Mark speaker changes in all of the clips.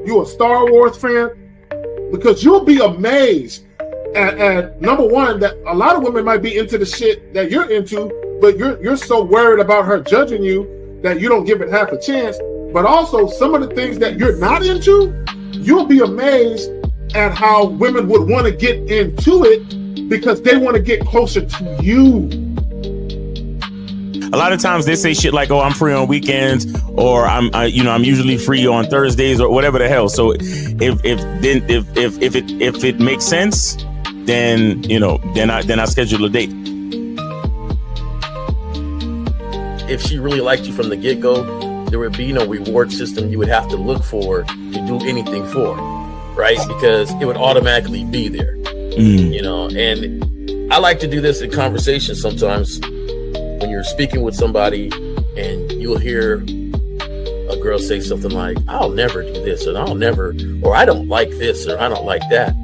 Speaker 1: You a Star Wars fan? Because you'll be amazed at number one, that a lot of women might be into the shit that you're into, but you're so worried about her judging you that you don't give it half a chance. But also some of the things that you're not into, you'll be amazed at how women would want to get into it because they want to get closer to you.
Speaker 2: A lot of times they say shit like, "Oh, I'm free on weekends," or I'm usually free on Thursdays," or whatever the hell. So if it makes sense, then I schedule a date.
Speaker 3: If she really liked you from the get-go, there would be no reward system you would have to look for to do anything for, right? Because it would automatically be there, And I like to do this in conversation sometimes. When you're speaking with somebody and you'll hear a girl say something like, "I'll never do this," or "I don't like this," or "I don't like that."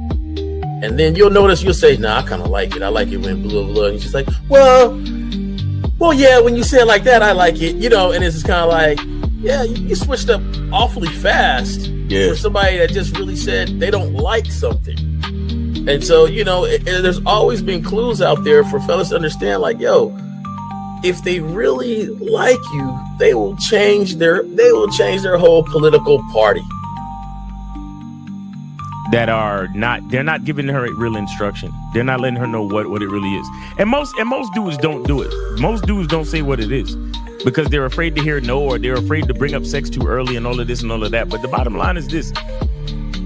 Speaker 3: And then you'll notice, you'll say, "Nah, I kind of like it. I like it when blah, blah, blah." And she's like, well, yeah, when you say it like that, I like it, and it's just kind of like, yeah, you switched up awfully fast for somebody that just really said they don't like something. And so, there's always been clues out there for fellas to understand, like, yo, if they really like you, they will change their whole political party.
Speaker 2: They're not giving her real instruction. They're not letting her know what it really is. And most dudes don't do it. Most dudes don't say what it is because they're afraid to hear no, or they're afraid to bring up sex too early and all of this and all of that. But the bottom line is this.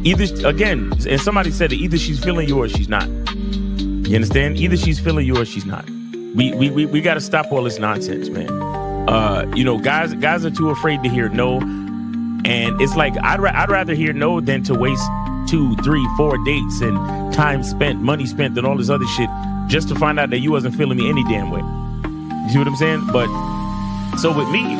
Speaker 2: Either, again, and somebody said it, either she's feeling you or she's not. You understand? Either she's feeling you or she's not. We got to stop all this nonsense, man. Guys are too afraid to hear no, and it's like I'd rather hear no than to waste 2, 3, 4 dates and time spent, money spent, and all this other shit just to find out that you wasn't feeling me any damn way. You see what I'm saying? But so with me,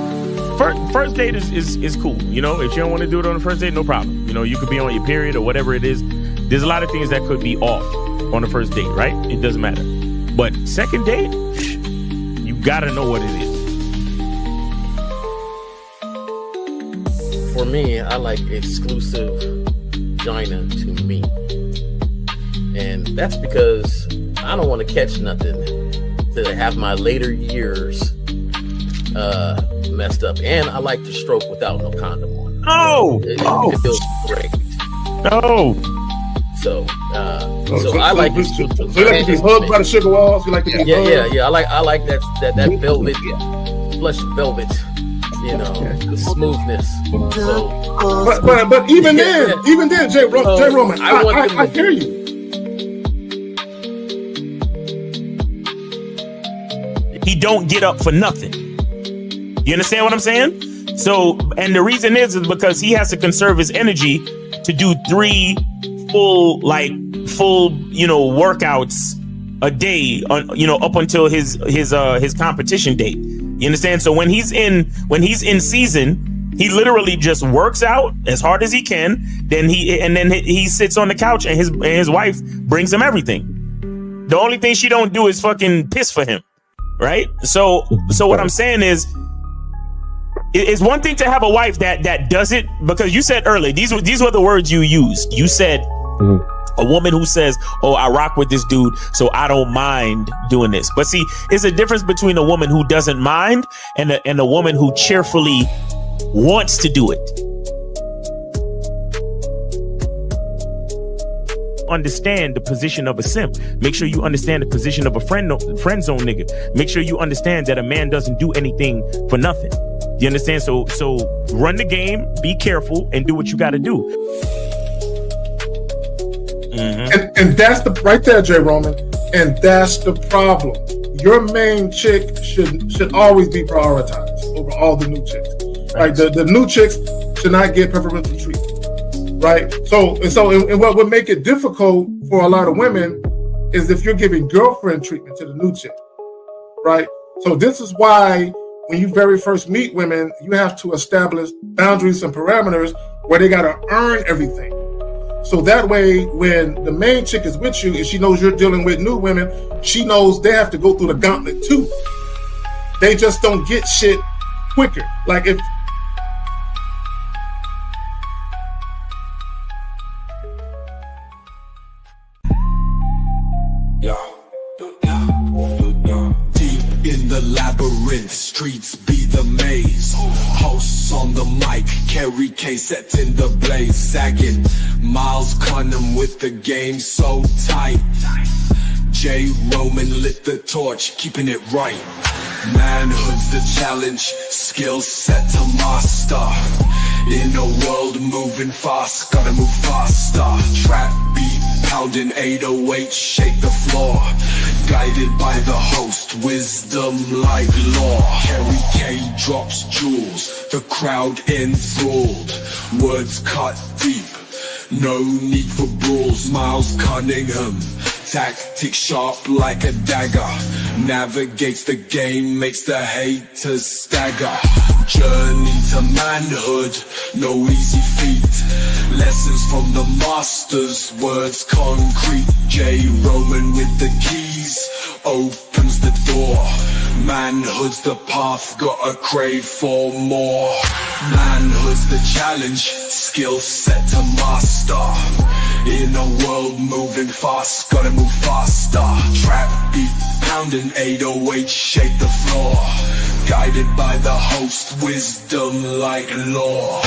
Speaker 2: first date is cool. If you don't want to do it on the first date, no problem. You could be on your period or whatever it is. There's a lot of things that could be off on the first date, right? It doesn't matter. But second date, you gotta know what it
Speaker 3: is. For me, I like exclusive vagina to me. And that's because I don't want to catch nothing to have my later years messed up. And I like to stroke without no condom on. It feels great. So I like this.
Speaker 1: So you like to be hugged by the sugar walls? You like to be hugged?
Speaker 3: Yeah. I like that velvet, plush velvet. The smoothness. So,
Speaker 1: but even then, Jay Roman, I hear you.
Speaker 2: He don't get up for nothing. You understand what I'm saying? So, and the reason is because he has to conserve his energy to do 3 full workouts a day up until his competition date. You understand? So when he's in season, he literally just works out as hard as he can. Then he sits on the couch and his wife brings him everything. The only thing she don't do is fucking piss for him, right? So what I'm saying is, it's one thing to have a wife that does it, because you said earlier, these were the words you used. You said a woman who says, "Oh, I rock with this dude, so I don't mind doing this." But see, it's a difference between a woman who doesn't mind and a woman who cheerfully wants to do it. Understand the position of a simp. Make sure you understand the position of a friend zone nigga. Make sure you understand that a man doesn't do anything for nothing. You understand? So run the game, be careful, and do what you got to do.
Speaker 1: And that's the right there, Jay Roman. And that's the problem. Your main chick should always be prioritized over all the new chicks. Right? The new chicks should not get preferential treatment. Right? So what would make it difficult for a lot of women is if you're giving girlfriend treatment to the new chick. Right? So this is why when you very first meet women, you have to establish boundaries and parameters where they got to earn everything. So that way, when the main chick is with you and she knows you're dealing with new women, she knows they have to go through the gauntlet too. They just don't get shit quicker. Like
Speaker 4: on the mic, Kerry K set in the blaze, sagging. Miles Cunham with the game so tight. J. Roman lit the torch, keeping it right. Manhood's the challenge, skill set to master. In a world moving fast, gotta move faster. Trap beat, pounding 808, shake the floor. Guided by the host, wisdom like law. Kerry K drops jewels, the crowd enthralled. Words cut deep, no need for brawls. Miles Cunningham, tactics sharp like a dagger. Navigates the game, makes the haters stagger. Journey to manhood, no easy feat. Lessons from the masters, words concrete. J. Roman with the keys, opens the door. Manhood's the path, gotta crave for more. Manhood's the challenge, skill set to master. In a world moving fast, gotta move faster. Trap beat, pounding 808, shake the floor. Guided by the host, wisdom like law.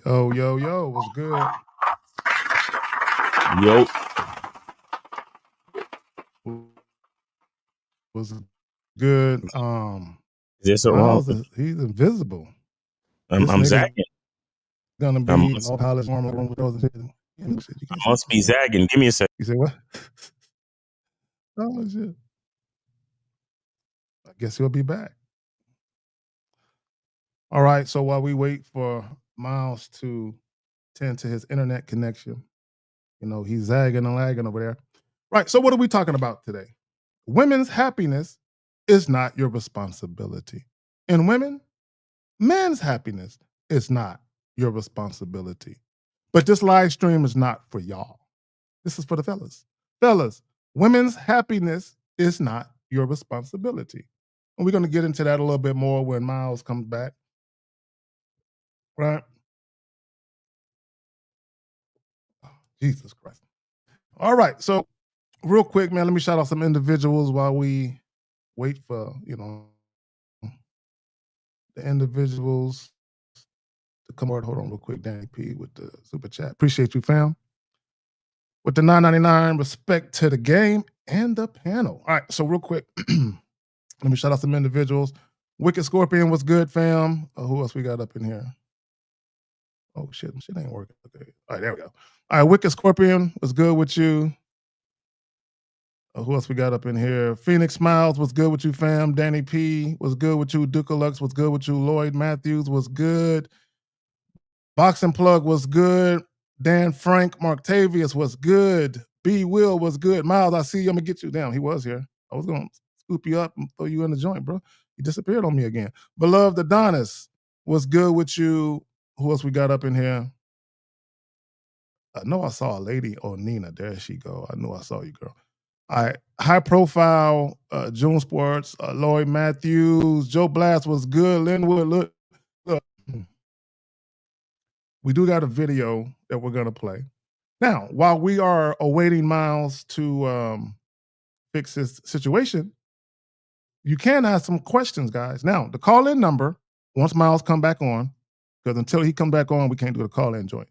Speaker 1: Yo, what's good?
Speaker 2: Yo.
Speaker 1: Was good.
Speaker 2: Is there something wrong?
Speaker 1: He's invisible.
Speaker 2: I'm zagging.
Speaker 1: Gonna be all pilots on the room with those.
Speaker 2: I must be zagging. Give me a second.
Speaker 1: You say what? Oh shit. I guess he'll be back. All right. So while we wait for Miles to tend to his internet connection, you know, he's zagging and lagging over there. Right. So what are we talking about today? Women's happiness is not your responsibility. And women, men's happiness is not your responsibility. But this live stream is not for y'all. This is for the fellas. Fellas, women's happiness is not your responsibility. And we're going to get into that a little bit more when Miles comes back. Right? Oh, Jesus Christ. All right. So real quick, man, let me shout out some individuals while we wait for, you know, the individuals to come on. Hold on real quick, Danny P with the super chat. Appreciate you, fam. With the $9.99, respect to the game and the panel. All right, so real quick, let me shout out some individuals. Wicked Scorpion, what's good, fam? Who else we got up in here? Oh, shit ain't working. Okay. All right, there we go. All right, Wicked Scorpion, what's good with you? Who else we got up in here? Phoenix Smiles, what's good with you, fam? Danny P, what's good with you? Dukalux, what's good with you? Lloyd Matthews, what's good? Boxing Plug, what's good? Dan Frank, Marktavius, what's good? B Will, what's good? Miles, I see you. I'm going to get you down. He was here. I was going to scoop you up and throw you in the joint, bro. You disappeared on me again. Beloved Adonis, what's good with you? Who else we got up in here? I know I saw a lady. Oh, Nina, there she go. I knew I saw you, girl. All right, high profile, June Sports, Lloyd Matthews, Joe Blast was good. Linwood, look. We do got a video that we're going to play. Now, while we are awaiting Miles to fix his situation, you can ask some questions, guys. Now, the call-in number, once Miles come back on, because until he come back on, we can't do the call-in joint.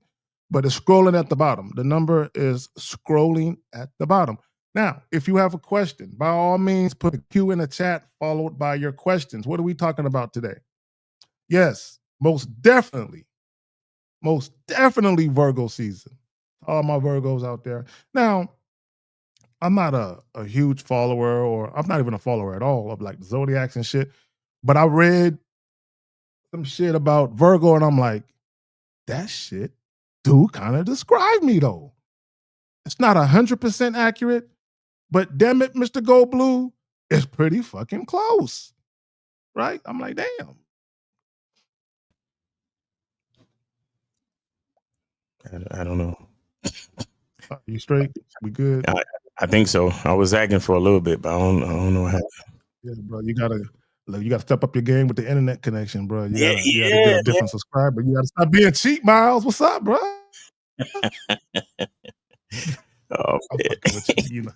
Speaker 1: But it's scrolling at the bottom. The number is scrolling at the bottom. Now, if you have a question, by all means, put a Q in the chat followed by your questions. What are we talking about today? Yes, most definitely Virgo season. All my Virgos out there. Now, I'm not a huge follower, or I'm not even a follower at all of like the zodiacs and shit, but I read some shit about Virgo and I'm like, that shit do kind of describe me though. It's not 100% accurate, but damn it, Mr. Goldblue, it's pretty fucking close, right? I'm like, damn.
Speaker 2: I don't know.
Speaker 1: You straight? We good?
Speaker 2: I think so. I was zagging for a little bit, but I don't know what happened.
Speaker 1: Yeah, bro, you gotta step up your game with the internet connection, bro. You gotta get a different subscriber. You gotta stop being cheap, Miles. What's up, bro?
Speaker 2: Oh,
Speaker 1: I'm fucking with you, you know.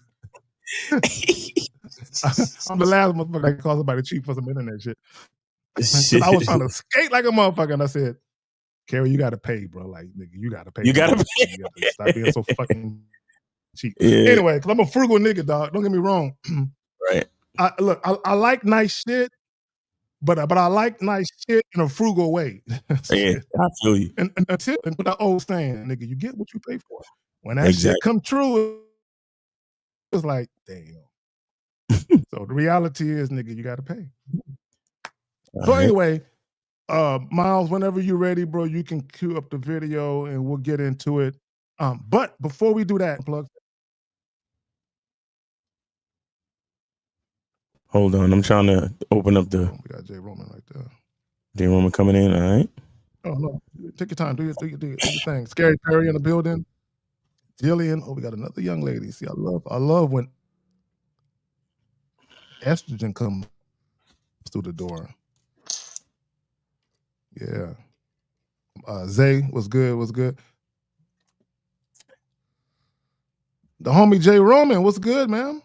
Speaker 1: I'm the last motherfucker that calls somebody cheap for some internet shit. Because I was trying to skate like a motherfucker, and I said, Carrie, you gotta pay, bro. Like, nigga, you gotta pay.
Speaker 2: You gotta pay.
Speaker 1: You gotta stop being so fucking cheap.
Speaker 2: Yeah.
Speaker 1: Anyway, because I'm a frugal nigga, dog. Don't get me wrong.
Speaker 2: Right.
Speaker 1: I like nice shit, but I like nice shit in a frugal way.
Speaker 2: Yeah, I feel you.
Speaker 1: And with that old saying, nigga, you get what you pay for. When that
Speaker 2: Exactly.
Speaker 1: shit come true, it's like, damn. So the reality is, nigga, you gotta pay. So anyway, Miles, whenever you're ready, bro, you can cue up the video and we'll get into it. But before we do that, plug.
Speaker 2: Hold on, I'm trying to open up the.
Speaker 1: We got Jay Roman right there.
Speaker 2: Jay Roman coming in, all right?
Speaker 1: Oh no, take your time, do your thing. Scary Perry in the building. Jillian. Oh, we got another young lady. See, I love when estrogen comes through the door. Yeah. Zay was good. The homie Jay Roman, what's good, man?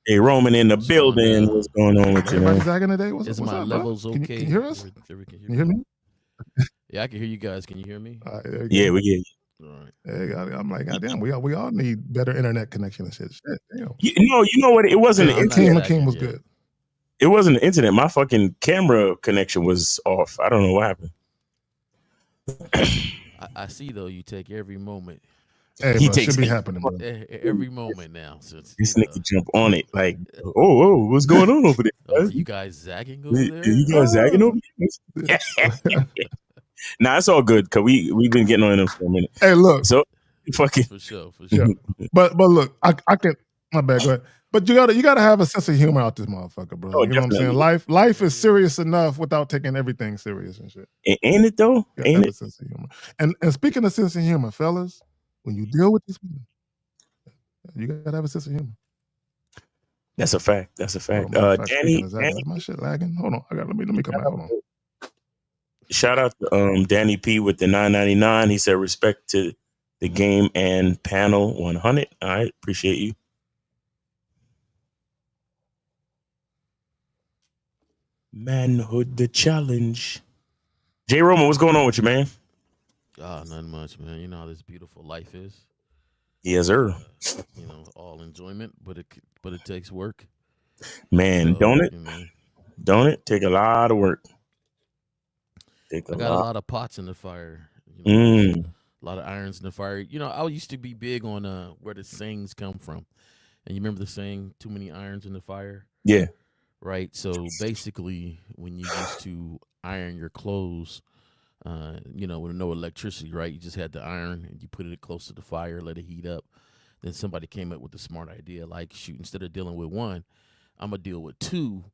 Speaker 2: Hey, Roman in the building. What's going on with you, man?
Speaker 1: Everybody zagging today? What's
Speaker 5: my
Speaker 1: up,
Speaker 5: levels
Speaker 1: bro?
Speaker 5: okay?
Speaker 1: Can you hear us?
Speaker 5: Can
Speaker 1: Can you hear me?
Speaker 5: Yeah, I can hear you guys. Can you hear me?
Speaker 2: Yeah, we get you.
Speaker 5: All right.
Speaker 1: Hey, I'm like, goddamn, we all need better internet connection and shit. Damn.
Speaker 2: You know what? It wasn't the internet.
Speaker 1: King was good.
Speaker 2: It wasn't the internet. My fucking camera connection was off. I don't know what happened.
Speaker 5: I see though. You take every moment.
Speaker 1: Hey,
Speaker 2: He
Speaker 1: bro,
Speaker 2: takes
Speaker 1: should be
Speaker 2: it.
Speaker 1: happening, bro.
Speaker 5: Every moment now. Since
Speaker 2: This nigga jump on it like, oh, what's going on over there?
Speaker 5: are you guys zagging over there?
Speaker 2: You guys zagging over there? Nah, it's all good because we've been getting on them for a minute.
Speaker 1: Hey, look.
Speaker 2: So fucking
Speaker 5: For sure.
Speaker 1: Yeah. But look, I can. My bad. Go ahead. But you gotta have a sense of humor out this motherfucker, bro.
Speaker 2: Oh,
Speaker 1: you know
Speaker 2: definitely.
Speaker 1: what I'm saying? Life is serious enough without taking everything serious and shit.
Speaker 2: Ain't it though?
Speaker 1: You gotta
Speaker 2: Ain't
Speaker 1: have
Speaker 2: it?
Speaker 1: a sense of humor. And speaking of sense of humor, fellas, when you deal with these people, you gotta have a sense of humor.
Speaker 2: That's a fact. That's a fact. Danny,
Speaker 1: is my shit lagging? Hold on, let me come back. Hold on.
Speaker 2: Shout out to Danny P with the $9.99. He said respect to the game and panel 100. All right, appreciate you. Manhood the challenge. Jay Roman, what's going on with you, man?
Speaker 5: Nothing much, man. You know how this beautiful life is.
Speaker 2: Yes, sir.
Speaker 5: All enjoyment, but it takes work.
Speaker 2: Man,
Speaker 5: So,
Speaker 2: don't it? Don't it? Take a lot of work.
Speaker 5: I got a lot of pots in the fire.
Speaker 2: Mm.
Speaker 5: A lot of irons in the fire. I used to be big on where the sayings come from. And you remember the saying, too many irons in the fire?
Speaker 2: Yeah.
Speaker 5: Right. So basically, when you used to iron your clothes, with no electricity, right? You just had the iron and you put it close to the fire, let it heat up. Then somebody came up with a smart idea, like, shoot, instead of dealing with one, I'm gonna deal with two.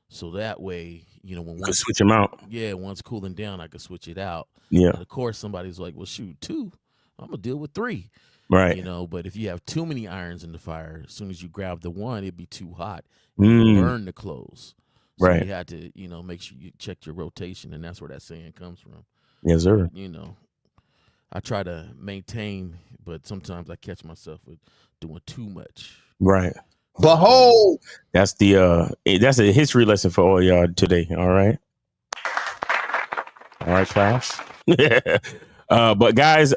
Speaker 5: So that way, when
Speaker 2: you can switch them out.
Speaker 5: Yeah, one's cooling down, I could switch it out.
Speaker 2: Yeah.
Speaker 5: And of course, somebody's like, well, shoot, two, I'm gonna deal with three.
Speaker 2: Right.
Speaker 5: But if you have too many irons in the fire, as soon as you grab the one, it'd be too hot. Burn the clothes. So
Speaker 2: right.
Speaker 5: you had to, make sure you check your rotation, and that's where that saying comes from.
Speaker 2: Yes, sir.
Speaker 5: I try to maintain, but sometimes I catch myself with doing too much.
Speaker 2: Right.
Speaker 6: Behold,
Speaker 2: that's a history lesson for all y'all today. All right. All right, class. But guys,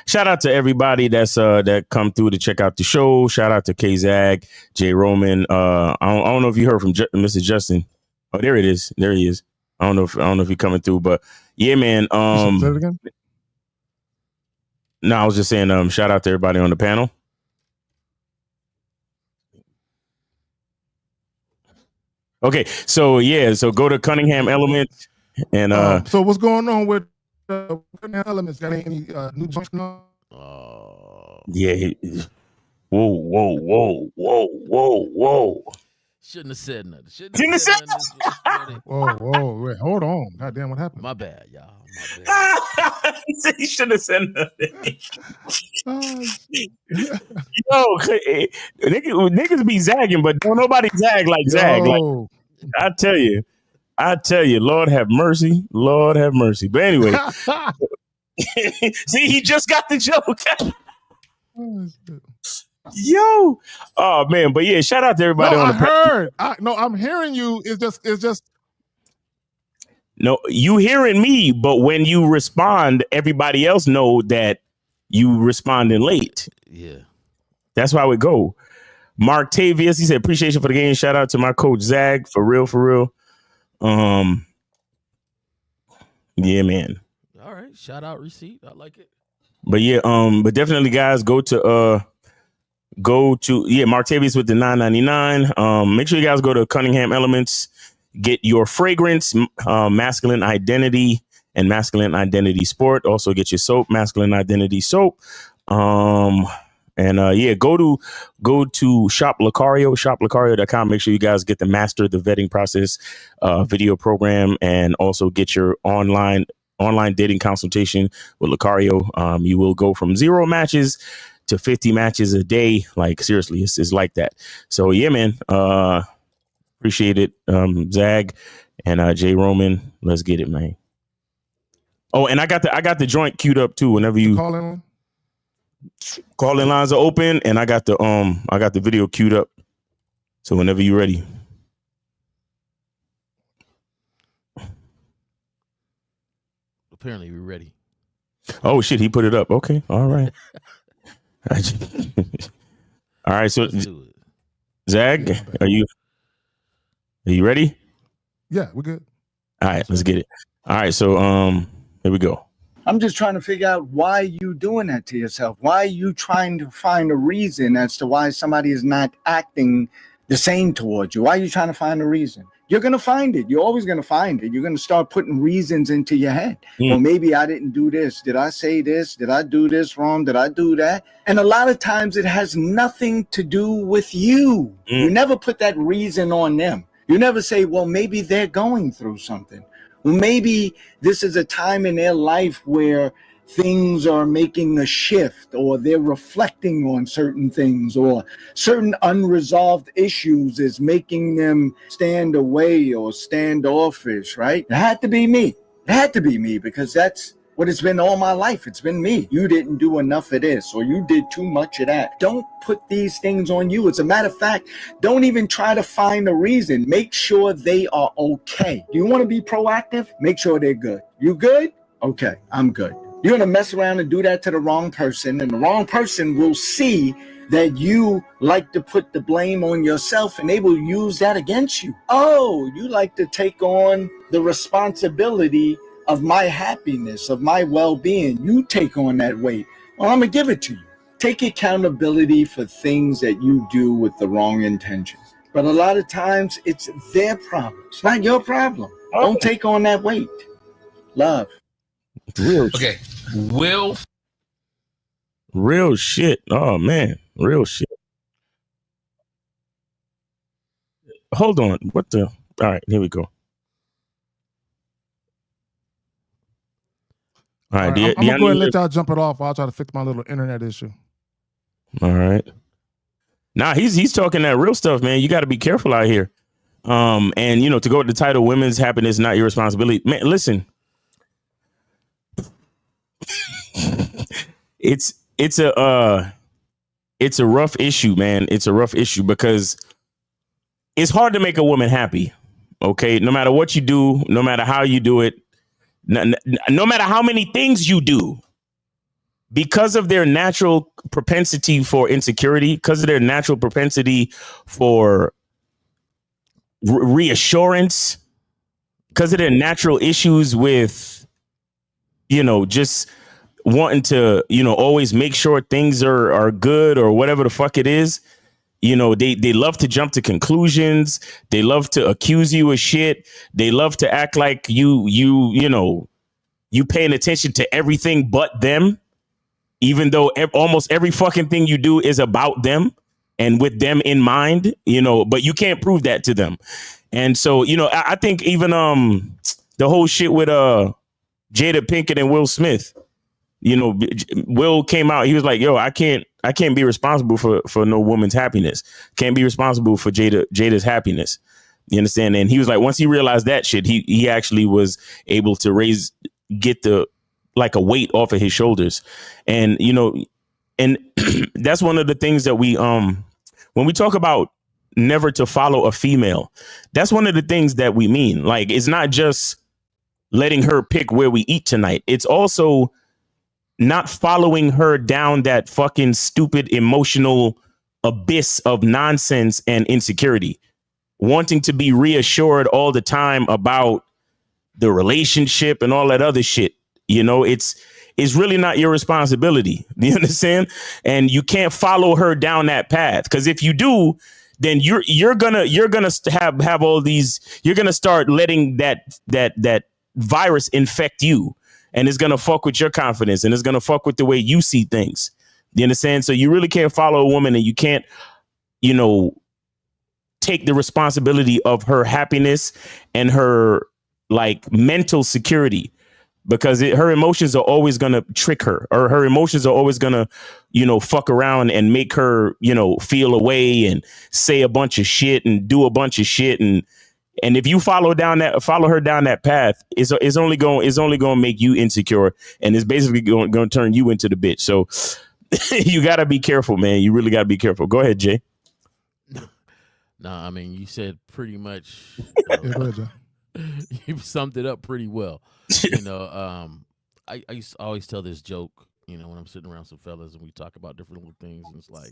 Speaker 2: shout out to everybody that come through to check out the show. Shout out to K-Zag, Jay Roman. I don't know if you heard from Mr. Justin. Oh, there it is. There he is. I don't know if he's coming through, but yeah, man.
Speaker 1: Say it again?
Speaker 2: No, I was just saying, shout out to everybody on the panel. Okay, so go to Cunningham Elements and
Speaker 1: so what's going on with Cunningham Elements? Got any new joints going on?
Speaker 2: Yeah. Whoa.
Speaker 5: Shouldn't have said nothing.
Speaker 2: Shouldn't have said
Speaker 5: nothing.
Speaker 1: Whoa, wait, hold on. Goddamn, what happened?
Speaker 5: My bad, y'all. My bad.
Speaker 2: He said he shouldn't have said nothing. Niggas be zagging, but don't nobody zag like zag. Like, I tell you, Lord have mercy. Lord have mercy. But anyway, see, he just got the joke. Yo, oh man, but yeah, shout out to everybody on the
Speaker 6: heard. I'm hearing you. It's just.
Speaker 2: No, you hearing me, but when you respond, everybody else know that you responding late.
Speaker 5: Yeah,
Speaker 2: that's how it go. Mark Tavius, he said appreciation for the game. Shout out to my coach Zag, for real. Yeah, man.
Speaker 5: All right, shout out receipt. I like it.
Speaker 2: But yeah, but definitely, guys, go to Mark Tavius with the $9.99. Make sure you guys go to Cunningham Elements, get your fragrance, masculine identity and masculine identity sport. Also get your soap, masculine identity soap. Go to shop Lucario, shoplucario.com. Make sure you guys get the Master the Vetting Process video program, and also get your online dating consultation with Lucario. You will go from 0 matches to 50 matches a day. Like, seriously, it's like that. So yeah, man, appreciate it. Zag and J Roman, let's get it, man. Oh, and I got the joint queued up too. Whenever you call-in lines are open, and I got the video queued up. So whenever you're ready.
Speaker 5: Apparently we're ready.
Speaker 2: Oh shit, he put it up. Okay, all right. All right, so Zag, are you ready?
Speaker 6: Yeah, we're good.
Speaker 2: All right, let's get it. All right, so here we go.
Speaker 7: I'm just trying to figure out why you doing that to yourself. Why are you trying to find a reason as to why somebody is not acting the same towards you? Why are you trying to find a reason? You're going to find it. You're always going to find it. You're going to start putting reasons into your head. Well, maybe I didn't do this. Did I say this? Did I do this wrong? Did I do that? And a lot of times it has nothing to do with you. You never put that reason on them. You never say, well, maybe they're going through something. Well, maybe this is a time in their life where things are making a shift, or they're reflecting on certain things, or certain unresolved issues is making them stand away or standoffish, right? It had to be me. It had to be me, because that's what it's been all my life. It's been me. You didn't do enough of this, or you did too much of that. Don't put these things on you. As a matter of fact, don't even try to find a reason. Make sure they are okay. You want to be proactive? Make sure they're good. You good? Okay, I'm good. You're going to mess around and do that to the wrong person, and the wrong person will see that you like to put the blame on yourself, and they will use that against you. Oh, you like to take on the responsibility of my happiness, of my well-being. You take on that weight. Well, I'm going to give it to you. Take accountability for things that you do with the wrong intentions. But a lot of times it's their problem. It's not your problem. Don't take on that weight. Love.
Speaker 8: Okay.
Speaker 2: Real shit. Oh man, real shit. Hold on. What the? All right, here we go. All right,
Speaker 6: I'm gonna go ahead and let y'all jump it off. I'll try to fix my little internet issue.
Speaker 2: All right. Nah, he's talking that real stuff, man. You got to be careful out here. And to go with the title, "Women's Happiness Not Your Responsibility." Man, listen. It's a rough issue, man. It's a rough issue because it's hard to make a woman happy. Okay, no matter what you do, no matter how you do it, no matter how many things you do, because of their natural propensity for insecurity, because of their natural propensity for reassurance, because of their natural issues with, just wanting to, always make sure things are good or whatever the fuck it is. They love to jump to conclusions. They love to accuse you of shit. They love to act like you paying attention to everything but them, even though almost every fucking thing you do is about them and with them in mind, but you can't prove that to them. And so, I think even the whole shit with Jada Pinkett and Will Smith, Will came out. He was like, "Yo, I can't be responsible for no woman's happiness. Can't be responsible for Jada's happiness." You understand? And he was like, once he realized that shit, he actually was able to get a weight off of his shoulders. And And that's one of the things that we when we talk about never to follow a female, that's one of the things that we mean. Like, it's not just letting her pick where we eat tonight. It's also not following her down that fucking stupid emotional abyss of nonsense and insecurity, wanting to be reassured all the time about the relationship and all that other shit. You know, it's really not your responsibility. Do you understand? And you can't follow her down that path, because if you do, then you're gonna have all these. You're gonna start letting that virus infect you, and it's gonna fuck with your confidence, and it's gonna fuck with the way you see things. You understand? So you really can't follow a woman, and you can't, you know, take the responsibility of her happiness and her like mental security, because her emotions are always going to trick her, or her emotions are always going to, you know, fuck around and make her, you know, feel away and say a bunch of shit and do a bunch of shit. And if you follow her down that path, it's only going to make you insecure, and it's basically going to turn you into the bitch. So you got to be careful, man. You really got to be careful. Go ahead, Jay.
Speaker 5: No, I mean, you said pretty much.
Speaker 6: Yeah, go ahead, Jay.
Speaker 5: You summed it up pretty well. You know, I used to always tell this joke, you know, when I'm sitting around some fellas and we talk about different little things, and it's like,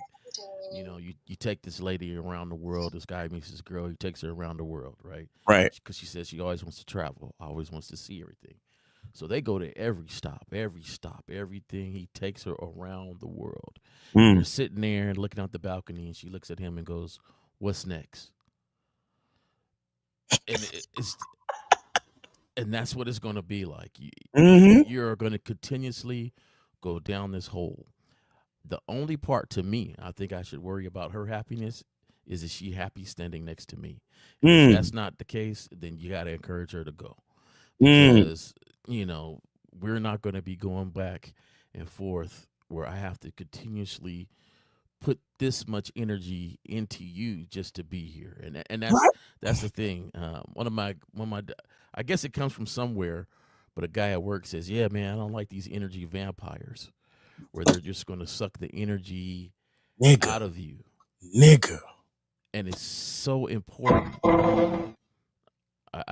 Speaker 5: you know, you take this lady around the world, this guy meets this girl, he takes her around the world, right?
Speaker 2: Right.
Speaker 5: Because she says she always wants to travel, always wants to see everything. So they go to every stop, everything. He takes her around the world. They're sitting there and looking out the balcony, and she looks at him and goes, "What's next?" And that's what it's going to be like. You're going to continuously go down this hole. The only part, to me, I think I should worry about her happiness is she happy standing next to me? If that's not the case, then you got to encourage her to go. Because, you know, we're not going to be going back and forth where I have to continuously put this much energy into you just to be here. And that's the thing. One of my I guess it comes from somewhere, but a guy at work says, "Yeah, man, I don't like these energy vampires where they're just going to suck the energy out of you."
Speaker 2: Nigga.
Speaker 5: And it's so important. I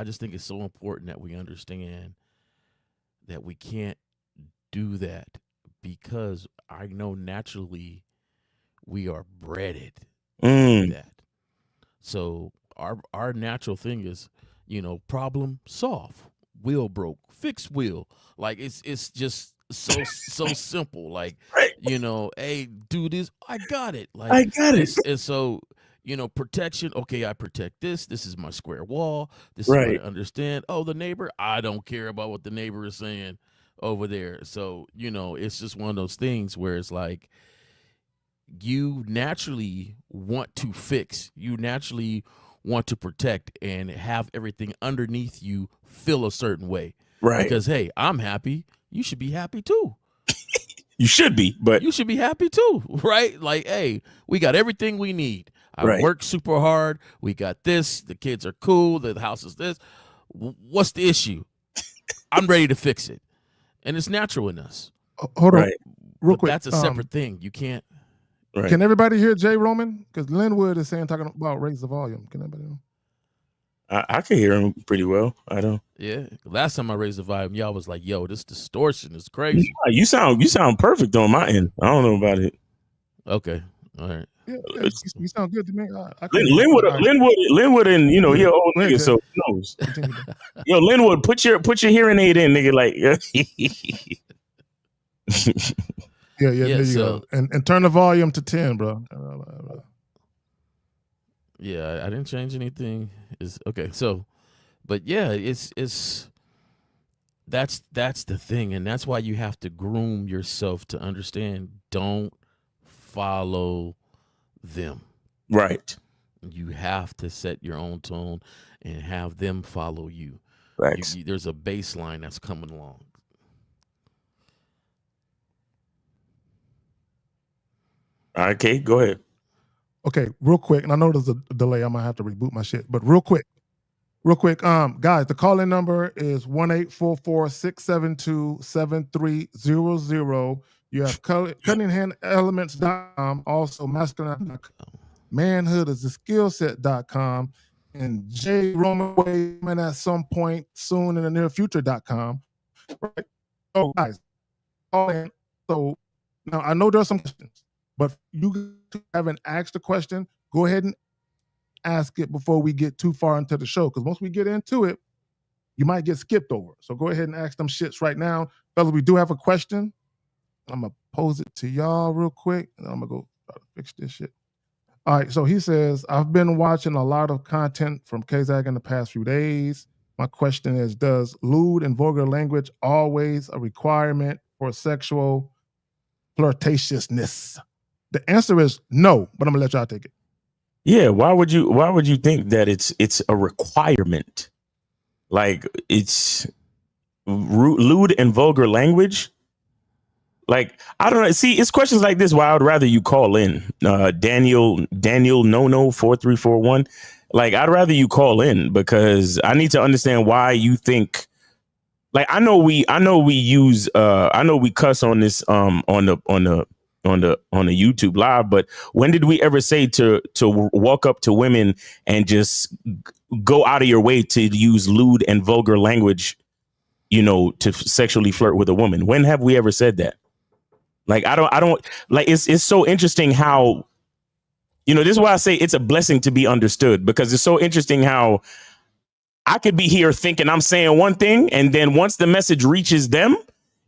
Speaker 5: just think it's so important that we understand that we can't do that, because I know naturally we are breaded like that. So our natural thing is, you know, problem solve, wheel broke, fix wheel. Like it's just so simple. Like, you know, hey, do this, I got it. Like,
Speaker 2: I got it.
Speaker 5: And so, you know, protection. Okay, I protect this. This is my square wall. This is what I understand. Oh, the neighbor, I don't care about what the neighbor is saying over there. So, you know, it's just one of those things where it's like, you naturally want to fix, you naturally want to protect, and have everything underneath you feel a certain way.
Speaker 2: Right.
Speaker 5: Because, hey, I'm happy. You should be happy too.
Speaker 2: You should be, but
Speaker 5: you should be happy too, right? Like, hey, we got everything we need. I worked super hard. We got this. The kids are cool. The house is this. What's the issue? I'm ready to fix it. And it's natural in us.
Speaker 6: Hold on. Real quick.
Speaker 5: That's a separate thing. You can't.
Speaker 6: Right. Can everybody hear Jay Roman? Because Linwood is talking about raise the volume. Can everybody hear him?
Speaker 2: I can hear him pretty well. I don't.
Speaker 5: Yeah. Last time I raised the volume, y'all was like, "Yo, this distortion is crazy."
Speaker 2: Yeah, you sound perfect on my end. I don't know about it.
Speaker 5: Okay. All right.
Speaker 6: Yeah, you sound good to me.
Speaker 2: Linwood, and you know, he an old nigga, so who knows? Yo, Linwood, put your hearing aid in, nigga. Like,
Speaker 6: yeah, there you go. And turn the volume to 10, bro.
Speaker 5: Yeah, I didn't change anything. Is okay. So, but yeah, it's that's the thing, and that's why you have to groom yourself to understand. Don't follow them.
Speaker 2: Right.
Speaker 5: You have to set your own tone and have them follow you.
Speaker 2: Right.
Speaker 5: There's a baseline that's coming along.
Speaker 2: Okay, go ahead.
Speaker 6: Okay, real quick, and I know there's a delay. I might have to reboot my shit, but real quick, guys, the call-in number is 1-844-672-7300. You have cuttinghandelements.com, also masculine.com, manhoodistheskillset.com, and J Roman Way at some point soon in the near future.com. Right? So guys, all in. So now I know there's some questions, but you haven't asked a question, go ahead and ask it before we get too far into the show. Because once we get into it, you might get skipped over. So go ahead and ask them shits right now. Fellas, we do have a question. I'm going to pose it to y'all real quick, and I'm going to go try to fix this shit. All right, so he says, I've been watching a lot of content from Kazak in the past few days. My question is, does lewd and vulgar language always a requirement for sexual flirtatiousness? The answer is no, but I'm going to let y'all take it.
Speaker 2: Yeah, why would you think that it's a requirement? Like, it's lewd and vulgar language? Like, I don't know. See, it's questions like this why I would rather you call in. Daniel Nono 4341. Like, I'd rather you call in because I need to understand why you think. Like, I know we use I know we cuss on this on the YouTube live, but when did we ever say to walk up to women and just go out of your way to use lewd and vulgar language, you know, to sexually flirt with a woman? When have we ever said that? Like, I don't like, it's so interesting how, you know, this is why I say it's a blessing to be understood, because it's so interesting how I could be here thinking I'm saying one thing, and then once the message reaches them,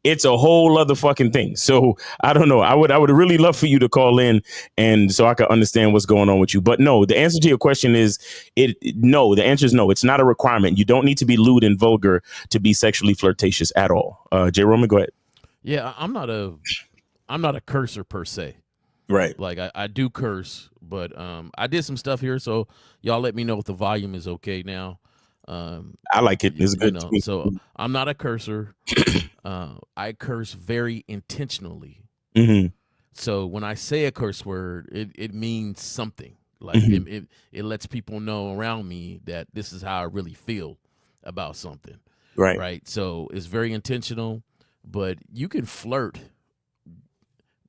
Speaker 2: it's a whole other fucking thing. So I don't know. I would really love for you to call in, and so I can understand what's going on with you. But no, the answer to your question is no. The answer is no. It's not a requirement. You don't need to be lewd and vulgar to be sexually flirtatious at all. J. Roman, go ahead.
Speaker 5: Yeah, I'm not a cursor per se.
Speaker 2: Right.
Speaker 5: Like I do curse, but I did some stuff here, so y'all let me know if the volume is okay now.
Speaker 2: I like it. It's good.
Speaker 5: So I'm not a cursor. I curse very intentionally.
Speaker 2: Mm-hmm.
Speaker 5: So when I say a curse word, it means something. Like
Speaker 2: Mm-hmm.
Speaker 5: it lets people know around me that this is how I really feel about something.
Speaker 2: Right.
Speaker 5: Right. So it's very intentional, but you can flirt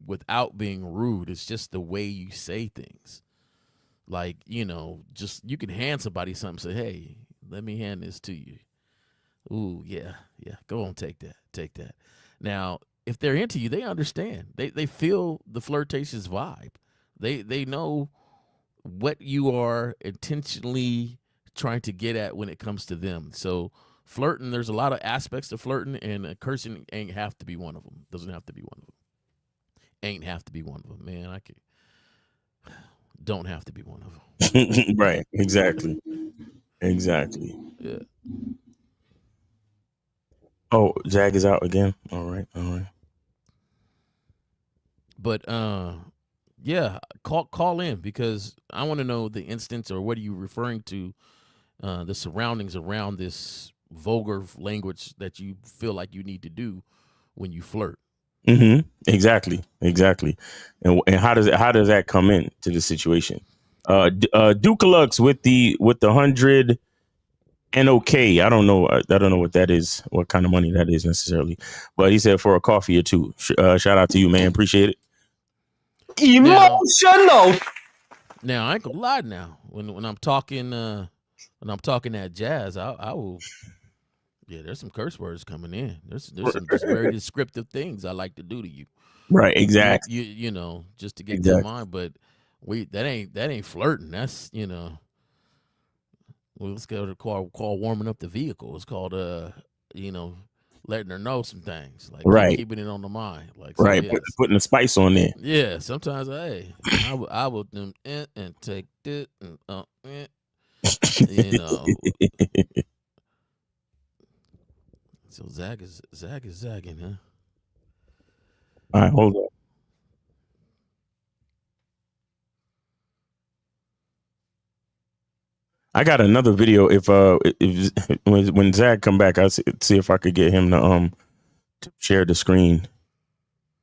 Speaker 5: without being rude. It's just the way you say things. Like, you know, just you can hand somebody something, say, hey, let me hand this to you. Ooh, yeah. Go on, take that. Now, if they're into you, they understand. They feel the flirtatious vibe. They know what you are intentionally trying to get at when it comes to them. So flirting, there's a lot of aspects to flirting, and cursing ain't have to be one of them. Doesn't have to be one of them. Ain't have to be one of them, man. Don't have to be one of them.
Speaker 2: Right. Exactly.
Speaker 5: Yeah.
Speaker 2: Oh, Jag is out again. All right.
Speaker 5: But yeah, call in, because I want to know the instance, or what are you referring to, the surroundings around this vulgar language that you feel like you need to do when you flirt.
Speaker 2: Mm-hmm. Exactly. And how does that come in to the situation? Dukalux with the 100 NOK. I don't know what that is, what kind of money that is necessarily, but he said for a coffee or two. Shout out to you, man. Appreciate it.
Speaker 8: Emotional.
Speaker 5: Now I ain't gonna lie. Now when I'm talking that jazz, I will. Yeah, there's some curse words coming in. There's some just very descriptive things I like to do to you.
Speaker 2: Right, exactly.
Speaker 5: You know, just to get that mind. But that ain't flirting. That's, you know, well, let's go to call warming up the vehicle. It's called you know, letting her know some things, like
Speaker 2: right,
Speaker 5: keeping it on the mind, like,
Speaker 2: so right,
Speaker 5: yes.
Speaker 2: putting the spice on there.
Speaker 5: Yeah, sometimes I will and take it and you know. So Zag is zagging, huh?
Speaker 2: All right, hold on. I got another video. If when Zag come back, I'll see if I could get him to share the screen.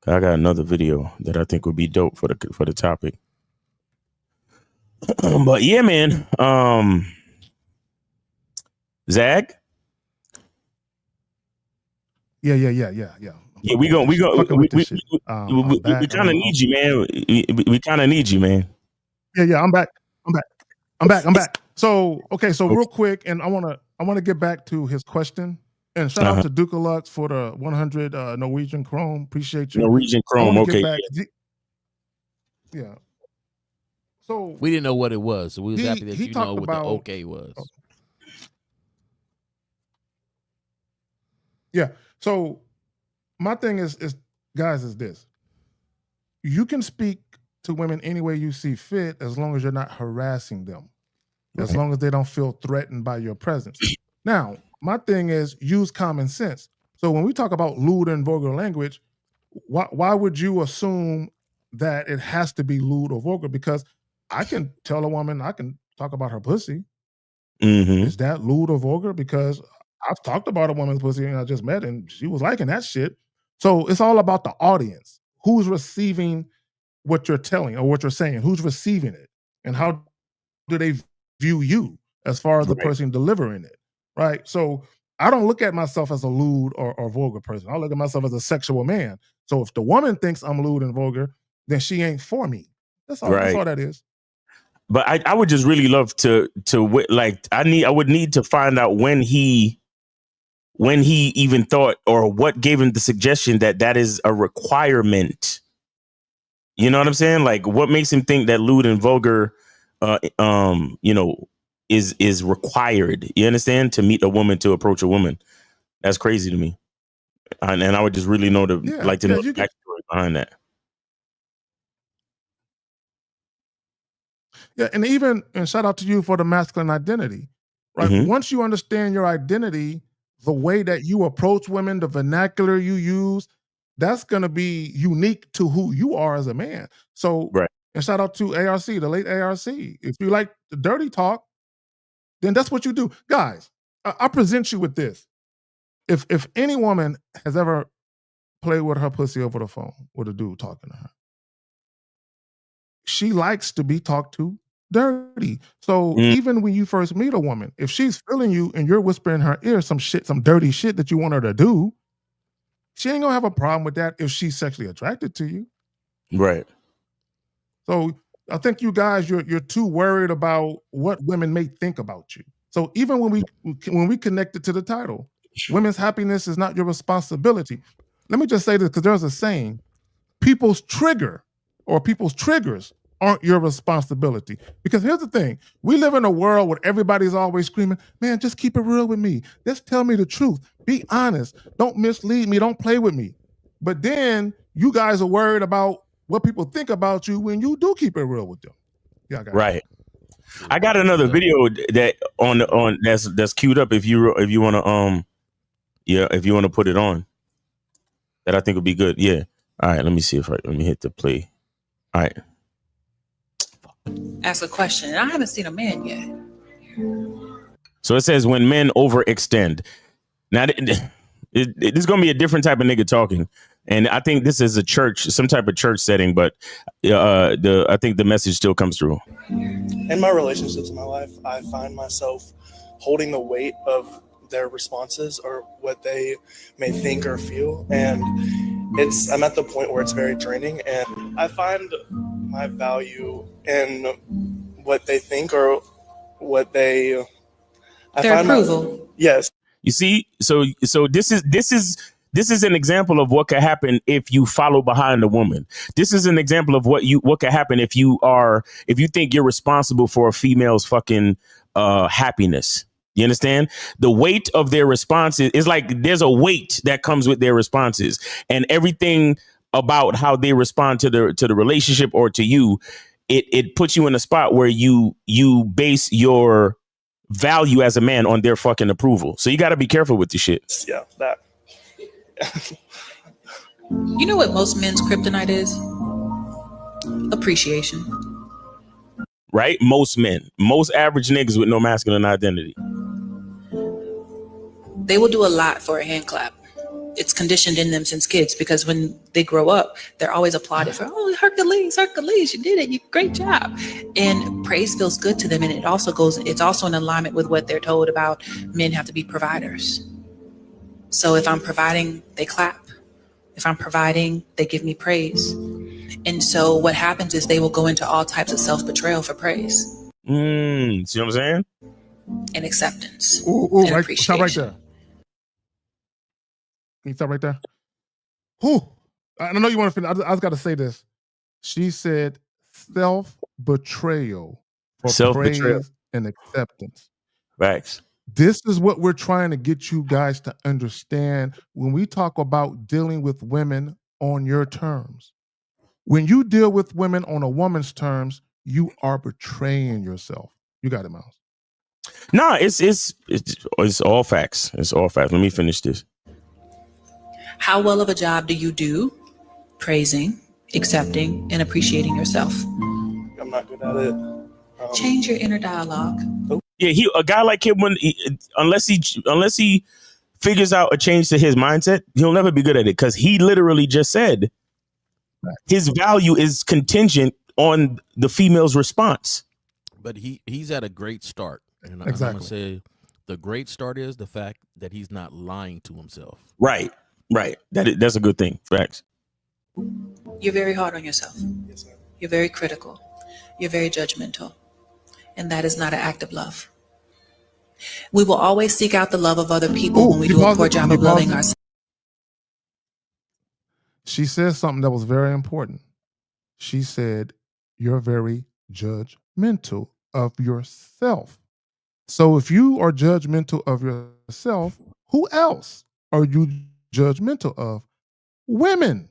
Speaker 2: I got another video that I think would be dope for the topic. But yeah, man. Zag.
Speaker 6: Yeah.
Speaker 2: Yeah, we kind of need you, man. We kind of need you, man.
Speaker 6: Yeah, I'm back. I'm back. So real quick, and I wanna get back to his question. And shout out to Dukalux for the 100 Norwegian Chrome. Appreciate you.
Speaker 2: Norwegian Chrome, okay.
Speaker 6: Yeah. So
Speaker 5: we didn't know what it was, so we was happy that you know what the okay was.
Speaker 6: Yeah. So my thing is guys, is this. You can speak to women any way you see fit as long as you're not harassing them. As long as they don't feel threatened by your presence. Now, my thing is use common sense. So when we talk about lewd and vulgar language, why would you assume that it has to be lewd or vulgar? Because I can tell a woman, I can talk about her pussy.
Speaker 2: Mm-hmm.
Speaker 6: Is that lewd or vulgar? Because I've talked about a woman's pussy and I just met and she was liking that shit. So it's all about the audience. Who's receiving what you're telling or what you're saying? Who's receiving it? And how do they view you as far as the person delivering it? Right? So I don't look at myself as a lewd or vulgar person. I look at myself as a sexual man. So if the woman thinks I'm lewd and vulgar, then she ain't for me. That's all. That's all that is.
Speaker 2: But I would just really love to like I would need to find out when he even thought or what gave him the suggestion that is a requirement. You know what I'm saying? Like what makes him think that lewd and vulgar is required, you understand, to meet a woman, to approach a woman. That's crazy to me. And I would just really know know the backstory behind that.
Speaker 6: Yeah, and shout out to you for the masculine identity. Right. Mm-hmm. Once you understand your identity, the way that you approach women, the vernacular you use, that's gonna be unique to who you are as a man. So and shout out to ARC, the late ARC. If you like the dirty talk, then that's what you do. Guys, I present you with this. If any woman has ever played with her pussy over the phone with a dude talking to her, she likes to be talked to dirty. So even when you first meet a woman, if she's feeling you and you're whispering in her ear some dirty shit that you want her to do, she ain't gonna have a problem with that if she's sexually attracted to you.
Speaker 2: Right.
Speaker 6: So I think you guys, you're too worried about what women may think about you. So even when we connect it to the title, women's happiness is not your responsibility. Let me just say this, because there's a saying, people's triggers aren't your responsibility. Because here's the thing, we live in a world where everybody's always screaming, man, just keep it real with me. Just tell me the truth. Be honest. Don't mislead me. Don't play with me. But then you guys are worried about what people think about you when you do keep it real with them. Yeah,
Speaker 2: right. I got another video that on that's queued up if you want to if you want to put it on, that I think would be good. Yeah. All right, let me see let me hit the play. All right.
Speaker 9: Ask a question. I haven't seen a man yet.
Speaker 2: So it says when men overextend. Now it's going to be a different type of nigga talking. And I think this is some type of church setting, but I think the message still comes through.
Speaker 10: In my relationships in my life, I find myself holding the weight of their responses or what they may think or feel. And I'm at the point where it's very draining, and I find my value in what they think or what their
Speaker 9: approval.
Speaker 10: Yes.
Speaker 2: You see, so this is an example of what could happen if you follow behind a woman. This is an example of what could happen if you think you're responsible for a female's fucking happiness. You understand? The weight of their responses is like there's a weight that comes with their responses, and everything about how they respond to the relationship or to you, it puts you in a spot where you base your value as a man on their fucking approval. So you got to be careful with the shit.
Speaker 10: Yeah, that.
Speaker 9: You know what most men's kryptonite is? Appreciation.
Speaker 2: Right? Most average niggas with no masculine identity.
Speaker 9: They will do a lot for a hand clap. It's conditioned in them since kids, because when they grow up, they're always applauded for, oh, Hercules, you did it, great job. And praise feels good to them. And it's also in alignment with what they're told about men have to be providers. So if I'm providing, they clap. If I'm providing, they give me praise. And so what happens is they will go into all types of self-betrayal for praise.
Speaker 2: See what I'm saying?
Speaker 9: And acceptance.
Speaker 6: And appreciation. Stop right there. Can you stop right there? I know you want to finish. I just got to say this. She said self-betrayal for praise and acceptance.
Speaker 2: Facts.
Speaker 6: This is what we're trying to get you guys to understand when we talk about dealing with women on your terms. When you deal with women on a woman's terms, you are betraying yourself. You got it, Miles.
Speaker 2: No, it's all facts. It's all facts. Let me finish this.
Speaker 9: How well of a job do you do praising, accepting, and appreciating yourself?
Speaker 10: I'm not good at it.
Speaker 9: Change your inner dialogue.
Speaker 2: Yeah, a guy like him, unless he figures out a change to his mindset, he'll never be good at it, because he literally just said his value is contingent on the female's response.
Speaker 5: But he's at a great start. And
Speaker 6: exactly.
Speaker 5: I'm going to say the great start is the fact that he's not lying to himself.
Speaker 2: Right. That's a good thing. Facts.
Speaker 9: You're very hard on yourself.
Speaker 10: Yes, ma'am.
Speaker 9: You're very critical. You're very judgmental. And that is not an act of love. We will always seek out the love of other people when we do a poor job of loving ourselves.
Speaker 6: She said something that was very important. She said, you're very judgmental of yourself. So if you are judgmental of yourself, who else are you judgmental of? Women.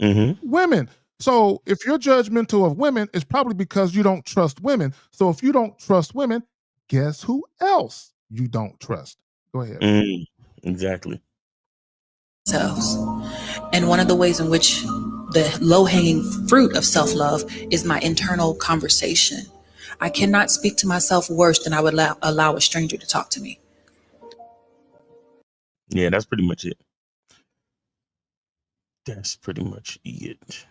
Speaker 2: Mm-hmm.
Speaker 6: Women. So if you're judgmental of women, it's probably because you don't trust women. So if you don't trust women, guess who else you don't trust? Go ahead.
Speaker 2: Exactly.
Speaker 9: And one of the ways in which the low-hanging fruit of self-love is my internal conversation. I cannot speak to myself worse than I would allow a stranger to talk to me.
Speaker 2: Yeah, that's pretty much it. That's pretty much it.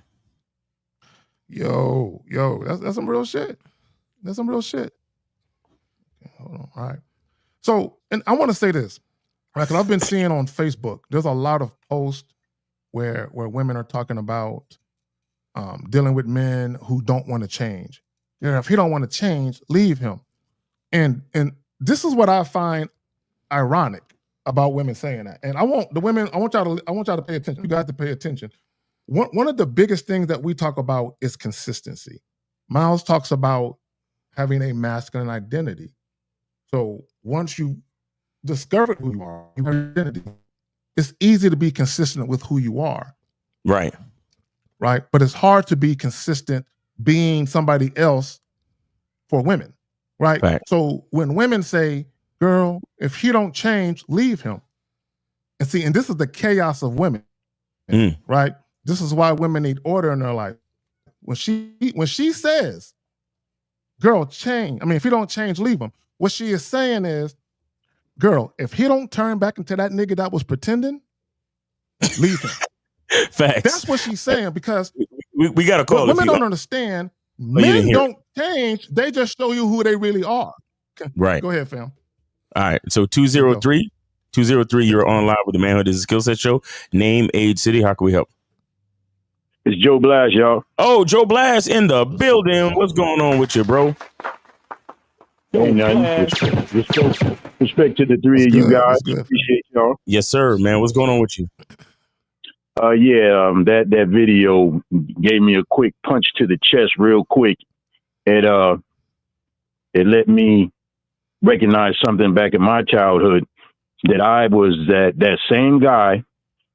Speaker 6: Yo, that's some real shit. That's some real shit. Okay, hold on. All right. So, and I want to say this, right? Because I've been seeing on Facebook, there's a lot of posts where women are talking about dealing with men who don't want to change. You know, if he don't want to change, leave him. And this is what I find ironic about women saying that. And I want y'all to pay attention. You got to pay attention. One of the biggest things that we talk about is consistency. Miles talks about having a masculine identity. So once you discover who you are, your identity, it's easy to be consistent with who you are.
Speaker 2: Right.
Speaker 6: But it's hard to be consistent being somebody else for women. Right. So when women say, girl, if he don't change, leave him. And see, and this is the chaos of women. Right? This is why women need order in their life. When she says, girl, change. I mean, if he don't change, leave him. What she is saying is, girl, if he don't turn back into that nigga that was pretending, leave him.
Speaker 2: Facts.
Speaker 6: That's what she's saying, because
Speaker 2: we got to call
Speaker 6: women don't understand. Men don't change. They just show you who they really are. Okay.
Speaker 2: Right.
Speaker 6: Go ahead, fam.
Speaker 2: All right. So 203, you're on live with the Manhood is a Skill Set Show. Name, age, city. How can we help?
Speaker 11: It's Joe Blash, y'all.
Speaker 2: Oh, Joe Blash in the building. What's going on with you, bro?
Speaker 11: Ain't nothing. Respect to the three of you guys. Appreciate y'all.
Speaker 2: Yes, sir, man. What's going on with you?
Speaker 11: That video gave me a quick punch to the chest real quick. It let me recognize something back in my childhood, that I was that same guy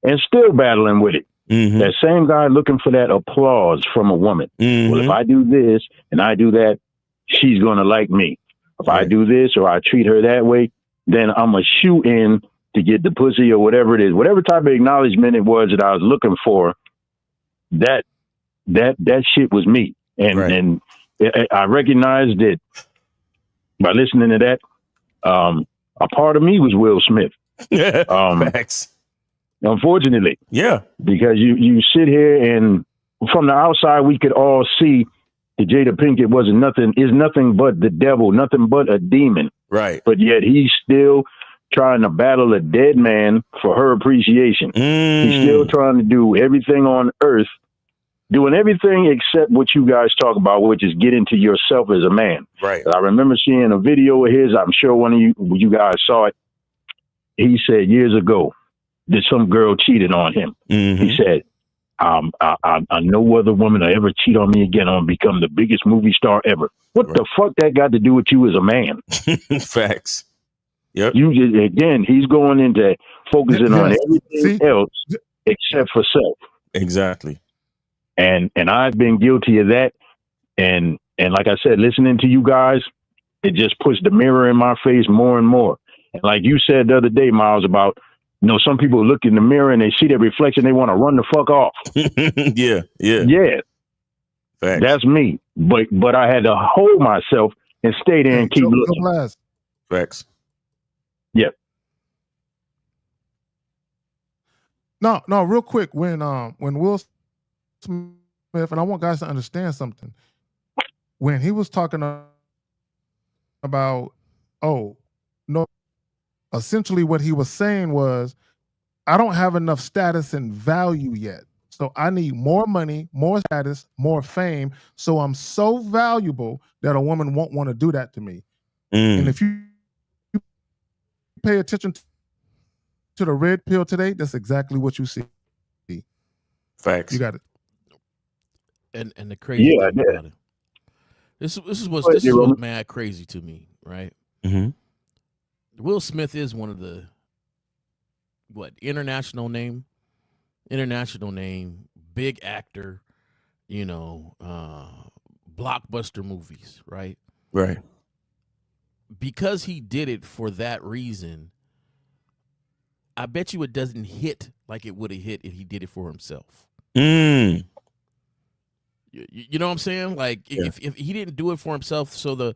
Speaker 11: and still battling with it.
Speaker 2: Mm-hmm.
Speaker 11: That same guy looking for that applause from a woman.
Speaker 2: Mm-hmm.
Speaker 11: Well, if I do this and I do that, she's going to like me. If I do this or I treat her that way, then I'm a shoe in to get the pussy or whatever it is. Whatever type of acknowledgement it was that I was looking for, that shit was me. And I recognized that by listening to that, a part of me was Will Smith.
Speaker 2: Facts.
Speaker 11: Unfortunately.
Speaker 2: Yeah.
Speaker 11: Because you sit here and from the outside, we could all see that Jada Pinkett is nothing but the devil, nothing but a demon.
Speaker 2: Right.
Speaker 11: But yet he's still trying to battle a dead man for her appreciation. He's still trying to do everything on earth, doing everything except what you guys talk about, which is get into yourself as a man.
Speaker 2: Right.
Speaker 11: I remember seeing a video of his. I'm sure one of you guys saw it. He said years ago that some girl cheated on him. He said, I no other woman will ever cheat on me again. I'm going to become the biggest movie star ever. What the fuck that got to do with you as a man?
Speaker 2: Facts. Yep.
Speaker 11: You just, again, he's going into focusing on everything else except for self.
Speaker 2: Exactly.
Speaker 11: And I've been guilty of that. And like I said, listening to you guys, it just puts the mirror in my face more and more. And like you said the other day, Miles, about, you know, some people look in the mirror and they see their reflection, they want to run the fuck off. Yeah. Facts. That's me. But I had to hold myself and stay there and keep looking.
Speaker 2: Facts.
Speaker 11: Yeah.
Speaker 6: No, real quick. When Will Smith, and I want guys to understand something, when he was talking about, essentially what he was saying was, I don't have enough status and value yet. So I need more money, more status, more fame. So I'm so valuable that a woman won't want to do that to me. And if you pay attention to the red pill today, that's exactly what you see.
Speaker 2: Facts.
Speaker 6: You got it.
Speaker 5: And the crazy thing about it. This is what's mad crazy to me, right? Will Smith is one of the international name, big actor, blockbuster movies, right?
Speaker 2: Right.
Speaker 5: Because he did it for that reason, I bet you it doesn't hit like it would have hit if he did it for himself. You know what I'm saying? Like if he didn't do it for himself, so the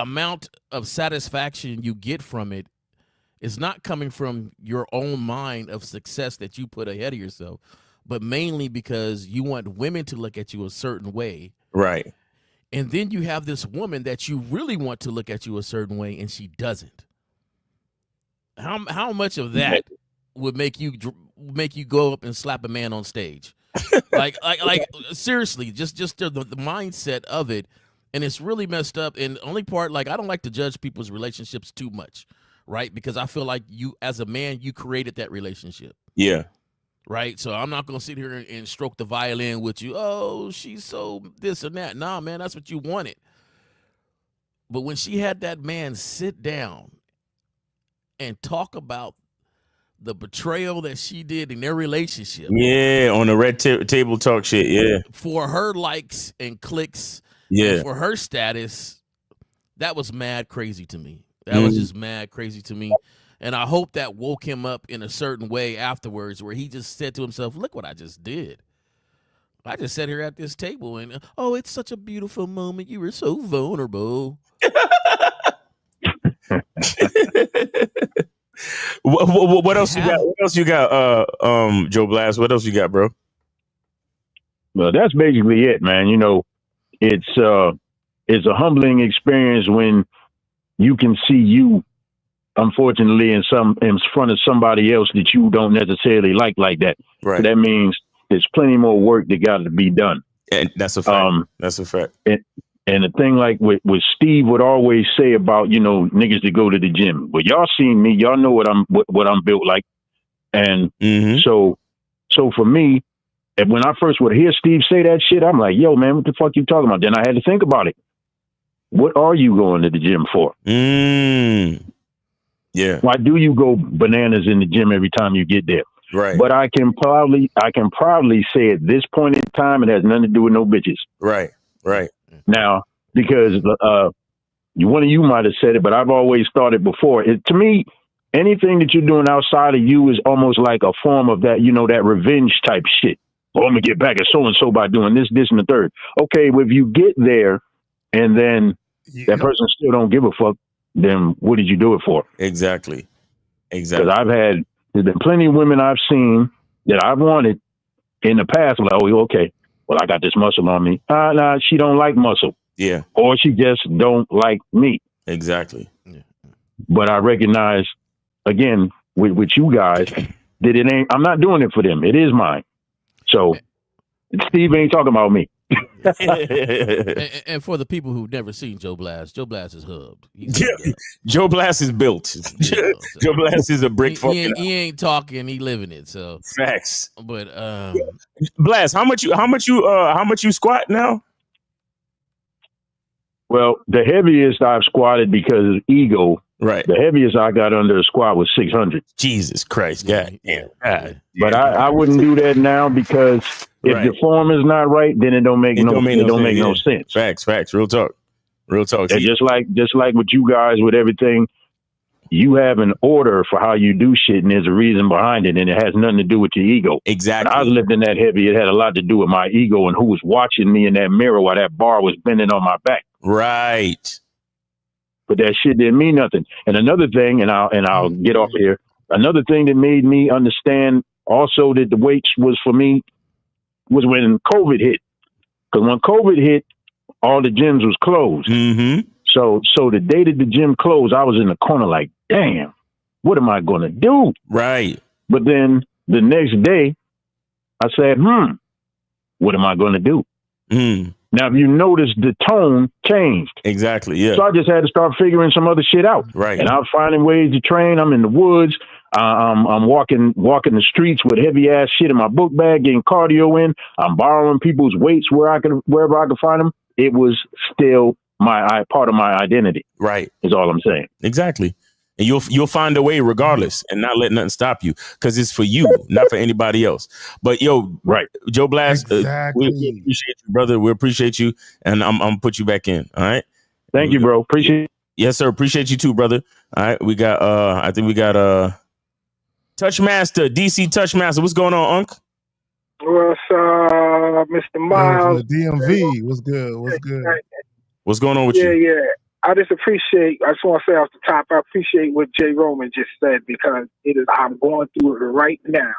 Speaker 5: amount of satisfaction you get from it is not coming from your own mind of success that you put ahead of yourself, but mainly because you want women to look at you a certain way.
Speaker 2: Right.
Speaker 5: And then you have this woman that you really want to look at you a certain way, and she doesn't. How much of that would make you go up and slap a man on stage? like seriously, just the mindset of it. And it's really messed up. And the only part, like, I don't like to judge people's relationships too much, right? Because I feel like you, as a man, you created that relationship.
Speaker 2: Yeah.
Speaker 5: Right? So I'm not going to sit here and stroke the violin with you. Oh, she's so this and that. Nah, man, that's what you wanted. But when she had that man sit down and talk about the betrayal that she did in their relationship.
Speaker 2: Yeah, on the red table talk shit, yeah.
Speaker 5: For her likes and clicks.
Speaker 2: Yeah.
Speaker 5: For her status, that was mad crazy to me. That was just mad crazy to me. And I hope that woke him up in a certain way afterwards where he just said to himself, look what I just did. I just sat here at this table and, it's such a beautiful moment. You were so vulnerable.
Speaker 2: What else you got? What else you got, Joe Blast? What else you got, bro?
Speaker 11: Well, that's basically it, man. You know, it's a humbling experience when you can see you, unfortunately, in front of somebody else that you don't necessarily like that.
Speaker 2: Right.
Speaker 11: So that means there's plenty more work that got to be done.
Speaker 2: And that's a fact. That's a fact.
Speaker 11: And the thing, like what Steve would always say about, niggas that go to the gym. But y'all seen me, y'all know what I'm built like. And so for me, and when I first would hear Steve say that shit, I'm like, yo, man, what the fuck you talking about? Then I had to think about it. What are you going to the gym for?
Speaker 2: Yeah.
Speaker 11: Why do you go bananas in the gym every time you get there?
Speaker 2: Right.
Speaker 11: But I can proudly say at this point in time, it has nothing to do with no bitches.
Speaker 2: Right.
Speaker 11: Now, because one of you might have said it, but I've always thought it before. To me, anything that you're doing outside of you is almost like a form of that, that revenge type shit. Oh, I'm going to get back at so-and-so by doing this, and the third. Okay, well, if you get there and then that person still don't give a fuck, then what did you do it for?
Speaker 2: Exactly.
Speaker 11: Because there's been plenty of women I've seen that I've wanted in the past. Like, oh, okay, well, I got this muscle on me. Nah, she don't like muscle.
Speaker 2: Yeah.
Speaker 11: Or she just don't like me.
Speaker 2: Exactly.
Speaker 11: But I recognize again with you guys that it ain't. I'm not doing it for them. It is mine. So Steve ain't talking about me.
Speaker 5: and for the people who've never seen Joe Blast is hubbed.
Speaker 2: Joe Blast is built. Joe Blast is a brick.
Speaker 5: He ain't talking. He living it. So
Speaker 2: facts.
Speaker 5: But
Speaker 2: Blast, how much you squat now?
Speaker 11: Well, the heaviest I've squatted because of ego.
Speaker 2: Right.
Speaker 11: The heaviest I got under a squat was 600.
Speaker 2: Jesus Christ. God damn.
Speaker 11: But I wouldn't do that now because if the form is not right, then it don't make no sense.
Speaker 2: Facts. Real talk.
Speaker 11: And just like with you guys with everything, you have an order for how you do shit, and there's a reason behind it, and it has nothing to do with your ego.
Speaker 2: Exactly.
Speaker 11: When I was lifting that heavy, it had a lot to do with my ego and who was watching me in that mirror while that bar was bending on my back.
Speaker 2: Right.
Speaker 11: But that shit didn't mean nothing. And another thing, and I'll get off here. Another thing that made me understand also that the weights was for me was when COVID hit. Because when COVID hit, all the gyms was closed.
Speaker 2: Mm-hmm.
Speaker 11: So the day that the gym closed, I was in the corner like, damn, what am I going to do?
Speaker 2: Right.
Speaker 11: But then the next day, I said, what am I going to do? Now, if you notice, the tone changed.
Speaker 2: Exactly, yeah.
Speaker 11: So I just had to start figuring some other shit out.
Speaker 2: Right.
Speaker 11: And I'm finding ways to train. I'm in the woods. I'm walking the streets with heavy ass shit in my book bag, getting cardio in. I'm borrowing people's weights wherever I can find them. It was still part of my identity.
Speaker 2: Right.
Speaker 11: Is all I'm saying.
Speaker 2: Exactly. And you'll find a way regardless and not let nothing stop you because it's for you, not for anybody else. But
Speaker 11: right.
Speaker 2: Joe Blast,
Speaker 6: exactly.
Speaker 2: we appreciate you, brother. We appreciate you. And I'm going to put you back in. All right.
Speaker 11: Thank you, bro. Appreciate it.
Speaker 2: Yes, sir. Appreciate you too, brother. All right. We got, I think we got Touchmaster, DC Touchmaster. What's going on, Unc?
Speaker 12: What's Mr. Miles?
Speaker 6: The DMV. What's good?
Speaker 2: What's going on with you?
Speaker 12: Yeah. I just want to say off the top, I appreciate what Jay Roman just said because I'm going through it right now.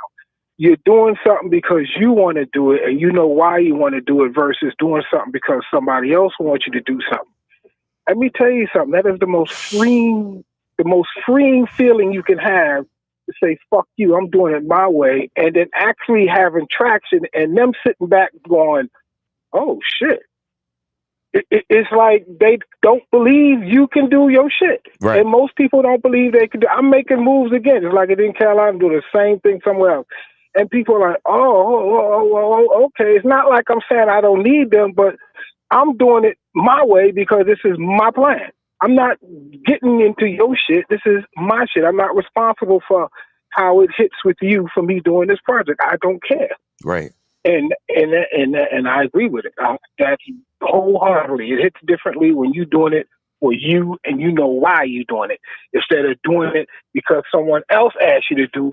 Speaker 12: You're doing something because you want to do it and you know why you want to do it versus doing something because somebody else wants you to do something. Let me tell you something. That is the most freeing feeling you can have to say, fuck you, I'm doing it my way. And then actually having traction and them sitting back going, oh shit. It's like they don't believe you can do your shit.
Speaker 2: Right.
Speaker 12: And most people don't believe they can do. I'm making moves again. It's like it in Carolina, I'm doing the same thing somewhere else. And people are like, oh, okay. It's not like I'm saying I don't need them, but I'm doing it my way because this is my plan. I'm not getting into your shit. This is my shit. I'm not responsible for how it hits with you for me doing this project. I don't care.
Speaker 2: Right.
Speaker 12: And I agree with it. That's wholeheartedly. It hits differently when you're doing it for you and you know why you're doing it instead of doing it because someone else asked you to do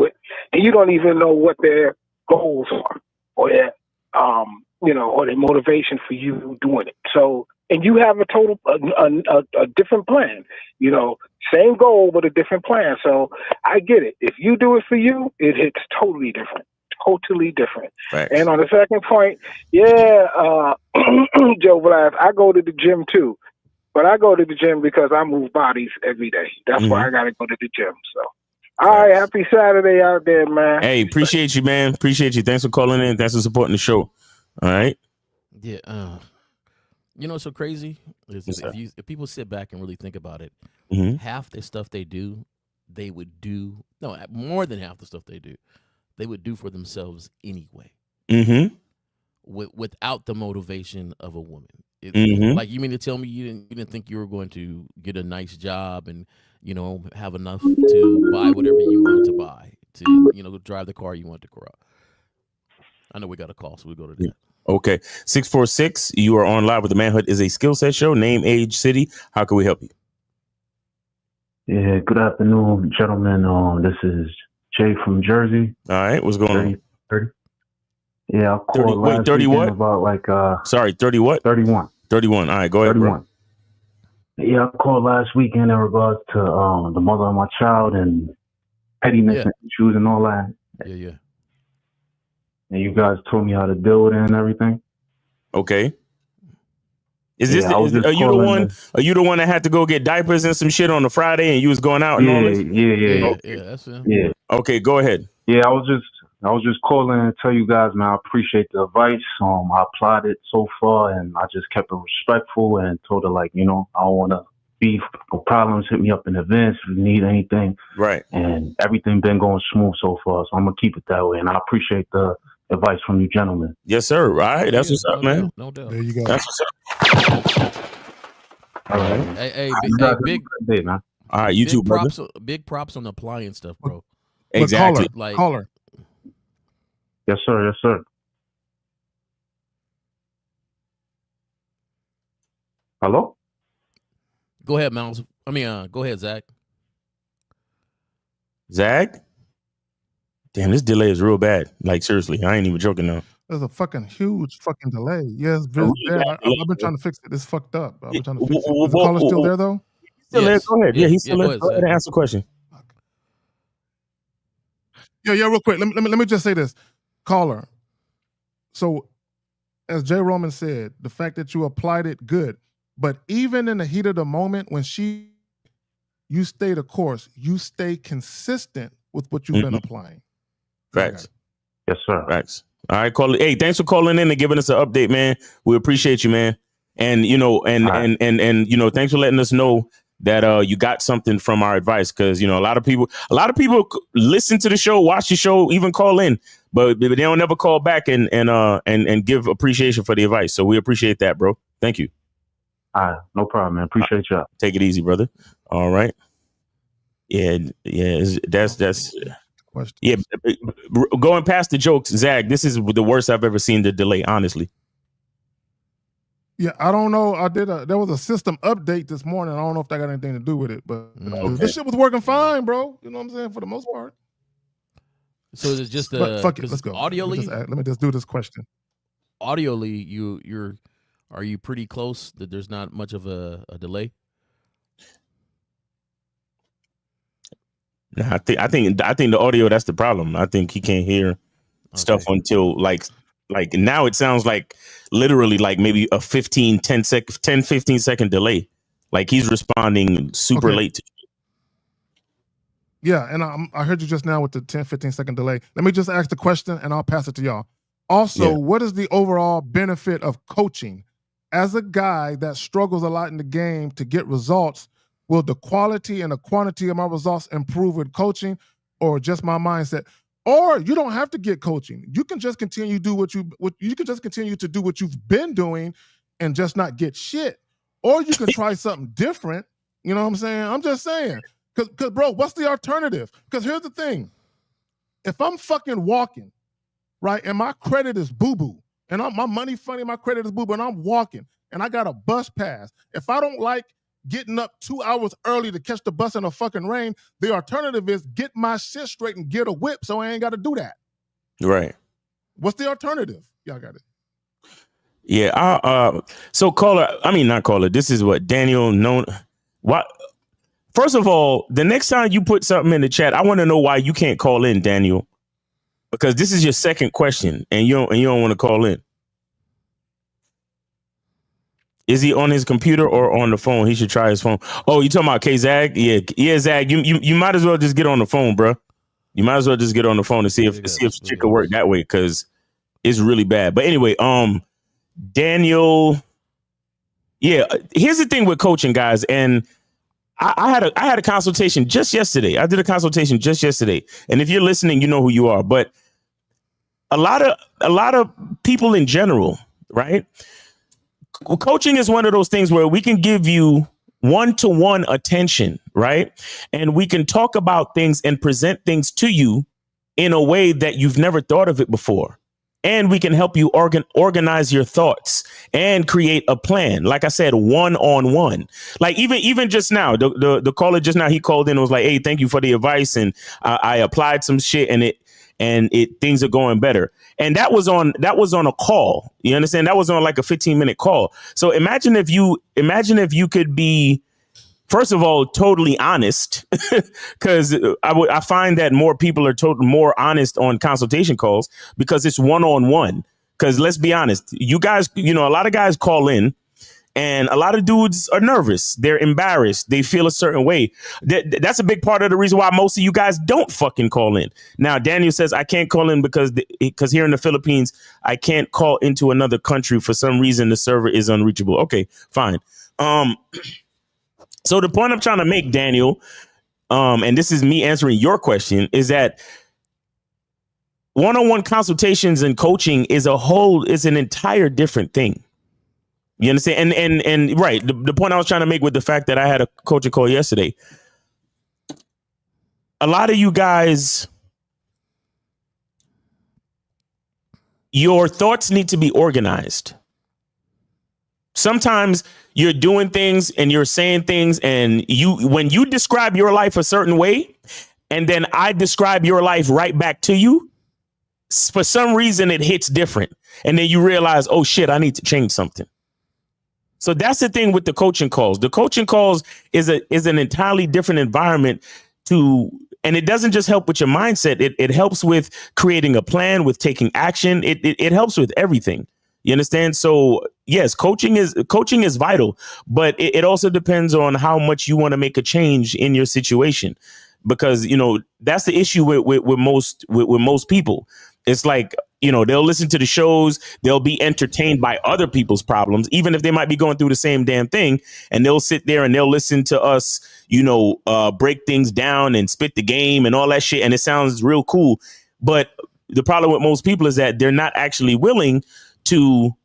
Speaker 12: it and you don't even know what their goals are or their or their motivation for you doing it. So and you have a different plan. Same goal but a different plan. So I get it. If you do it for you, it hits totally different. Totally different.
Speaker 2: Right.
Speaker 12: And on the second point, Joe Blast, I go to the gym too, but I go to the gym because I move bodies every day. That's why I got to go to the gym. So, all right, happy Saturday out there, man.
Speaker 2: Hey, appreciate you, man. Appreciate you. Thanks for calling in. Thanks for supporting the show. All right.
Speaker 5: Yeah. You know what's so crazy is if people sit back and really think about it, half the stuff they do, they would do more than half the stuff they do. They would do for themselves anyway, without the motivation of a woman. Like you mean to tell me you didn't think you were going to get a nice job and have enough to buy whatever you wanted to buy to drive the car you want to grow. I know we got a call, so we go to that.
Speaker 2: Okay, 646. You are on live with the Manhood is a Skill Set Show. Name, age, city. How can we help you?
Speaker 13: Yeah. Good afternoon, gentlemen. This is Jay from Jersey.
Speaker 2: All right, what's going on?
Speaker 13: 30. Yeah, I called last
Speaker 2: 30
Speaker 13: weekend
Speaker 2: what?
Speaker 13: about
Speaker 2: 30 what?
Speaker 13: 31.
Speaker 2: 31. All right, go ahead, 31.
Speaker 13: Bro. Yeah, I called last weekend in regards to the mother of my child and pettiness and issues and all that.
Speaker 5: Yeah.
Speaker 13: And you guys told me how to deal with it and everything.
Speaker 2: Okay. Is this? Are you the one? Are you the one that had to go get diapers and some shit on a Friday, and you was going out and all this?
Speaker 5: Yeah,
Speaker 2: Okay.
Speaker 5: that's it.
Speaker 13: Yeah.
Speaker 2: Okay, go ahead.
Speaker 13: Yeah, I was just calling to tell you guys, man, I appreciate the advice. I applied it so far, and I just kept it respectful and told her, like, I don't want to beef or problems. Hit me up in advance if you need anything.
Speaker 2: Right.
Speaker 13: And everything been going smooth so far, so I'm gonna keep it that way. And I appreciate the advice from you gentlemen.
Speaker 2: Yes, sir. Right. That's what's up, man.
Speaker 5: No doubt.
Speaker 6: There you go.
Speaker 2: That's what's up.
Speaker 13: All right.
Speaker 5: Hey,
Speaker 13: big day, man.
Speaker 2: All right, you too, brother.
Speaker 5: Big props on applying stuff, bro.
Speaker 2: Exactly.
Speaker 6: Caller.
Speaker 13: Yes, sir. Yes, sir. Hello?
Speaker 5: Go ahead, Miles. Go ahead, Zach.
Speaker 2: Zach? Damn, this delay is real bad. Like, seriously, I ain't even joking now.
Speaker 6: There's a fucking huge fucking delay. Yes, bad. I've been trying to fix it. It's fucked up. I've been trying to fix it. Is the caller still there though?
Speaker 2: Still there. Go ahead. Yeah, he's still there. Go ahead and ask the question.
Speaker 6: Yeah, real quick. Let me just say this. Caller. So, as Jay Roman said, the fact that you applied it, good. But even in the heat of the moment, when you stay the course, you stay consistent with what you've been applying.
Speaker 2: Facts.
Speaker 13: Yes, sir.
Speaker 2: Facts. All right, call it. Hey, thanks for calling in and giving us an update, man. We appreciate you, man. And and thanks for letting us know that you got something from our advice, because a lot of people listen to the show, watch the show, even call in, but they don't ever call back and give appreciation for the advice. So we appreciate that, bro. Thank you.
Speaker 13: All right, no problem, man. Appreciate y'all.
Speaker 2: Take it easy, brother. All right. Yeah. That's. Yeah, going past the jokes, Zach, this is the worst I've ever seen the delay, honestly.
Speaker 6: Yeah, I don't know. There was a system update this morning. I don't know if that got anything to do with it, but this shit was working fine, bro. You know what I'm saying? For the most part.
Speaker 5: So it's just
Speaker 6: fuck it, let's go.
Speaker 5: Audioly,
Speaker 6: let me just do this question.
Speaker 5: Audioly, are you pretty close that there's not much of a delay?
Speaker 2: I think the audio, that's the problem. I think he can't hear stuff until like now it sounds like literally like maybe a 15 second delay. Like he's responding super late to you.
Speaker 6: Yeah, and I heard you just now with the 10-15 second delay. Let me just ask the question and I'll pass it to y'all. Also, what is the overall benefit of coaching? As a guy that struggles a lot in the game to get results, will the quality and the quantity of my results improve with coaching, or just my mindset? Or you don't have to get coaching. You can just continue to do what you've been doing and just not get shit. Or you can try something different. You know what I'm saying? I'm just saying. Because bro, what's the alternative? Because here's the thing. If I'm fucking walking, right, and my credit is boo-boo, and my money funny, my credit is boo-boo, and I'm walking, and I got a bus pass. If I don't like getting up 2 hours early to catch the bus in the fucking rain, the alternative is get my shit straight and get a whip so I ain't got to do that.
Speaker 2: Right.
Speaker 6: What's the alternative? Y'all got it.
Speaker 2: Yeah. So not caller. This is what Daniel known. What? First of all, the next time you put something in the chat, I want to know why you can't call in, Daniel, because this is your second question and you don't want to call in. Is he on his computer or on the phone? He should try his phone. Oh, you talking about Zag? Yeah, Zag. You might as well just get on the phone, bro. You might as well just get on the phone and see if shit could work that way, because it's really bad. But anyway, Daniel. Yeah, here's the thing with coaching, guys, and I had a consultation just yesterday. I did a consultation just yesterday, and if you're listening, you know who you are. But a lot of people in general, right? Coaching is one of those things where we can give you one-to-one attention, right? And we can talk about things and present things to you in a way that you've never thought of it before. And we can help you organize your thoughts and create a plan. Like I said, one-on-one. Like even just now, the caller just now, he called in and was like, hey, thank you for the advice. And I applied some shit and things are going better. And that was on a call. You understand? That was on like a 15-minute call. So imagine if you could be, first of all, totally honest, because I find that more people are more honest on consultation calls because it's one-on-one. Because let's be honest, you guys, a lot of guys call in And a lot of dudes are nervous. They're embarrassed. They feel a certain way. That's a big part of the reason why most of you guys don't fucking call in. Now, Daniel says, I can't call in because here in the Philippines, I can't call into another country. For some reason, the server is unreachable. Okay, fine. So the point I'm trying to make, Daniel, and this is me answering your question, is that one-on-one consultations and coaching is an entire different thing. You understand? And right. The point I was trying to make with the fact that I had a coaching call yesterday. A lot of you guys, your thoughts need to be organized. Sometimes you're doing things and you're saying things, and when you describe your life a certain way, and then I describe your life right back to you, for some reason it hits different. And then you realize, oh shit, I need to change something. So that's the thing with the coaching calls. The coaching calls is an entirely different environment and it doesn't just help with your mindset. It helps with creating a plan, with taking action. It helps with everything. You understand? So yes, coaching is vital, but it also depends on how much you want to make a change in your situation, because that's the issue with most people. It's like, they'll listen to the shows, they'll be entertained by other people's problems, even if they might be going through the same damn thing. And they'll sit there and they'll listen to us, break things down and spit the game and all that shit. And it sounds real cool. But the problem with most people is that they're not actually willing to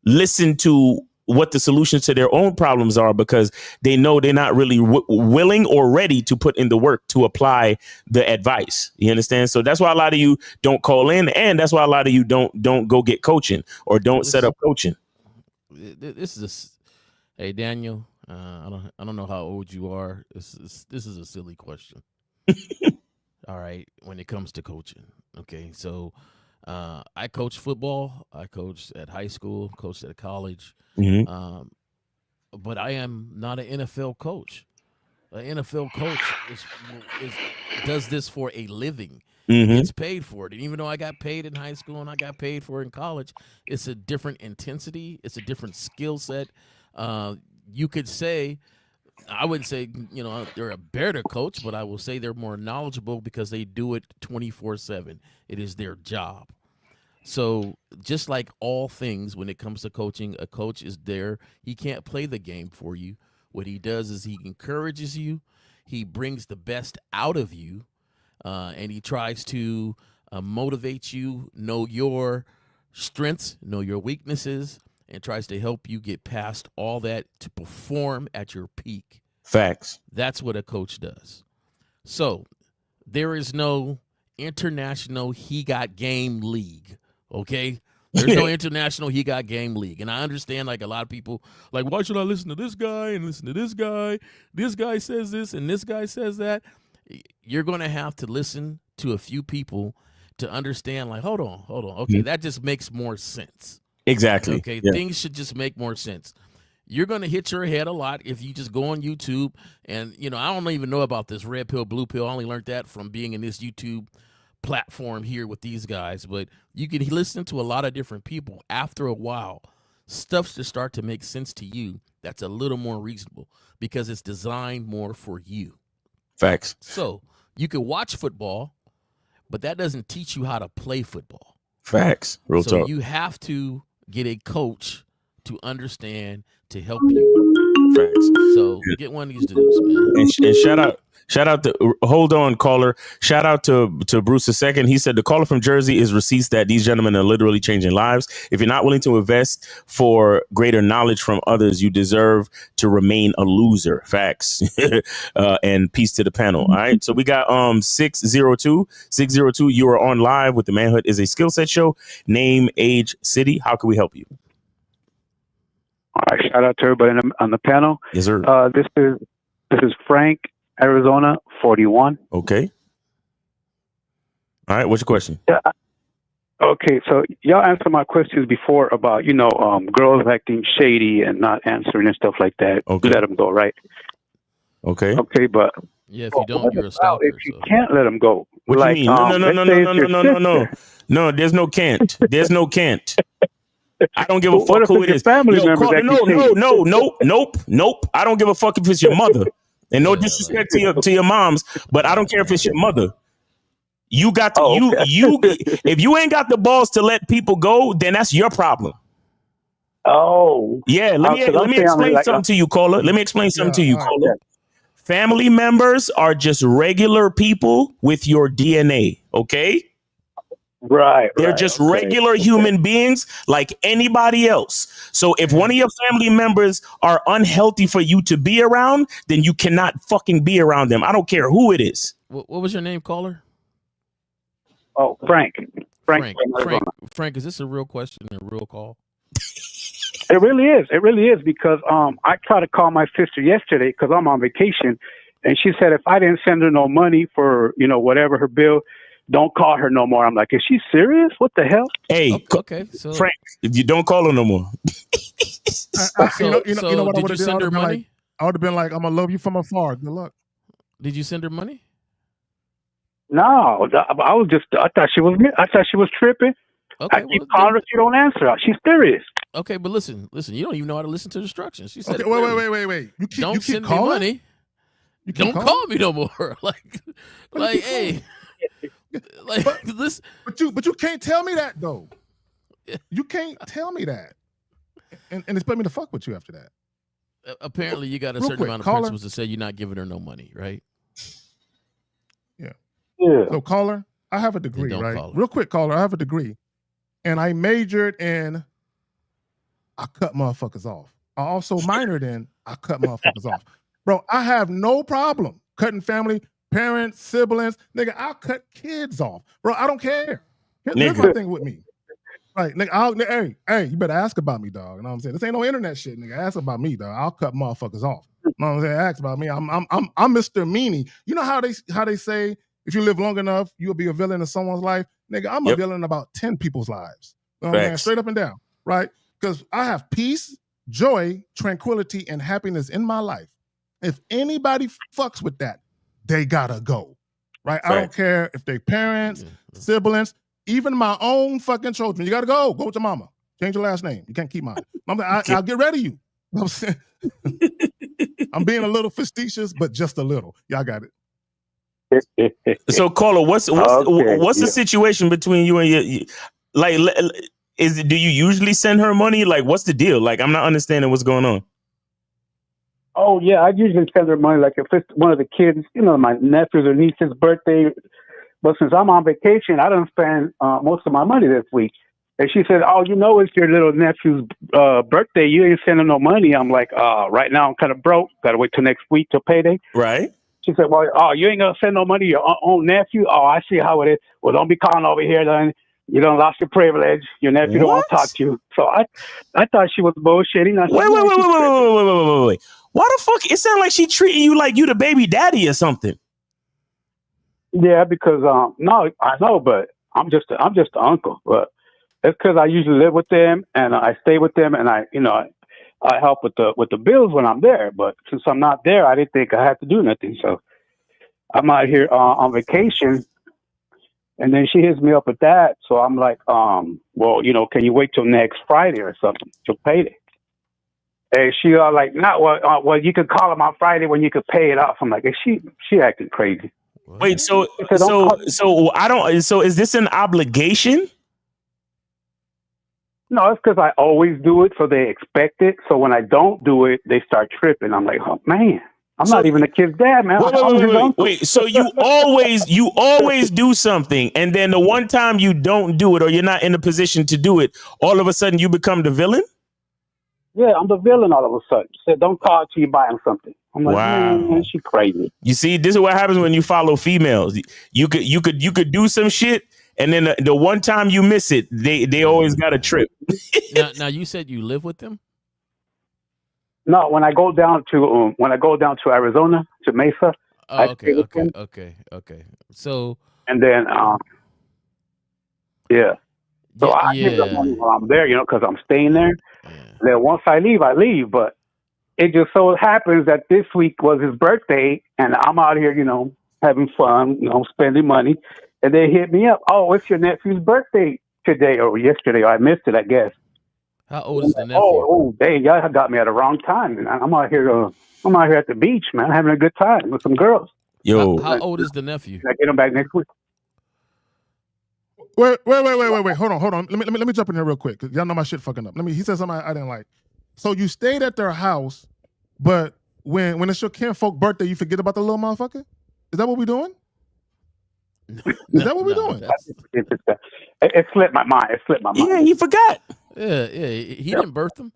Speaker 2: listen to what the solutions to their own problems are, because they know they're not really willing or ready to put in the work to apply the advice. You understand? So that's why a lot of you don't call in, and that's why a lot of you don't go get coaching or don't set up coaching.
Speaker 5: Hey Daniel, I don't know how old you are. This is a silly question. All right, when it comes to coaching, okay, so I coach football. I coached at high school, coached at college. Mm-hmm. But I am not an NFL coach. An NFL coach does this for a living. Mm-hmm. Gets paid for it. And even though I got paid in high school and I got paid for it in college, it's a different intensity. It's a different skill set. You could say, I wouldn't say, they're a better coach, but I will say they're more knowledgeable because they do it 24/7. It is their job. So just like all things, when it comes to coaching, a coach is there. He can't play the game for you. What he does is he encourages you. He brings the best out of you, and he tries to motivate you, know your strengths, know your weaknesses, and tries to help you get past all that to perform at your peak.
Speaker 2: Facts.
Speaker 5: That's what a coach does. So there is no international he got game league. Okay, there's no international he got game league. And I understand, like, a lot of people, like, why should I listen to this guy and listen to this guy? This guy says this and this guy says that. You're going to have to listen to a few people to understand, like, hold on. Okay, that just makes more sense.
Speaker 2: Exactly.
Speaker 5: Okay, yeah. Things should just make more sense. You're going to hit your head a lot if you just go on YouTube. And, I don't even know about this red pill, blue pill. I only learned that from being in this YouTube platform here with these guys, but you can listen to a lot of different people. After a while, stuff to start to make sense to you that's a little more reasonable because it's designed more for you.
Speaker 2: Facts.
Speaker 5: So you can watch football, but that doesn't teach you how to play football.
Speaker 2: Facts. Real talk.
Speaker 5: You have to get a coach to understand, to help you.
Speaker 2: Facts.
Speaker 5: So get one of these dudes, man.
Speaker 2: And shout out to, hold on, caller. Shout out to Bruce II. He said the caller from Jersey is receipts that these gentlemen are literally changing lives. If you're not willing to invest for greater knowledge from others, you deserve to remain a loser. Facts. And peace to the panel. All right. So we got 602. You are on live with the Manhood is a Skill Set Show. Name, age, city. How can we help you?
Speaker 14: All right, shout out to everybody on the panel.
Speaker 2: Yes, sir.
Speaker 14: This is Frank, Arizona, 41.
Speaker 2: Okay. All right, what's your question?
Speaker 14: Yeah. Okay, so y'all answered my questions before about, girls acting shady and not answering and stuff like that.
Speaker 2: Okay.
Speaker 14: Let them go, right?
Speaker 2: Okay.
Speaker 14: Okay, but
Speaker 5: yeah, if you don't, you're a stalker.
Speaker 14: If you can't let them go.
Speaker 2: What
Speaker 14: like,
Speaker 2: you mean? No. No, there's no can't. There's no can't. I don't give a
Speaker 14: What
Speaker 2: fuck
Speaker 14: if
Speaker 2: who
Speaker 14: it's
Speaker 2: it
Speaker 14: your
Speaker 2: is.
Speaker 14: family
Speaker 2: Yo,
Speaker 14: member
Speaker 2: call,
Speaker 14: that
Speaker 2: no,
Speaker 14: keep
Speaker 2: no,
Speaker 14: cheating?
Speaker 2: nope. I don't give a fuck if it's your mother. And no disrespect to your moms, but I don't care if it's your mother. You got to,
Speaker 14: Oh, okay.
Speaker 2: if you ain't got the balls to let people go, then that's your problem.
Speaker 14: Oh,
Speaker 2: Yeah, let me
Speaker 14: I'm saying,
Speaker 2: explain
Speaker 14: like,
Speaker 2: something to you, caller. Let me explain something to you,
Speaker 6: all right.
Speaker 2: caller. Family members are just regular people with your DNA, okay?
Speaker 14: right.
Speaker 2: They're just regular human beings like anybody else. So if one of your family members are unhealthy for you to be around, then you cannot fucking be around them. I don't care who it is.
Speaker 5: What was your name, caller?
Speaker 14: Oh, Frank.
Speaker 5: Frank, is this a real question, a real call?
Speaker 14: It really is. It really is because I tried to call my sister yesterday because I'm on vacation, and she said if I didn't send her no money for whatever her bill, don't call her no more. I'm like, is she serious? What the hell?
Speaker 2: Hey,
Speaker 5: okay, so
Speaker 2: Frank, you don't call her no more.
Speaker 6: You know what I
Speaker 5: did
Speaker 6: would
Speaker 5: you
Speaker 6: have done?
Speaker 5: send her money?
Speaker 6: I would have been like, I'm gonna love you from afar. Good luck.
Speaker 5: Did you send her money?
Speaker 14: No, I thought she was tripping.
Speaker 5: Okay,
Speaker 14: I keep calling her. She don't answer. She's serious.
Speaker 5: Okay, but listen. You don't even know how to listen to instructions. She said,
Speaker 6: Okay, wait. You
Speaker 5: don't
Speaker 6: keep
Speaker 5: send
Speaker 6: calling?
Speaker 5: me money.
Speaker 6: You keep
Speaker 5: Don't
Speaker 6: calling?
Speaker 5: call me no more. Hey, this.
Speaker 6: But you can't tell me that though. You can't tell me that, and expect me to fuck with you after that.
Speaker 5: Apparently, you got a
Speaker 6: Real
Speaker 5: certain
Speaker 6: quick,
Speaker 5: amount of
Speaker 6: caller.
Speaker 5: principles to say you're not giving her no money, right?
Speaker 14: Yeah.
Speaker 6: So caller, I have a degree,
Speaker 5: don't
Speaker 6: right?
Speaker 5: call her.
Speaker 6: Real quick, caller, I have a degree, and I majored in. I cut motherfuckers off. I also minored in. I cut motherfuckers off, bro. I have no problem cutting family, parents, siblings, nigga. I'll cut kids off, bro. I don't care. Here's my thing with me. Right, nigga, hey, you better ask about me, dog. You know what I'm saying? This ain't no internet shit, nigga. Ask about me, dog. I'll cut motherfuckers off. You know what I'm saying? Ask about me. I'm Mr. Meanie. You know how they say if you live long enough, you'll be a villain in someone's life? Nigga, I'm a villain in about 10 people's lives. You know what I'm saying? Straight up and down, right? Because I have peace, joy, tranquility, and happiness in my life. If anybody fucks with that, they gotta go. Right? I don't care if they parents, siblings, even my own fucking children. You gotta go. Go with your mama. Change your last name. You can't keep mine. I'll get rid of you. You know what I'm saying? I'm being a little facetious, but just a little. Y'all got it.
Speaker 2: So, caller, what's the situation between you and your like? Do you usually send her money? Like, what's the deal? Like, I'm not understanding what's going on.
Speaker 14: Oh yeah, I usually send her money. Like if it's one of the kids, my nephew's or niece's birthday. But since I'm on vacation, I don't spend most of my money this week. And she said, "Oh, it's your little nephew's birthday. You ain't sending no money." I'm like, "Right now I'm kind of broke. Got to wait till next week till payday."
Speaker 2: Right.
Speaker 14: She said, "Well, you ain't gonna send no money to your own nephew? Oh, I see how it is. Well, don't be calling over here, then. You don't lost your privilege. Your nephew don't want to talk to you." So I thought she was bullshitting. I said,
Speaker 2: Wait. Why the fuck? It sounds like she treating you like you the baby daddy or something.
Speaker 14: Yeah, because no, I know, but I'm just the uncle. But it's because I usually live with them and I stay with them, and I help with the bills when I'm there. But since I'm not there, I didn't think I had to do nothing. So I'm out here on vacation, and then she hits me up with that. So I'm like, well, can you wait till next Friday or something till payday? And she like, not well, you could call him on Friday when you could pay it off. I'm like, is she acting crazy?
Speaker 2: Wait, so I don't. So is this an obligation?
Speaker 14: No, it's because I always do it, so they expect it. So when I don't do it, they start tripping. I'm like, oh man, I'm not even a kid's dad, man.
Speaker 2: Wait. So you always do something, and then the one time you don't do it, or you're not in a position to do it, all of a sudden you become the villain.
Speaker 14: Yeah, I'm the villain all of a sudden. She said, don't call till you buy him something. I'm like, man, she crazy.
Speaker 2: You see, this is what happens when you follow females. You could do some shit, and then the one time you miss it, they always got a trip.
Speaker 5: now you said you live with them?
Speaker 14: No, when I go down to Arizona to Mesa.
Speaker 5: Oh, okay. So
Speaker 14: and then yeah. So I give them money while I'm there, because I'm staying there. Yeah. Then once I leave, but it just so happens that this week was his birthday, and I'm out here, having fun, spending money, and they hit me up. Oh, it's your nephew's birthday today or yesterday. Or I missed it, I guess.
Speaker 5: How old is the nephew?
Speaker 14: Oh, dang, y'all got me at the wrong time. And I'm out here at the beach, man, having a good time with some girls.
Speaker 2: Yo,
Speaker 5: How old is the nephew?
Speaker 14: Can I get him back next week?
Speaker 6: Wait. Hold on. Let me jump in here real quick, because y'all know my shit fucking up. He said something I didn't like. So you stayed at their house, but when it's your kinfolk birthday, you forget about the little motherfucker? Is that what we doing? Is that what we're doing?
Speaker 14: It slipped my mind.
Speaker 2: Yeah, he forgot.
Speaker 5: Yeah. He didn't birth him.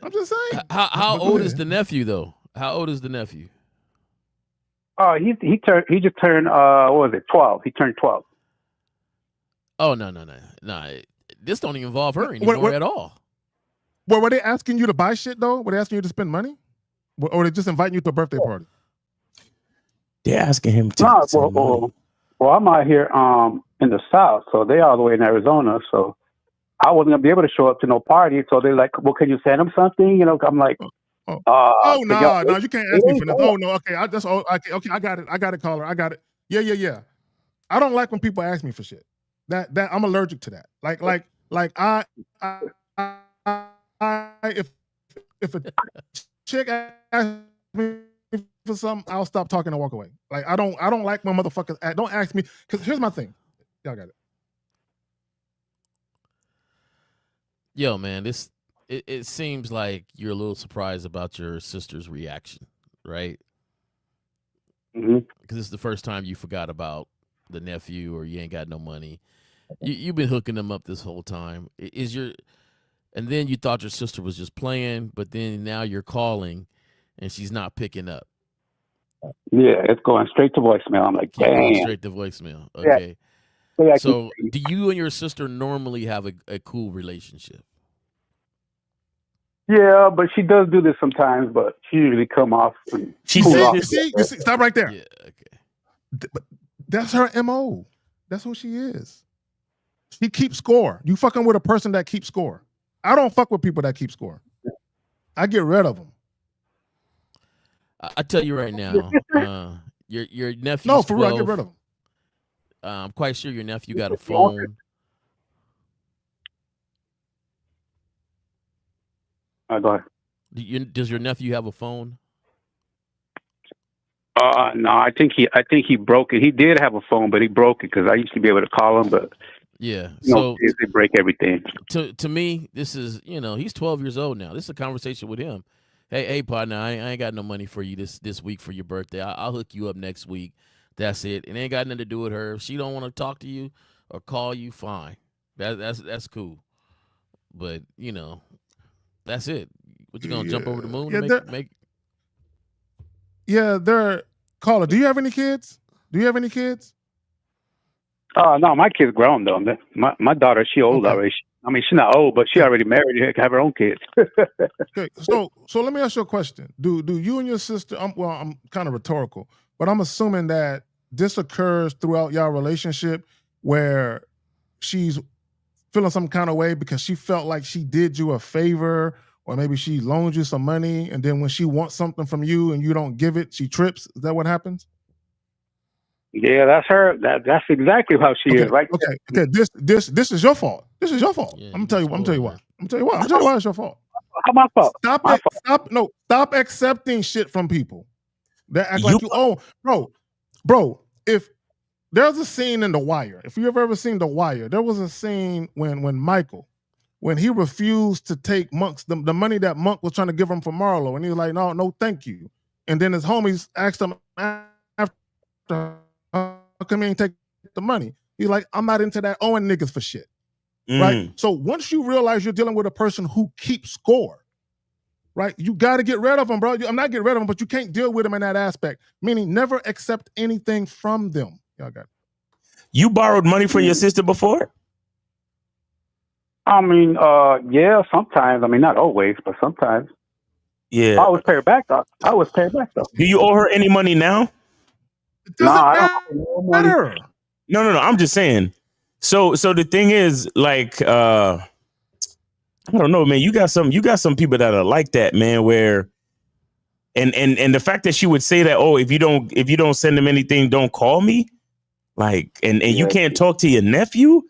Speaker 6: I'm just saying.
Speaker 5: How old is the nephew though? How old is the nephew?
Speaker 14: Oh, he just turned what was it? 12. He turned 12.
Speaker 5: Oh no. This don't even involve her anymore at all.
Speaker 6: Well, were they asking you to buy shit though? Were they asking you to spend money? Or were they just inviting you to a birthday party?
Speaker 2: They're asking him to.
Speaker 14: Well, I'm out here in the South, so they all the way in Arizona, so I wasn't gonna be able to show up to no party. So they're like, "Well, can you send them something?" You know, I'm like,
Speaker 6: no, you can't ask me for this. Oh no, okay, I got it, caller, I got it. Yeah. I don't like when people ask me for shit. That I'm allergic to that. Like I if a chick asks me for something, I'll stop talking and walk away. Like I don't like when motherfuckers don't ask me, because here's my thing. Y'all got it.
Speaker 5: Yo, man, it seems like you're a little surprised about your sister's reaction, right?
Speaker 14: Mm-hmm.
Speaker 5: Because it's the first time you forgot about the nephew, or you ain't got no money. You've been hooking them up this whole time. And then you thought your sister was just playing, but then now you're calling and she's not picking up.
Speaker 14: Yeah, it's going straight to voicemail. I'm like,
Speaker 5: Going
Speaker 14: damn.
Speaker 5: straight to voicemail. Okay.
Speaker 14: Yeah.
Speaker 5: So do you and your sister normally have a cool relationship?
Speaker 14: Yeah, but she does do this sometimes, but she usually come off.
Speaker 6: You see, stop right there.
Speaker 5: Yeah, okay.
Speaker 6: That's her MO. That's who she is. She keeps score. You fucking with a person that keeps score. I don't fuck with people that keep score. I get rid of them.
Speaker 5: I tell you right now, your nephew.
Speaker 6: No, for real, I get rid of them.
Speaker 5: I'm quite sure your nephew got a phone.
Speaker 14: Go ahead.
Speaker 5: Does your nephew have a phone?
Speaker 14: No, I think he broke it. He did have a phone, but he broke it because I used to be able to call him, but
Speaker 5: yeah,
Speaker 14: so they break everything.
Speaker 5: To me, this is, he's 12 years old now. This is a conversation with him. Hey, partner, I ain't got no money for you this week for your birthday. I'll hook you up next week. That's it. It ain't got nothing to do with her. If she don't want to talk to you or call you, fine. That's cool. But that's it. What, you gonna jump over the moon and make?
Speaker 6: Yeah, they're caller. Do you have any kids?
Speaker 14: No, my kid's grown though. My daughter, she old already. I mean, she's not old, but she already married. She can have her own kids.
Speaker 6: Okay, so let me ask you a question. Do you and your sister? I'm kind of rhetorical, but I'm assuming that this occurs throughout y'all relationship, where she's feeling some kind of way because she felt like she did you a favor, or maybe she loaned you some money, and then when she wants something from you and you don't give it, she trips. Is that what happens?
Speaker 14: Yeah, that's her. That's exactly how she is. Right?
Speaker 6: Okay. This is your fault. This is your fault.
Speaker 5: Yeah,
Speaker 6: I'm gonna tell you why. It's your fault.
Speaker 14: How my fault?
Speaker 6: Stop accepting shit from people that act like you own. Bro. If there's a scene in The Wire, if you've ever seen The Wire, there was a scene when Michael, when he refused to take Monk's the money that Monk was trying to give him for Marlo, and he was like, no, thank you. And then his homies asked him after, how come you ain't take the money? He's like, I'm not into that owing niggas for shit. Right? So once you realize you're dealing with a person who keeps score, right? You got to get rid of them, bro. I'm not getting rid of them, but you can't deal with them in that aspect. Meaning never accept anything from them. Y'all got it.
Speaker 2: You borrowed money from your sister before?
Speaker 14: I mean, yeah, sometimes. I mean, not always, but sometimes.
Speaker 2: Yeah.
Speaker 14: I always pay her back, though.
Speaker 2: Do you owe her any money now?
Speaker 6: It doesn't matter.
Speaker 2: No. I'm just saying. So the thing is, like, I don't know, man. You got some people that are like that, man. Where, and the fact that she would say that, oh, if you don't send them anything, don't call me, like, and you can't talk to your nephew.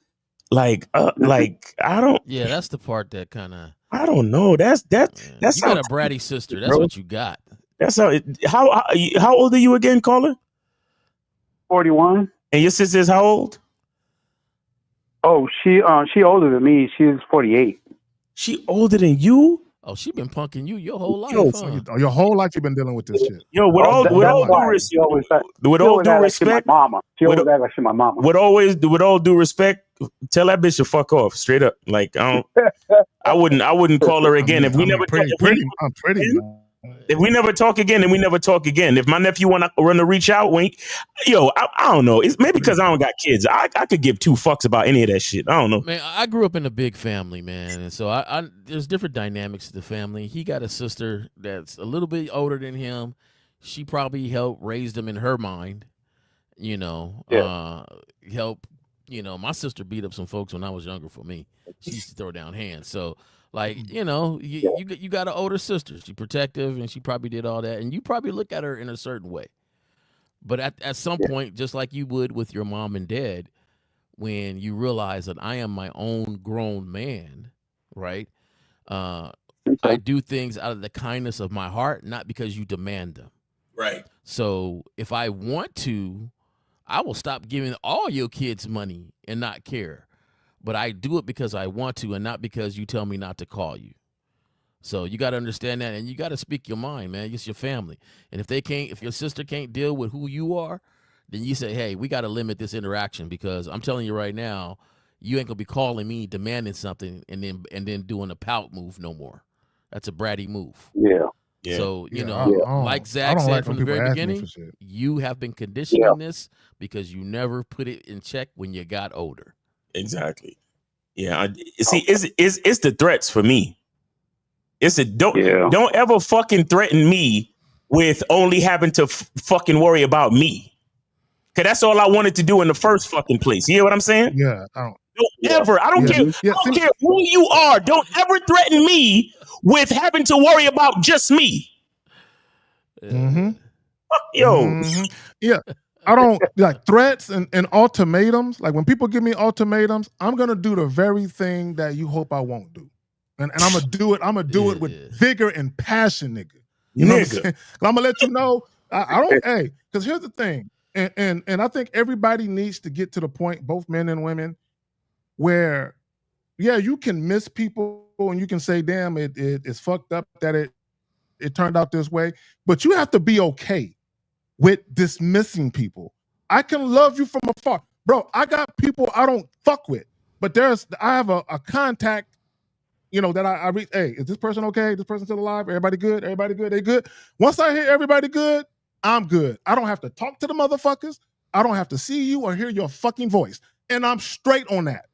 Speaker 2: Like I don't.
Speaker 5: Yeah, that's the part that kind of.
Speaker 2: I don't know. That's
Speaker 5: You got a bratty sister. That's
Speaker 2: bro.
Speaker 5: what you got.
Speaker 2: That's how old are you again, caller?
Speaker 14: 41.
Speaker 2: And your sister is how old?
Speaker 14: Oh, she older than me. She's 48.
Speaker 2: She older than you?
Speaker 5: Oh, she been punking you your whole life.
Speaker 2: Yo,
Speaker 5: huh?
Speaker 6: Your whole life you've been dealing with this shit.
Speaker 2: Yo, with all due respect,
Speaker 14: mama. She always act like she's my mama.
Speaker 2: With all due respect, tell that bitch to fuck off straight up. Like I wouldn't call her again if we never
Speaker 6: I'm pretty.
Speaker 2: If we never talk again, then we never talk again. If my nephew want to reach out, I don't know. It's maybe because I don't got kids. I could give two fucks about any of that shit. I don't know.
Speaker 5: Man, I grew up in a big family, man, and so I there's different dynamics to the family. He got a sister that's a little bit older than him. She probably helped raise them in her mind. Help. My sister beat up some folks when I was younger. For me, she used to throw down hands. So. Like, you got an older sister. She's protective, and she probably did all that. And you probably look at her in a certain way. But at some point, just like you would with your mom and dad, when you realize that I am my own grown man, right? I do things out of the kindness of my heart, not because you demand them.
Speaker 2: Right.
Speaker 5: So if I want to, I will stop giving all your kids money and not care. But I do it because I want to and not because you tell me not to call you. So you got to understand that, and you got to speak your mind, man. It's your family. And if your sister can't deal with who you are, then you say, hey, we got to limit this interaction because I'm telling you right now, you ain't going to be calling me demanding something and then doing a pout move no more. That's a bratty move.
Speaker 14: Yeah.
Speaker 5: So, like
Speaker 6: I
Speaker 5: Zach
Speaker 6: don't
Speaker 5: said
Speaker 6: like
Speaker 5: from
Speaker 6: when
Speaker 5: the
Speaker 6: people
Speaker 5: very
Speaker 6: ask me
Speaker 5: beginning,
Speaker 6: for shit.
Speaker 5: you have been conditioning this because you never put it in check when you got older.
Speaker 2: Exactly. Yeah. It's the threats for me. Don't ever fucking threaten me with only having to fucking worry about me. Cause that's all I wanted to do in the first fucking place. You hear what I'm saying?
Speaker 6: Yeah.
Speaker 2: I don't care who you are. Don't ever threaten me with having to worry about just me.
Speaker 6: Mm-hmm.
Speaker 2: Fuck yo.
Speaker 6: Mm-hmm. Yeah. I don't like threats and ultimatums. Like when people give me ultimatums, I'm gonna do the very thing that you hope I won't do, and I'm gonna do it. I'm gonna do it with vigor and passion, nigga. You know what I'm saying? I'm gonna let you know. I don't. Hey, because here's the thing, and I think everybody needs to get to the point, both men and women, where you can miss people and you can say, damn, it's fucked up that it turned out this way, but you have to be okay with dismissing people. I can love you from afar. Bro, I got people I don't fuck with, but I have a contact, that I reach. Hey, is this person okay? This person still alive? Everybody good? Everybody good? They good? Once I hear everybody good, I'm good. I don't have to talk to the motherfuckers. I don't have to see you or hear your fucking voice. And I'm straight on that.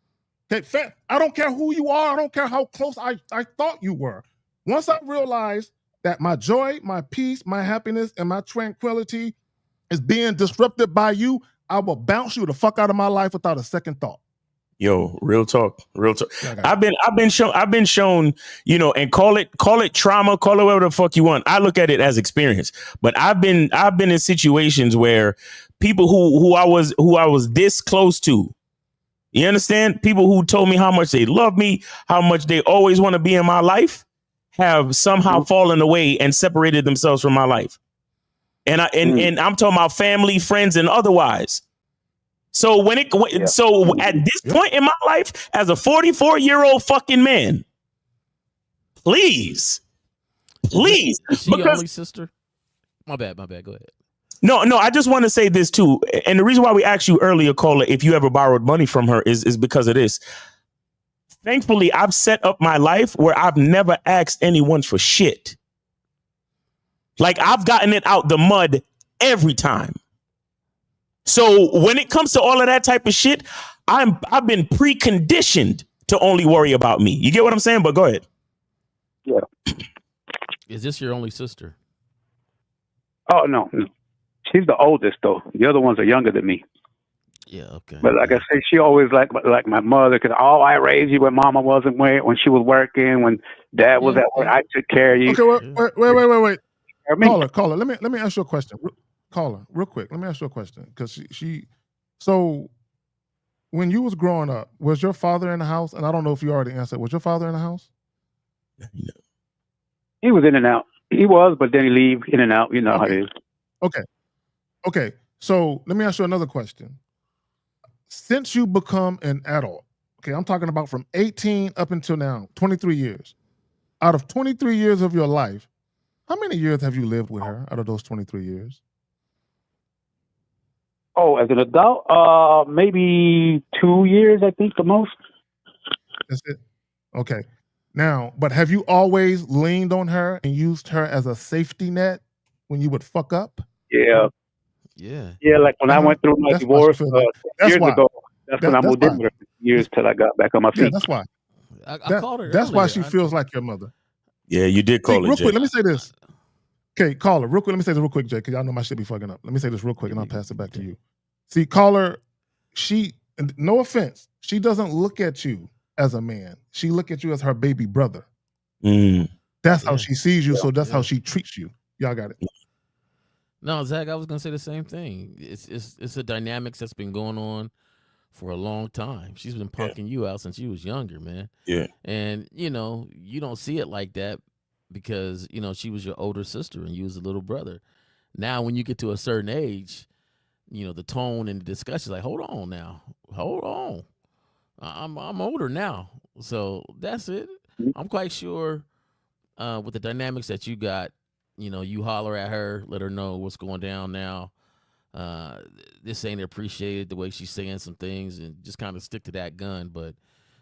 Speaker 6: Okay, I don't care who you are. I don't care how close I thought you were. Once I realized that my joy, my peace, my happiness, and my tranquility is being disrupted by you, I will bounce you the fuck out of my life without a second thought.
Speaker 2: Yo, real talk. I've been shown, and call it trauma, call it whatever the fuck you want. I look at it as experience. But I've been in situations where people who I was this close to, you understand? People who told me how much they love me, how much they always want to be in my life, have somehow fallen away and separated themselves from my life. And I'm talking about family, friends, and otherwise. So so at this point in my life, as a 44-year-old fucking man, please.
Speaker 5: Is she your only sister? My bad. Go ahead.
Speaker 2: No, I just want to say this too. And the reason why we asked you earlier, Caller, if you ever borrowed money from her is because of this. Thankfully, I've set up my life where I've never asked anyone for shit. Like I've gotten it out the mud every time. So when it comes to all of that type of shit, I've been preconditioned to only worry about me. You get what I'm saying? But go ahead.
Speaker 14: Yeah.
Speaker 5: Is this your only sister?
Speaker 14: Oh, no. She's the oldest, though. The other ones are younger than me.
Speaker 5: Yeah, okay.
Speaker 14: But like I say, she always like my mother, because I raised you when mama wasn't when she was working, when dad was at work, I took care of you.
Speaker 6: Okay, wait. Caller, let me ask you a question. Caller, real quick. Let me ask you a question. Because so when you was growing up, was your father in the house? And I don't know if you already answered. Was your father in the house?
Speaker 14: He was in and out. He was, but then he leave in and out. You know how it is.
Speaker 6: Okay. So let me ask you another question. Since you become an adult, okay, I'm talking about from 18 up until now, 23 years. Out of 23 years of your life, how many years have you lived with her out of those 23 years?
Speaker 14: Oh, as an adult, maybe 2 years, I think, the most.
Speaker 6: That's it. Okay. Now, but have you always leaned on her and used her as a safety net when you would fuck up?
Speaker 14: Yeah.
Speaker 5: Yeah.
Speaker 14: Like when I went through my divorce years ago, that's when I moved in with her for years till I got back on my feet.
Speaker 6: Yeah, that's why.
Speaker 5: I called her
Speaker 6: That's why
Speaker 5: earlier.
Speaker 6: she feels like your mother.
Speaker 2: Yeah, you did call her,
Speaker 6: real
Speaker 2: Jay.
Speaker 6: quick, let me say this. Okay, caller, real quick. Let me say this real quick, Jay, because y'all know my shit be fucking up. Let me say this real quick, and I'll pass it back to you. See, caller, no offense, she doesn't look at you as a man. She look at you as her baby brother. That's how she sees you, so that's how she treats you. Y'all got it.
Speaker 5: No, Zach, I was gonna say the same thing. It's a dynamics that's been going on for a long time. She's been punking you out since you was younger, man.
Speaker 2: Yeah.
Speaker 5: And you don't see it like that because she was your older sister and you was a little brother. Now, when you get to a certain age, the tone and the discussion is like, hold on now, hold on. I'm older now, so that's it. I'm quite sure with the dynamics that you got, you holler at her, let her know what's going down now. This ain't appreciated the way she's saying some things, and just kind of stick to that gun. But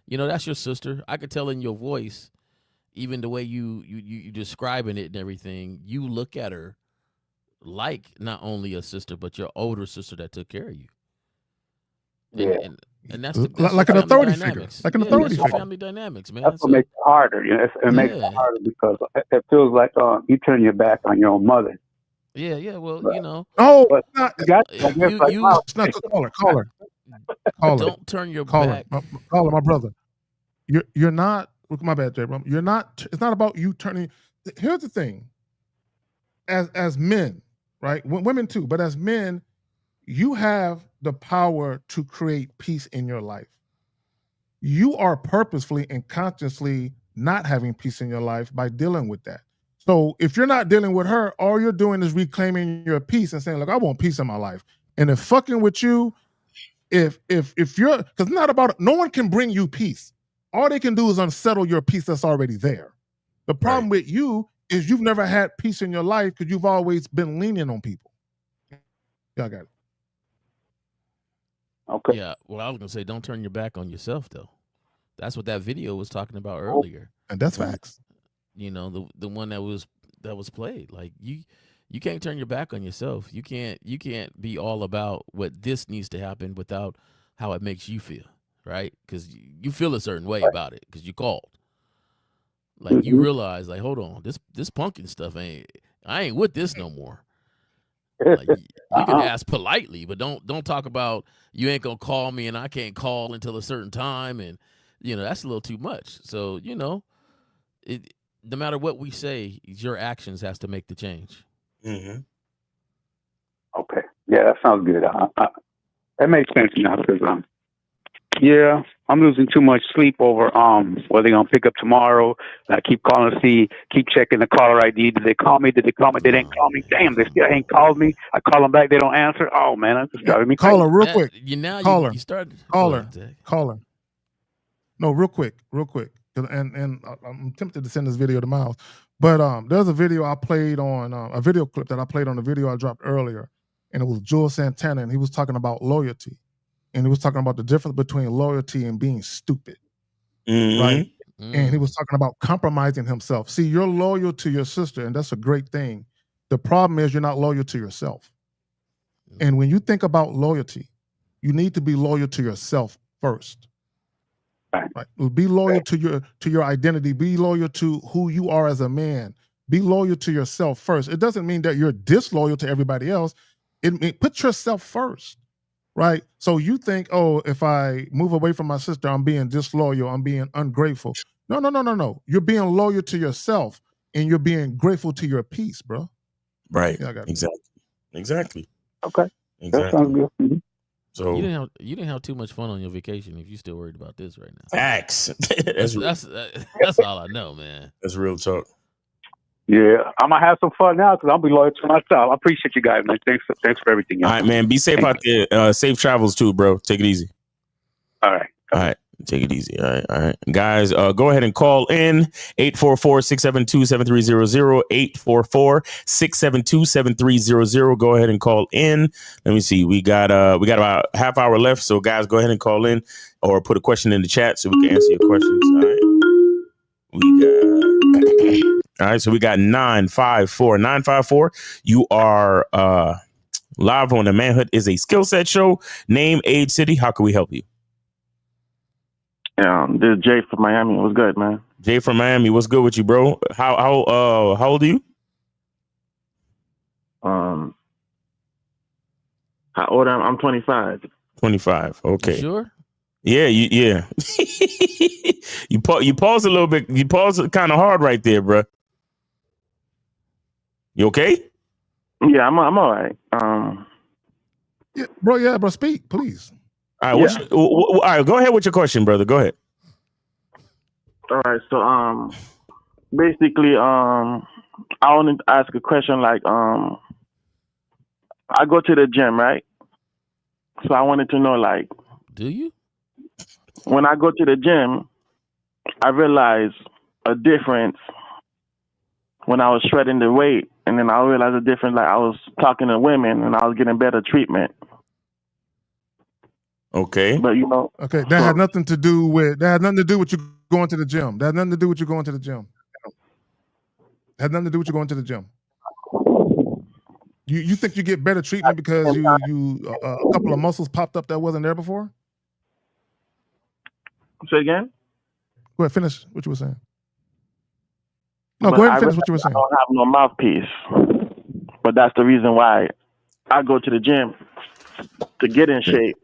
Speaker 5: that's your sister. I could tell in your voice, even the way you describing it and everything. You look at her like not only a sister, but your older sister that took care of you. And that's
Speaker 6: like an authority figure. Like an authority figure.
Speaker 5: Family dynamics, man.
Speaker 14: That's what makes it harder. It makes it harder because it feels like you turn your back on your own mother.
Speaker 5: Yeah. Well,
Speaker 6: Oh,
Speaker 14: but
Speaker 6: it's not the caller.
Speaker 5: Don't turn your back.
Speaker 6: Caller, my brother. You're not. My bad, Jay. You're not. It's not about you turning. Here's the thing. As men, right? Women too, but as men, you have the power to create peace in your life. You are purposefully and consciously not having peace in your life by dealing with that. So if you're not dealing with her, all you're doing is reclaiming your peace and saying, look, I want peace in my life. And if fucking with you, if you're, because it's not about, no one can bring you peace. All they can do is unsettle your peace that's already there. The problem with you is you've never had peace in your life because you've always been leaning on people. Y'all got it.
Speaker 14: Okay.
Speaker 5: Yeah. Well, I was gonna say, don't turn your back on yourself, though. That's what that video was talking about earlier.
Speaker 6: And that's facts.
Speaker 5: The one that was played. Like you can't turn your back on yourself. You can't be all about what this needs to happen without how it makes you feel, right? Because you feel a certain way about it because you called. Like you realize, like, hold on, this punking stuff I ain't with this no more. Like, you can ask politely, but don't talk about you ain't gonna call me and I can't call until a certain time, and that's a little too much. So it no matter what we say, your actions has to make the change.
Speaker 14: Mm-hmm. Okay, yeah, that sounds good. That makes sense now because I'm losing too much sleep over whether they're gonna pick up tomorrow. I keep calling to see, keep checking the caller ID. Did they call me? They didn't call me. Damn, they still ain't called me. I call them back, they don't answer. Oh man, that's just driving me crazy.
Speaker 6: Caller, real quick.
Speaker 5: You started.
Speaker 6: Caller. No, real quick. And I'm tempted to send this video to Miles, but there's a video I played on a video clip that I played on the video I dropped earlier, and it was Jules Santana, and he was talking about loyalty. And he was talking about the difference between loyalty and being stupid, right? And he was talking about compromising himself. See, you're loyal to your sister, and that's a great thing. The problem is you're not loyal to yourself. And when you think about loyalty, you need to be loyal to yourself first. Right? Be loyal to your identity. Be loyal to who you are as a man. Be loyal to yourself first. It doesn't mean that you're disloyal to everybody else. It put yourself first. Right? So you think, oh, if I move away from my sister, I'm being disloyal, I'm being ungrateful. No. You're being loyal to yourself and you're being grateful to your peace, bro.
Speaker 2: Right.
Speaker 6: Yeah, I got
Speaker 2: exactly.
Speaker 14: Okay.
Speaker 2: Exactly.
Speaker 14: That sounds good. Mm-hmm.
Speaker 2: So
Speaker 5: you didn't have too much fun on your vacation if you're still worried about this right now.
Speaker 2: facts.
Speaker 5: That's all I know, man.
Speaker 2: That's real talk.
Speaker 14: Yeah, I'm gonna have some fun now because I'll be loyal to myself. I appreciate you guys, man. Thanks for everything.
Speaker 2: All right, man. Be safe out there. Safe travels too, bro. Take it easy.
Speaker 14: All right.
Speaker 2: Take it easy. All right. Guys, go ahead and call in 844-672-7300, 844-672-7300. Go ahead and call in. Let me see. We got about half hour left. So guys, go ahead and call in or put a question in the chat so we can answer your questions. All right. So we got 954. You are live on the Manhood is a Skill Set show. Name, age, city. How can we help you?
Speaker 15: This is Jay from Miami. What's good, man?
Speaker 2: Jay from Miami. What's good with you, bro? How old are you?
Speaker 15: How old am I? I'm 25.
Speaker 2: 25. Okay.
Speaker 5: You sure?
Speaker 2: Yeah. You pause a little bit. You pause kind of hard right there, bro. You okay?
Speaker 15: Yeah, I'm all right.
Speaker 6: Yeah, bro. Speak, please.
Speaker 2: All right. All right. Go ahead with your question, brother. Go ahead.
Speaker 15: All right. So, basically, I wanted to ask a question. Like, I go to the gym, right? So I wanted to know, like,
Speaker 5: do you?
Speaker 15: When I go to the gym, I realize a difference when I was shredding the weight, and then I realized a difference. Like, I was talking to women, and I was getting better treatment.
Speaker 2: Okay.
Speaker 15: But
Speaker 6: that had nothing to do with you going to the gym. That had nothing to do with you going to the gym. Had nothing to do with you going to the gym. You think you get better treatment because you a couple of muscles popped up that wasn't there before?
Speaker 15: Say again?
Speaker 6: Go ahead, finish what you were saying. No, go ahead and finish what you were saying.
Speaker 15: I don't have no mouthpiece, but that's the reason why I go to the gym to get in shape.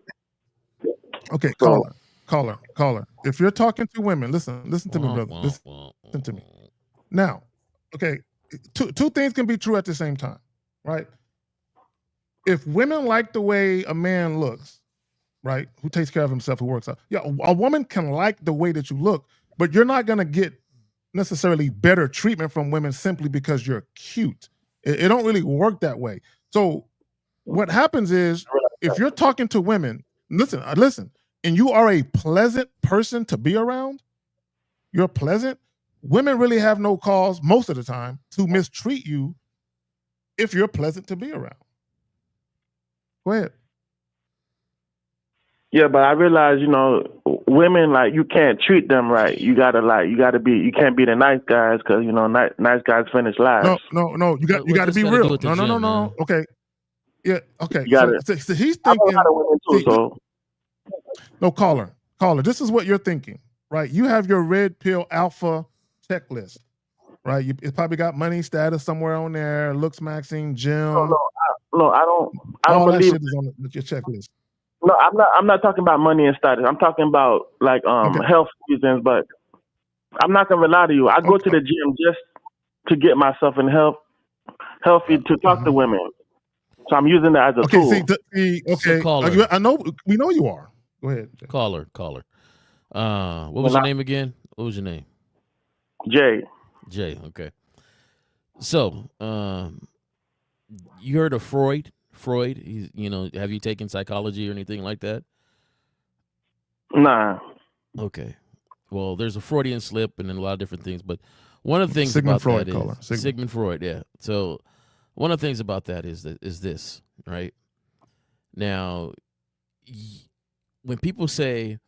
Speaker 6: Okay, caller. If you're talking to women, listen to me, brother. Listen to me. Now, okay, two things can be true at the same time, right? If women like the way a man looks, right, who takes care of himself, who works out, yeah, a woman can like the way that you look, but you're not gonna get necessarily better treatment from women simply because you're cute. It don't really work that way. So what happens is if you're talking to women, listen, and you are a pleasant person to be around, you're pleasant, women really have no cause most of the time to mistreat you if you're pleasant to be around. Go ahead.
Speaker 15: Yeah, but I realize, women, like, you can't treat them right. You can't be the nice guys because, nice guys finish last.
Speaker 6: No. You got to be real. No. Okay. Yeah. Okay. So he's thinking. No, caller. This is what you're thinking, right? You have your red pill alpha checklist, right? It's probably got money, status somewhere on there, looks maxing, gym.
Speaker 15: No, I don't
Speaker 6: all
Speaker 15: believe
Speaker 6: that shit is on your checklist.
Speaker 15: No, I'm not talking about money and status. I'm talking about health reasons. But I'm not gonna lie to you. I go to the gym just to get myself in healthy to talk to women. So I'm using that as a tool.
Speaker 6: Okay.
Speaker 5: Caller.
Speaker 6: I know. We know you are. Go ahead.
Speaker 5: Caller. What was your name again? What was your name?
Speaker 15: Jay.
Speaker 5: Okay. So, you heard of Freud? He's, have you taken psychology or anything like that?
Speaker 15: Nah.
Speaker 5: Okay. Well, there's a Freudian slip and then a lot of different things, but one of the things
Speaker 6: Sigmund
Speaker 5: about
Speaker 6: Freud,
Speaker 5: that
Speaker 6: caller.
Speaker 5: is Sigmund Freud, yeah. So one of the things about that is this, right? Now, when people say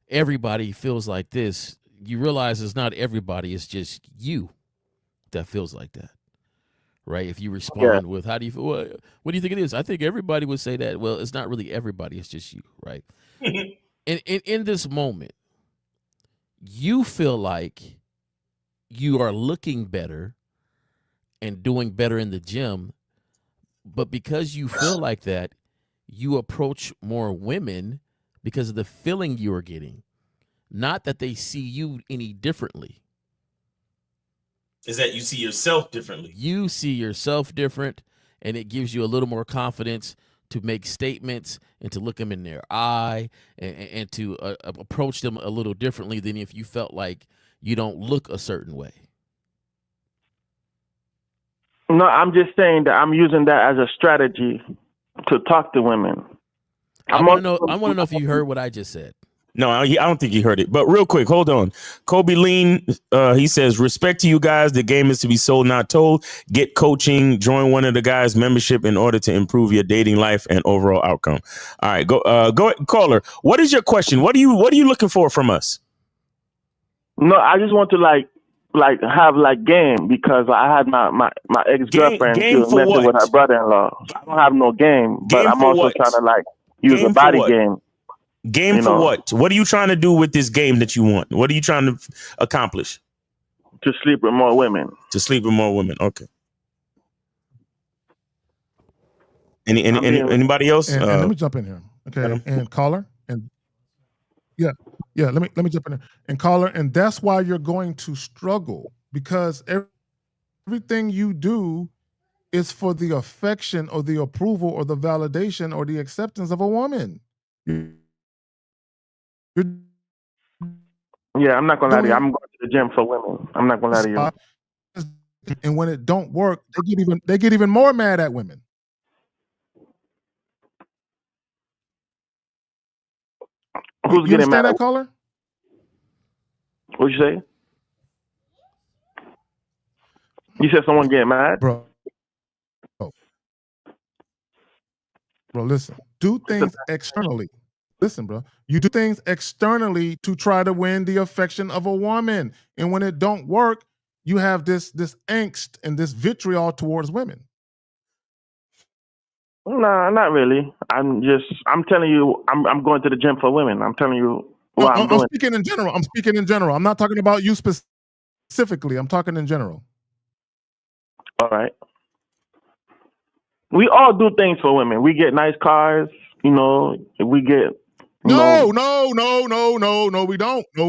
Speaker 5: everybody feels like this, you realize it's not everybody, it's just you that feels like that. Right? If you respond with, how do you feel? What do you think it is? I think everybody would say that. Well, it's not really everybody. It's just you, right? And in this moment, you feel like you are looking better and doing better in the gym. But because you feel like that, you approach more women because of the feeling you are getting. Not that they see you any differently.
Speaker 2: Is that you see yourself differently?
Speaker 5: You see yourself different, and it gives you a little more confidence to make statements and to look them in their eye and to approach them a little differently than if you felt like you don't look a certain way?
Speaker 15: No, I'm just saying that I'm using that as a strategy to talk to women.
Speaker 5: I want to know if you heard what I just said.
Speaker 2: No, I don't think he heard it. But real quick, hold on. Kobe Lean, he says, respect to you guys. The game is to be sold, not told. Get coaching. Join one of the guys' membership in order to improve your dating life and overall outcome. All right, go caller. What is your question? What are you looking for from us?
Speaker 15: No, I just want to like have like game, because I had my ex-girlfriend. She was messing with her brother-in-law. I don't have no game, but I'm also trying to like use a body game.
Speaker 2: Game for what? What are you trying to do with this game that you want? What are you trying to accomplish?
Speaker 15: To sleep with more women.
Speaker 2: To sleep with more women. Okay. Anybody else?
Speaker 6: And let me jump in here. Okay. And caller. And yeah. Let me jump in there. And caller. And that's why you're going to struggle, because everything you do is for the affection or the approval or the validation or the acceptance of a woman.
Speaker 15: Yeah, I'm not gonna lie to you. I'm going to the gym for women. I'm not gonna lie to you.
Speaker 6: And when it don't work, they get even more mad at women.
Speaker 15: Who's
Speaker 6: you
Speaker 15: getting mad?
Speaker 6: That caller?
Speaker 15: What'd you say? You said someone getting mad,
Speaker 6: bro. Bro, listen. Do things externally. Listen, bro. You do things externally to try to win the affection of a woman, and when it don't work, you have this angst and this vitriol towards women.
Speaker 15: Nah, not really. I'm telling you, I'm going to the gym for women. I'm telling you what I'm doing.
Speaker 6: I'm speaking in general. I'm not talking about you specifically. I'm talking in general.
Speaker 15: All right. We all do things for women. We get nice cars, we get
Speaker 6: No, we don't. No,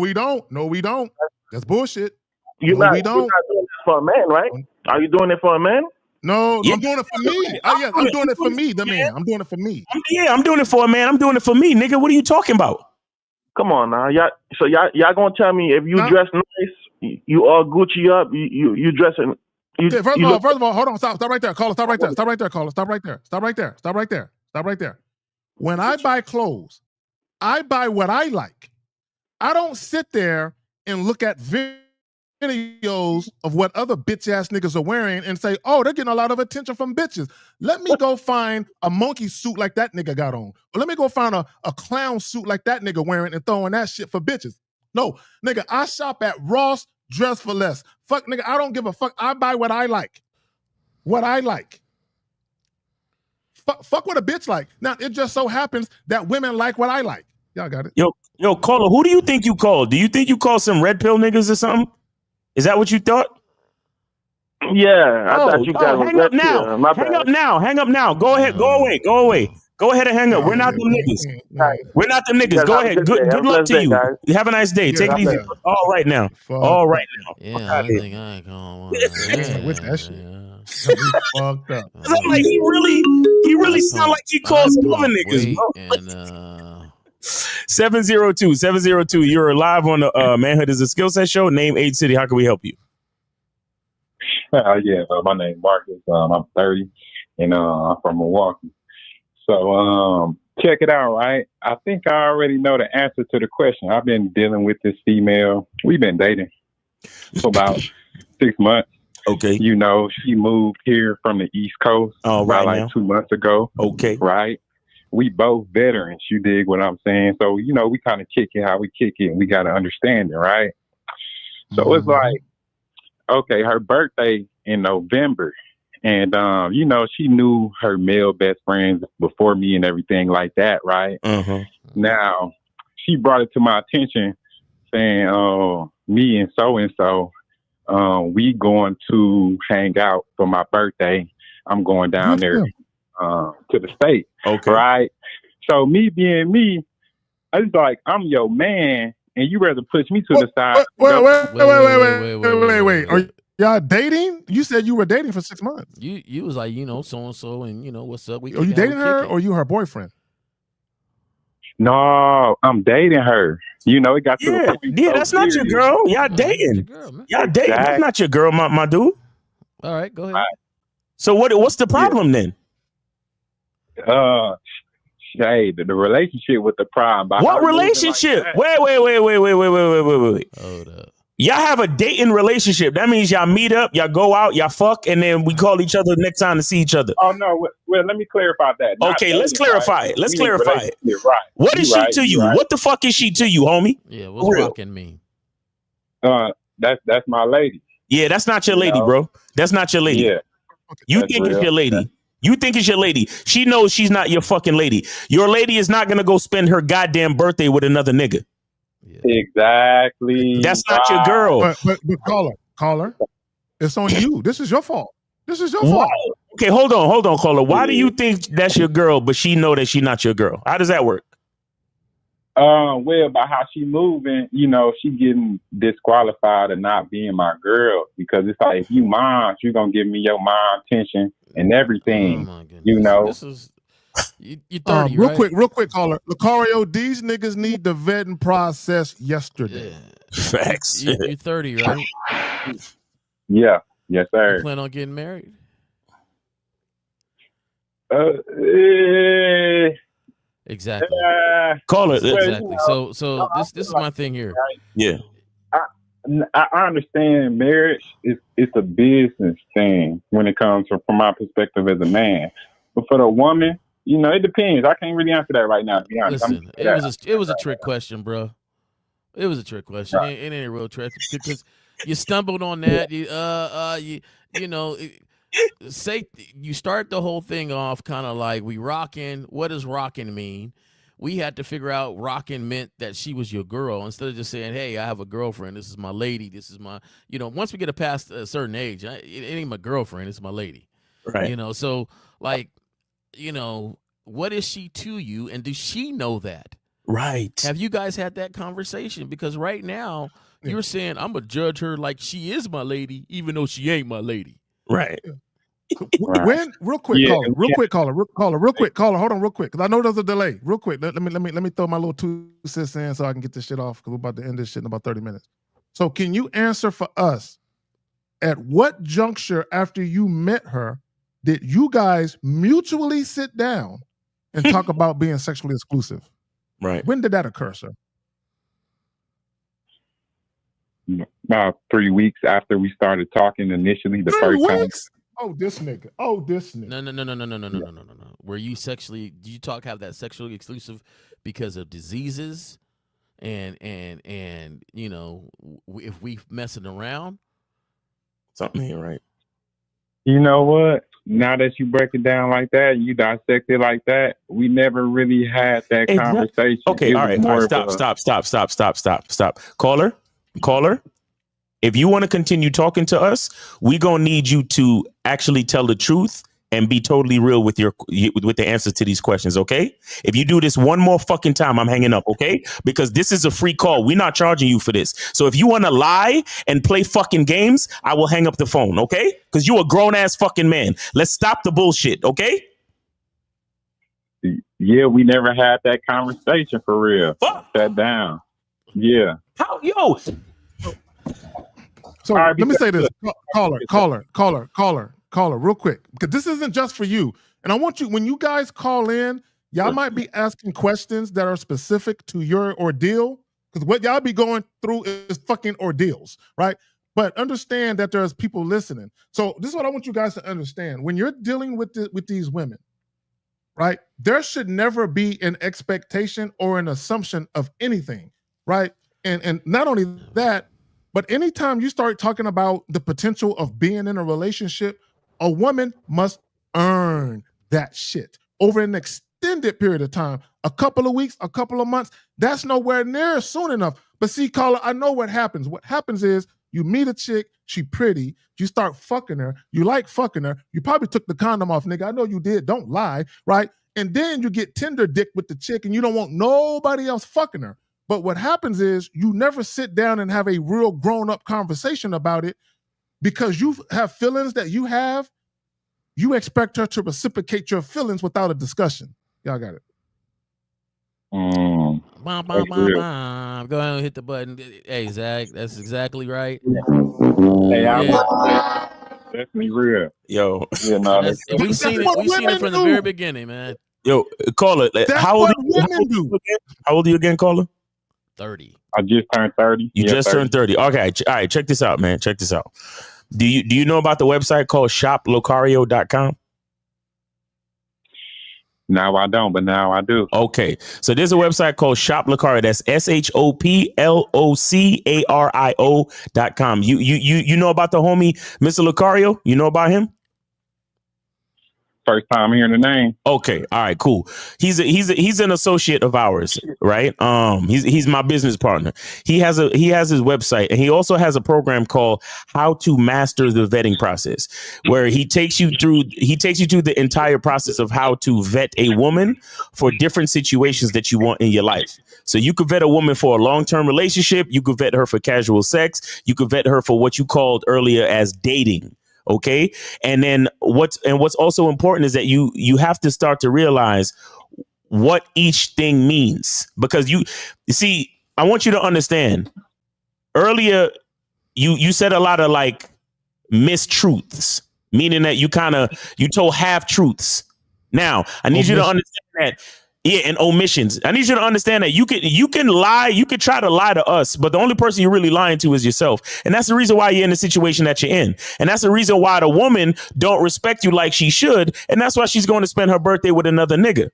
Speaker 6: we don't. That's bullshit.
Speaker 15: We don't. You're not doing it for a man, right? Are you doing it for a man?
Speaker 6: No, yeah. I'm doing it for me. I'm doing it for me, the man. I'm doing it for me.
Speaker 2: I'm doing it for a man. I'm doing it for me, nigga. What are you talking about?
Speaker 15: Come on now, y'all gonna tell me if you dress nice, you all Gucci up, you dressing.
Speaker 6: First of all, hold on, stop right there, caller, stop right there. When I buy clothes, I buy what I like. I don't sit there and look at videos of what other bitch ass niggas are wearing and say, oh, they're getting a lot of attention from bitches. Let me go find a monkey suit like that nigga got on. Or let me go find a clown suit like that nigga wearing and throwing that shit for bitches. No, nigga, I shop at Ross, dress for less. Fuck, nigga, I don't give a fuck. I buy what I like. What I like. Fuck what a bitch like. Now, it just so happens that women like what I like. Y'all got it.
Speaker 2: Yo, caller, who do you think you called? Do you think you called some red pill niggas or something? Is that what you thought?
Speaker 15: Yeah, I thought you guys
Speaker 2: hang up now. Hang up now. Go ahead. Go away. Go ahead and hang up. We're not them niggas. We're not them niggas. Go ahead. Good luck to you. Guys. Have a nice day. Take it easy. All right now.
Speaker 5: Yeah, I think I ain't going
Speaker 6: with that shit. Fucked up.
Speaker 2: I'm like, he really sound like he calls other niggas, bro. 702. You're live on the Manhood is a Skill Set show. Name, age, city. How can we help you?
Speaker 16: My name is Marcus. I'm 30, and I'm from Milwaukee. So check it out, right? I think I already know the answer to the question. I've been dealing with this female. We've been dating for about 6 months.
Speaker 2: Okay.
Speaker 16: She moved here from the East Coast about like 2 months ago.
Speaker 2: Okay.
Speaker 16: Right? We both veterans. You dig what I'm saying? So, we kind of kick it how we kick it, and we got to understand it, right? So it's like, okay, her birthday in November. And, she knew her male best friends before me and everything like that, right?
Speaker 2: Mm-hmm.
Speaker 16: Now, she brought it to my attention saying, me and so-and-so, we going to hang out for my birthday. I'm going down there to the state, right? So me being me, I was like, I'm your man, and you rather push me to the side.
Speaker 6: Wait. Y'all dating? You said you were dating for 6 months.
Speaker 5: You was like, so and so, and what's up?
Speaker 6: Are you dating her or you her boyfriend?
Speaker 16: No, I'm dating her. It got to the point.
Speaker 2: Yeah, that's not your girl. Y'all dating. Y'all dating. That's not your girl, my dude.
Speaker 5: All right, go ahead.
Speaker 2: So what's the problem then?
Speaker 16: Hey, the relationship with the problem.
Speaker 2: What relationship? Wait.
Speaker 5: Hold up.
Speaker 2: Y'all have a dating relationship. That means y'all meet up, y'all go out, y'all fuck, and then we call each other next time to see each other.
Speaker 16: Oh no. Well, let me clarify that.
Speaker 2: Okay, let's clarify it. Let's clarify it.
Speaker 16: Right.
Speaker 2: What is she to you? What the fuck is she to you, homie?
Speaker 5: Yeah, what's rocking mean?
Speaker 16: That's my lady.
Speaker 2: Yeah, that's not your lady, bro. That's not your lady.
Speaker 16: Yeah.
Speaker 2: You think it's your lady. You think it's your lady. She knows she's not your fucking lady. Your lady is not gonna go spend her goddamn birthday with another nigga.
Speaker 16: Exactly.
Speaker 2: That's not your girl.
Speaker 6: But caller, it's on you. This is your fault. This is your fault.
Speaker 2: Okay, hold on, caller. Why do you think that's your girl, but she know that she's not your girl? How does that work?
Speaker 16: Well, by how she moving, she getting disqualified of not being my girl, because it's like, if you mom, you gonna give me your mom attention and everything.
Speaker 5: Oh my goodness. This is you 30,
Speaker 6: real
Speaker 5: right?
Speaker 6: quick, caller. Lucario, these niggas need the vetting process yesterday.
Speaker 2: Facts.
Speaker 5: You're 30, right?
Speaker 16: Yeah. Yes, sir.
Speaker 5: You plan on getting married? Exactly.
Speaker 2: Call it.
Speaker 5: Exactly. So this is my thing here.
Speaker 2: Yeah.
Speaker 16: I understand marriage it's a business thing when it comes from my perspective as a man. But for the woman, it depends. I can't really answer that right now, to be honest.
Speaker 5: Listen, it was a trick question, bro. It was a trick question. It ain't a real trick because you stumbled on that. Say you start the whole thing off kind of like, we rocking. What does rocking mean? We had to figure out rocking meant that she was your girl instead of just saying, hey, I have a girlfriend. This is my lady. This is my, once we get past a certain age, it ain't my girlfriend. It's my lady.
Speaker 2: Right.
Speaker 5: So like, what is she to you? And does she know that?
Speaker 2: Right.
Speaker 5: Have you guys had that conversation? Because right now you're saying I'm going to judge her like she is my lady, even though she ain't my lady.
Speaker 2: Right.
Speaker 6: When real quick, caller, hold on real quick, because I know there's a delay. Real quick, let me throw my little 2 cents in so I can get this shit off, because we're about to end this shit in about 30 minutes. So can you answer for us, at what juncture after you met her did you guys mutually sit down and talk about being sexually exclusive?
Speaker 2: Right.
Speaker 6: When did that occur, sir?
Speaker 16: About 3 weeks after we started talking initially, the first time.
Speaker 6: Oh, this nigga.
Speaker 5: No. Were you sexually? Did you have that sexually exclusive because of diseases, and if we messing around,
Speaker 2: something ain't right.
Speaker 16: You know what? Now that you break it down like that, you dissect it like that, we never really had that conversation.
Speaker 2: Okay, all right. Stop. Caller. If you want to continue talking to us, we gonna need you to actually tell the truth and be totally real with the answers to these questions, okay? If you do this one more fucking time, I'm hanging up, okay? Because this is a free call. We're not charging you for this. So if you want to lie and play fucking games, I will hang up the phone, okay? Because you a grown-ass fucking man. Let's stop the bullshit, okay?
Speaker 16: Yeah, we never had that conversation for real. Sat down. Yeah.
Speaker 2: How, yo?
Speaker 6: So let me say this, caller, real quick, because this isn't just for you. And I want you, when you guys call in, y'all might be asking questions that are specific to your ordeal, because what y'all be going through is fucking ordeals, right? But understand that there's people listening. So this is what I want you guys to understand. When you're dealing with these women, right, there should never be an expectation or an assumption of anything, right? And not only that, but anytime you start talking about the potential of being in a relationship, a woman must earn that shit over an extended period of time, a couple of weeks, a couple of months. That's nowhere near soon enough. But see, caller, I know what happens. What happens is you meet a chick, she pretty, you start fucking her, you like fucking her, you probably took the condom off, nigga. I know you did, don't lie, right? And then you get Tinder dick with the chick and you don't want nobody else fucking her. But what happens is you never sit down and have a real grown-up conversation about it. because you have feelings that you have, you expect her to reciprocate your feelings without a discussion. Y'all got it.
Speaker 5: Go ahead and hit the button. Hey, Zach, that's exactly right.
Speaker 16: Hey, that's me real.
Speaker 2: Yo,
Speaker 16: yeah, no,
Speaker 5: we've seen it from the very beginning, man.
Speaker 2: Yo, caller, how old are you again, caller?
Speaker 5: 30.
Speaker 16: I just turned 30.
Speaker 2: You just turned 30. Okay, all right, check this out, man. Check this out. Do you know about the website called shoplocario.com?
Speaker 16: Now I don't, but now I do.
Speaker 2: Okay, so there's a website called Shop Locario. That's SHOPLOCARIO.com. You know about the homie Mr. Locario? You know about him?
Speaker 16: First time hearing the name.
Speaker 2: Okay, all right, cool. He's an associate of ours, right? He's my business partner. He has his website, and he also has a program called How to Master the Vetting Process, where he takes you through the entire process of how to vet a woman for different situations that you want in your life. So you could vet a woman for a long-term relationship, you could vet her for casual sex, you could vet her for what you called earlier as dating. Okay. And then what's also important is that you have to start to realize what each thing means, because you see, I want you to understand earlier, you said a lot of like mistruths, meaning that you told half truths. Now I need you to understand that. Yeah, and omissions. I need you to understand that you can lie, you can try to lie to us, but the only person you're really lying to is yourself. And that's the reason why you're in the situation that you're in. And that's the reason why the woman don't respect you like she should. And that's why she's going to spend her birthday with another nigga.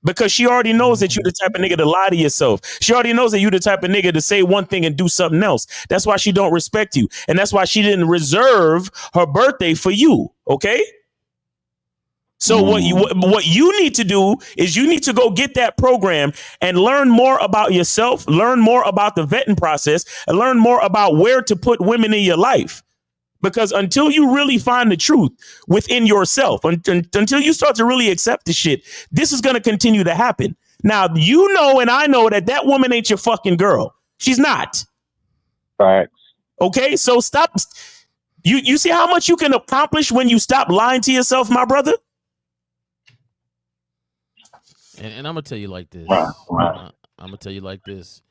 Speaker 2: Because she already knows that you're the type of nigga to lie to yourself. She already knows that you're the type of nigga to say one thing and do something else. That's why she don't respect you. And that's why she didn't reserve her birthday for you. Okay? So what you need to do is you need to go get that program and learn more about yourself, learn more about the vetting process, and learn more about where to put women in your life. Because until you really find the truth within yourself, until you start to really accept the shit, this is going to continue to happen. Now, you know, and I know that woman ain't your fucking girl. She's not.
Speaker 16: Facts. Okay,
Speaker 2: so stop. You see how much you can accomplish when you stop lying to yourself, my brother?
Speaker 5: And I'm gonna tell you like this. I'm gonna tell you like this.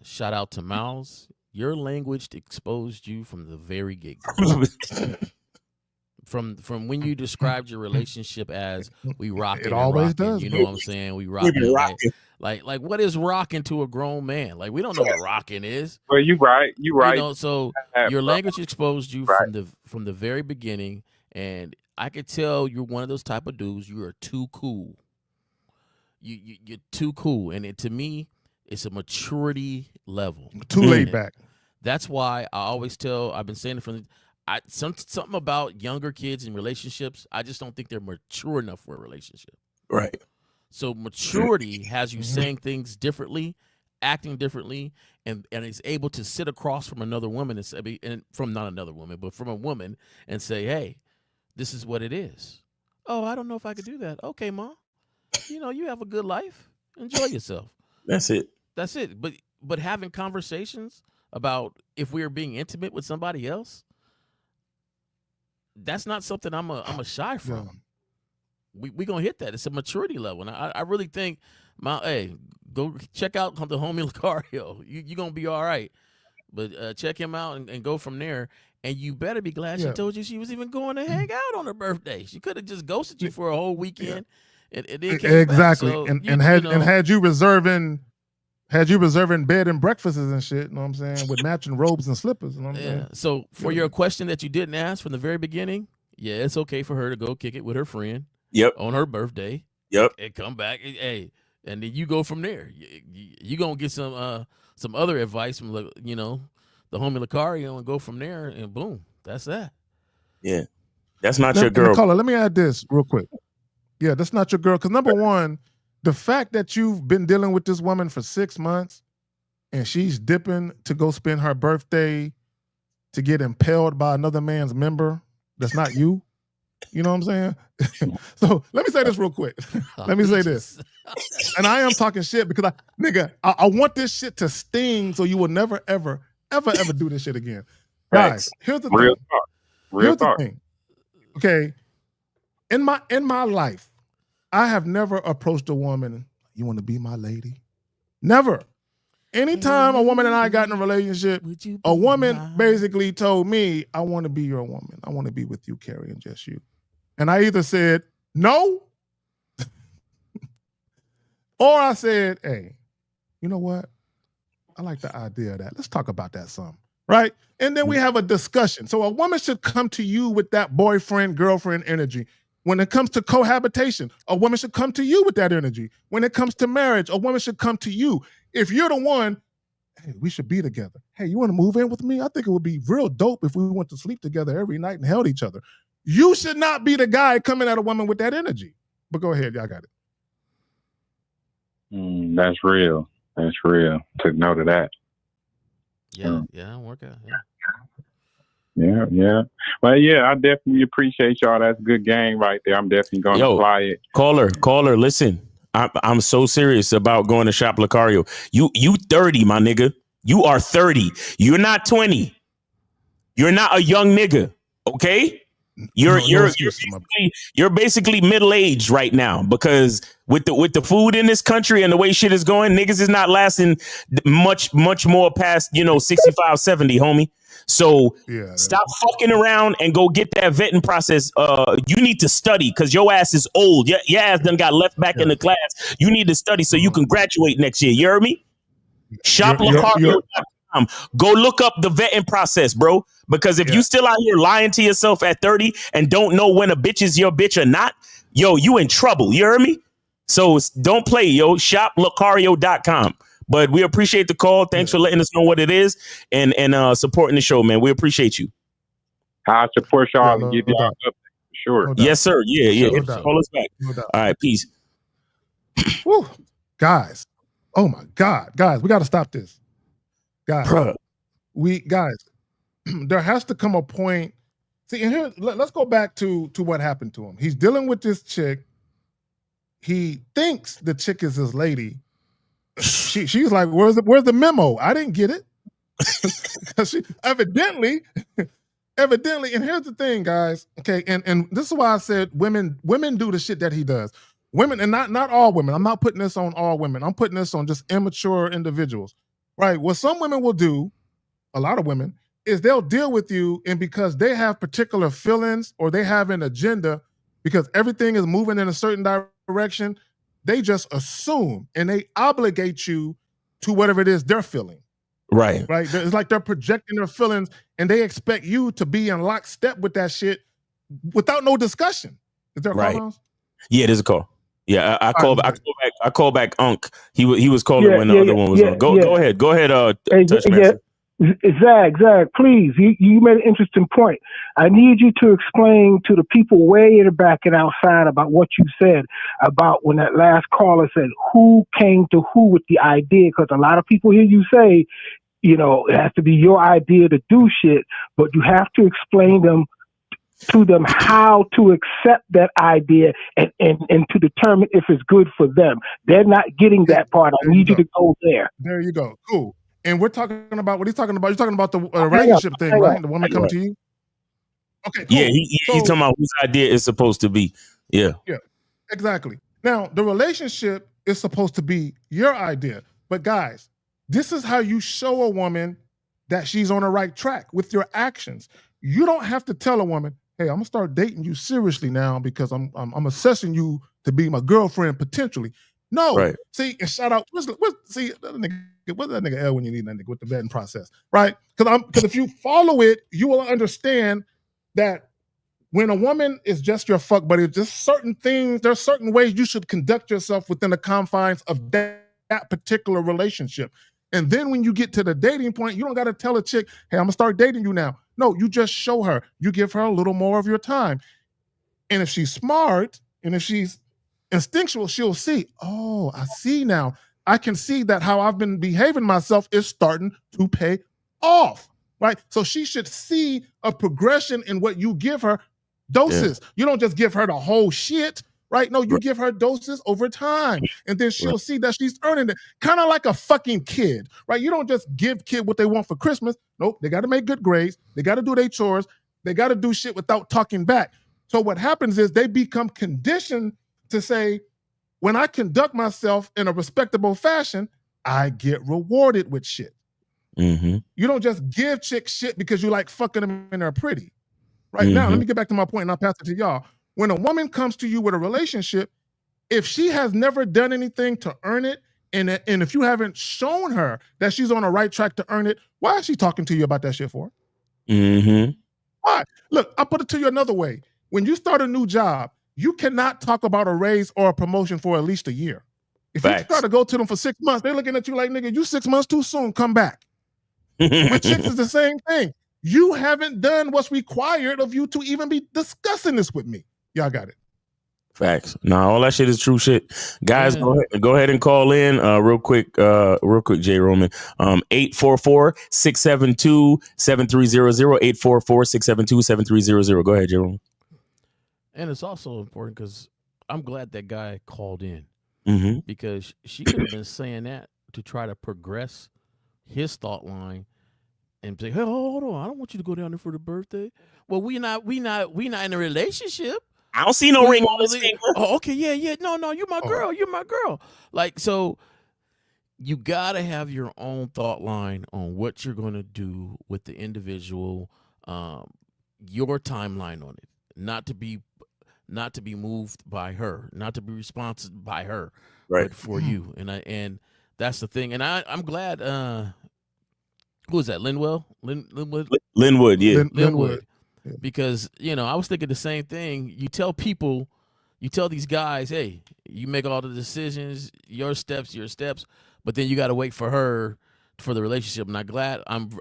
Speaker 5: Shout out to Miles. Your language exposed you from the very get-go. from when you described your relationship as we rocking. It always does. You know what I'm saying? We rocking. Like what is rocking to a grown man? Like we don't know what rocking is.
Speaker 16: Well, you right. You right.
Speaker 5: You know, so your language exposed you from the very beginning, and I could tell you're one of those type of dudes. You are too cool. You're too cool, and to me, it's a maturity level.
Speaker 6: Too laid back.
Speaker 5: That's why I always tell. I've been saying it from something about younger kids in relationships. I just don't think they're mature enough for a relationship.
Speaker 2: Right.
Speaker 5: So maturity has you saying things differently, acting differently, and is able to sit across from another woman and from not another woman, but from a woman and say, "Hey, this is what it is." Oh, I don't know if I could do that. Okay, Mom. You know, you have a good life. Enjoy yourself.
Speaker 2: That's it.
Speaker 5: But having conversations about if we are being intimate with somebody else, that's not something I'm a shy from. Yeah. We gonna hit that. It's a maturity level, and I really think go check out the homie Locario. You gonna be all right. But check him out and go from there. And you better be glad she told you she was even going to hang out on her birthday. She could have just ghosted you for a whole weekend. Yeah.
Speaker 6: Exactly.
Speaker 5: So
Speaker 6: had you reserving bed and breakfasts and shit, you know what I'm saying, with matching robes and slippers, you know what I'm saying?
Speaker 5: So for your question that you didn't ask from the very beginning, yeah, it's okay for her to go kick it with her friend.
Speaker 2: Yep.
Speaker 5: On her birthday.
Speaker 2: Yep.
Speaker 5: And come back. Hey, and then you go from there. You gonna get some other advice from the homie Locario and go from there, and boom, that's that.
Speaker 2: Yeah. That's not your girl.
Speaker 6: Caller, let me add this real quick. Yeah, that's not your girl. Because number one, the fact that you've been dealing with this woman for 6 months and she's dipping to go spend her birthday to get impaled by another man's member that's not you. You know what I'm saying? So let me say this real quick. Let me say this. And I am talking shit because I want this shit to sting so you will never, ever, ever, ever do this shit again. Guys, here's the
Speaker 16: Real
Speaker 6: thing.
Speaker 16: talk.
Speaker 6: Here's the thing. Okay. In my life, I have never approached a woman, you want to be my lady? Never. Anytime a woman and I got in a relationship, a woman basically told me, I want to be your woman. I want to be with you, Carrie, and just you. And I either said no, or I said, hey, you know what? I like the idea of that. Let's talk about that some, right? And then we have a discussion. So a woman should come to you with that boyfriend, girlfriend energy. When it comes to cohabitation, a woman should come to you with that energy. When it comes to marriage, a woman should come to you. If you're the one, hey, we should be together. Hey, you want to move in with me? I think it would be real dope if we went to sleep together every night and held each other. You should not be the guy coming at a woman with that energy. But go ahead, y'all got it.
Speaker 16: That's real. That's real. Took note of that.
Speaker 5: Yeah, it'll work out.
Speaker 16: Yeah. Well, yeah, I definitely appreciate y'all. That's good game right there. I'm definitely going to apply it.
Speaker 2: Caller, listen. I'm so serious about going to Shop Lucario. You 30, my nigga. You are 30. You're not 20. You're not a young nigga. Okay? You're basically middle-aged right now, because with the food in this country and the way shit is going, niggas is not lasting much more past 65, 70, homie. So stop fucking around and go get that vetting process. You need to study, because your ass is old. Your ass done got left back in the class. You need to study so you can graduate next year. You heard me? ShopLacario.com. Go look up the vetting process, bro. Because if you still out here lying to yourself at 30 and don't know when a bitch is your bitch or not, you in trouble. You heard me? So don't play, ShopLacario.com. But we appreciate the call. Thanks for letting us know what it is and supporting the show, man. We appreciate you.
Speaker 16: I support y'all and give y'all up for sure.
Speaker 2: Yes, sir. Yeah. Call us back. All right, peace.
Speaker 6: Woo. Guys. Oh my God. Guys, we got to stop this. Guys.
Speaker 2: Bruh.
Speaker 6: There has to come a point. See, and here, let's go back to what happened to him. He's dealing with this chick. He thinks the chick is his lady. She's like, where's the memo? I didn't get it. She evidently, and here's the thing, guys. Okay, and this is why I said women do the shit that he does. Women, and not all women. I'm not putting this on all women. I'm putting this on just immature individuals. Right? What some women will do, a lot of women, is they'll deal with you, and because they have particular feelings or they have an agenda, because everything is moving in a certain direction, they just assume and they obligate you to whatever it is they're feeling.
Speaker 2: Right.
Speaker 6: It's like they're projecting their feelings, and they expect you to be in lockstep with that shit without no discussion. Is there a call now?
Speaker 2: Yeah, there's a call. Yeah, I call back Unc. He was calling when the other one was on. Go ahead. Touchmaster.
Speaker 12: Zach, please. You made an interesting point. I need you to explain to the people way in the back and outside about what you said about when that last caller said who came to who with the idea, because a lot of people hear you say, it has to be your idea to do shit, but you have to explain to them how to accept that idea and to determine if it's good for them. They're not getting that part. I need you to go there.
Speaker 6: There you go. Cool. And we're talking about what he's talking about. You're talking about the relationship thing, right? The woman coming to you. Okay. Cool.
Speaker 2: Yeah, he's talking about whose idea is supposed to be. Yeah.
Speaker 6: Yeah. Exactly. Now, the relationship is supposed to be your idea, but guys, this is how you show a woman that she's on the right track with your actions. You don't have to tell a woman, "Hey, I'm gonna start dating you seriously now because I'm assessing you to be my girlfriend potentially." No.
Speaker 2: Right.
Speaker 6: See, and shout out. What's that nigga L when you need that nigga with the vetting process, right? Because if you follow it, you will understand that when a woman is just your fuck buddy, just certain things, there's certain ways you should conduct yourself within the confines of that particular relationship. And then when you get to the dating point, you don't got to tell a chick, "Hey, I'm gonna start dating you now." No, you just show her. You give her a little more of your time. And if she's smart and if she's instinctual, she'll see, oh, I see now. I can see that how I've been behaving myself is starting to pay off, right? So she should see a progression in what you give her. Doses. Yeah. You don't just give her the whole shit. right? No, you give her doses over time, and then she'll see that she's earning it. Kind of like a fucking kid, right? You don't just give kid what they want for Christmas. Nope, they got to make good grades. They got to do their chores. They got to do shit without talking back. So what happens is they become conditioned to say, when I conduct myself in a respectable fashion, I get rewarded with shit.
Speaker 2: Mm-hmm.
Speaker 6: You don't just give chicks shit because you like fucking them and they're pretty. Right now, let me get back to my point and I'll pass it to y'all. When a woman comes to you with a relationship, if she has never done anything to earn it, and if you haven't shown her that she's on the right track to earn it, why is she talking to you about that shit for?
Speaker 2: Mm-hmm.
Speaker 6: Why? Look, I'll put it to you another way. When you start a new job, you cannot talk about a raise or a promotion for at least a year. If you try to go to them for 6 months, they're looking at you like, nigga, you 6 months too soon, come back. With chicks, it's the same thing. You haven't done what's required of you to even be discussing this with me. Y'all got it.
Speaker 2: Facts. No, all that shit is true shit. Guys, go ahead and call in real quick, J. Roman. 844-672-7300, 844-672-7300. Go ahead, J. Roman.
Speaker 5: And it's also important because I'm glad that guy called in
Speaker 2: Mm-hmm.
Speaker 5: because she could have been saying that to try to progress his thought line and say, "Hey, hold on, I don't want you to go down there for the birthday." Well, we not in a relationship.
Speaker 2: I don't see no ring on his finger.
Speaker 5: Oh, okay, yeah. No, you're my girl. You're my girl. Like, so you gotta have your own thought line on what you're gonna do with the individual, your timeline on it, not to be moved by her, not to be responsive by her,
Speaker 2: right?
Speaker 5: But for you, and that's the thing. And I'm glad. Who is that? Linwood.
Speaker 2: Linwood, yeah.
Speaker 5: Linwood. Because, I was thinking the same thing. You tell these guys, hey, you make all the decisions, your steps, but then you got to wait for her for the relationship. And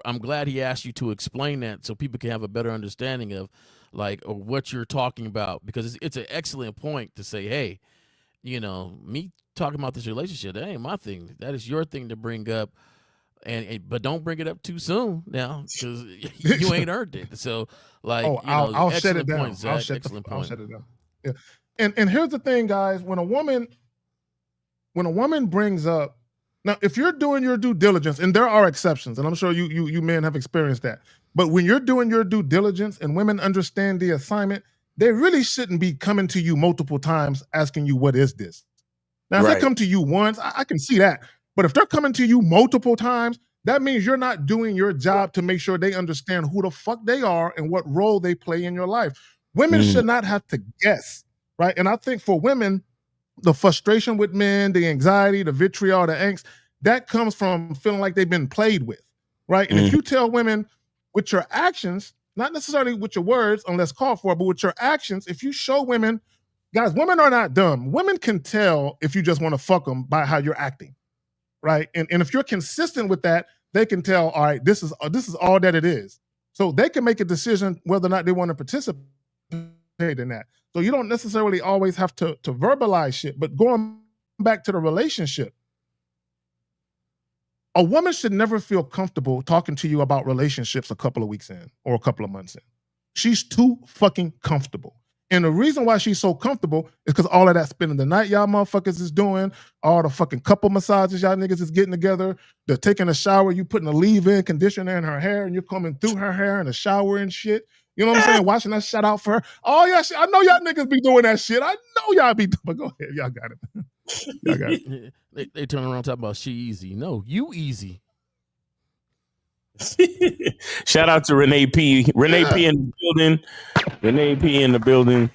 Speaker 5: I'm glad he asked you to explain that so people can have a better understanding of what you're talking about, because it's an excellent point to say, hey, me talking about this relationship, that ain't my thing. That is your thing to bring up. But don't bring it up too soon now, because you ain't earned it. So,
Speaker 6: I'll shut it down.
Speaker 5: Point,
Speaker 6: I'll shut it down. Yeah. And here's the thing, guys. When a woman brings up, now, if you're doing your due diligence, and there are exceptions, and I'm sure you men have experienced that, but when you're doing your due diligence and women understand the assignment, they really shouldn't be coming to you multiple times asking you, what is this? Now, if they come to you once, I can see that. But if they're coming to you multiple times, that means you're not doing your job to make sure they understand who the fuck they are and what role they play in your life. Women should not have to guess, right? And I think for women, the frustration with men, the anxiety, the vitriol, the angst, that comes from feeling like they've been played with, right? And if you tell women with your actions, not necessarily with your words unless called for, but with your actions, if you show women, guys, women are not dumb. Women can tell if you just want to fuck them by how you're acting. Right. And if you're consistent with that, they can tell, all right, this is all that it is. So they can make a decision whether or not they want to participate in that. So you don't necessarily always have to verbalize shit. But going back to the relationship, a woman should never feel comfortable talking to you about relationships a couple of weeks in or a couple of months in. She's too fucking comfortable. And the reason why she's so comfortable is because all of that spending the night y'all motherfuckers is doing, all the fucking couple massages y'all niggas is getting together, the taking a shower, you putting a leave-in conditioner in her hair and you're combing through her hair in the shower and shit. You know what I'm saying? Watching that shout out for her. Oh, yeah, I know y'all niggas be doing that shit. I know y'all be doing, but go ahead. Y'all got it. Y'all got it.
Speaker 5: They turn around talking about she easy. No, you easy.
Speaker 2: Shout out to Renee P. Renee P in the building. Renee P in the building.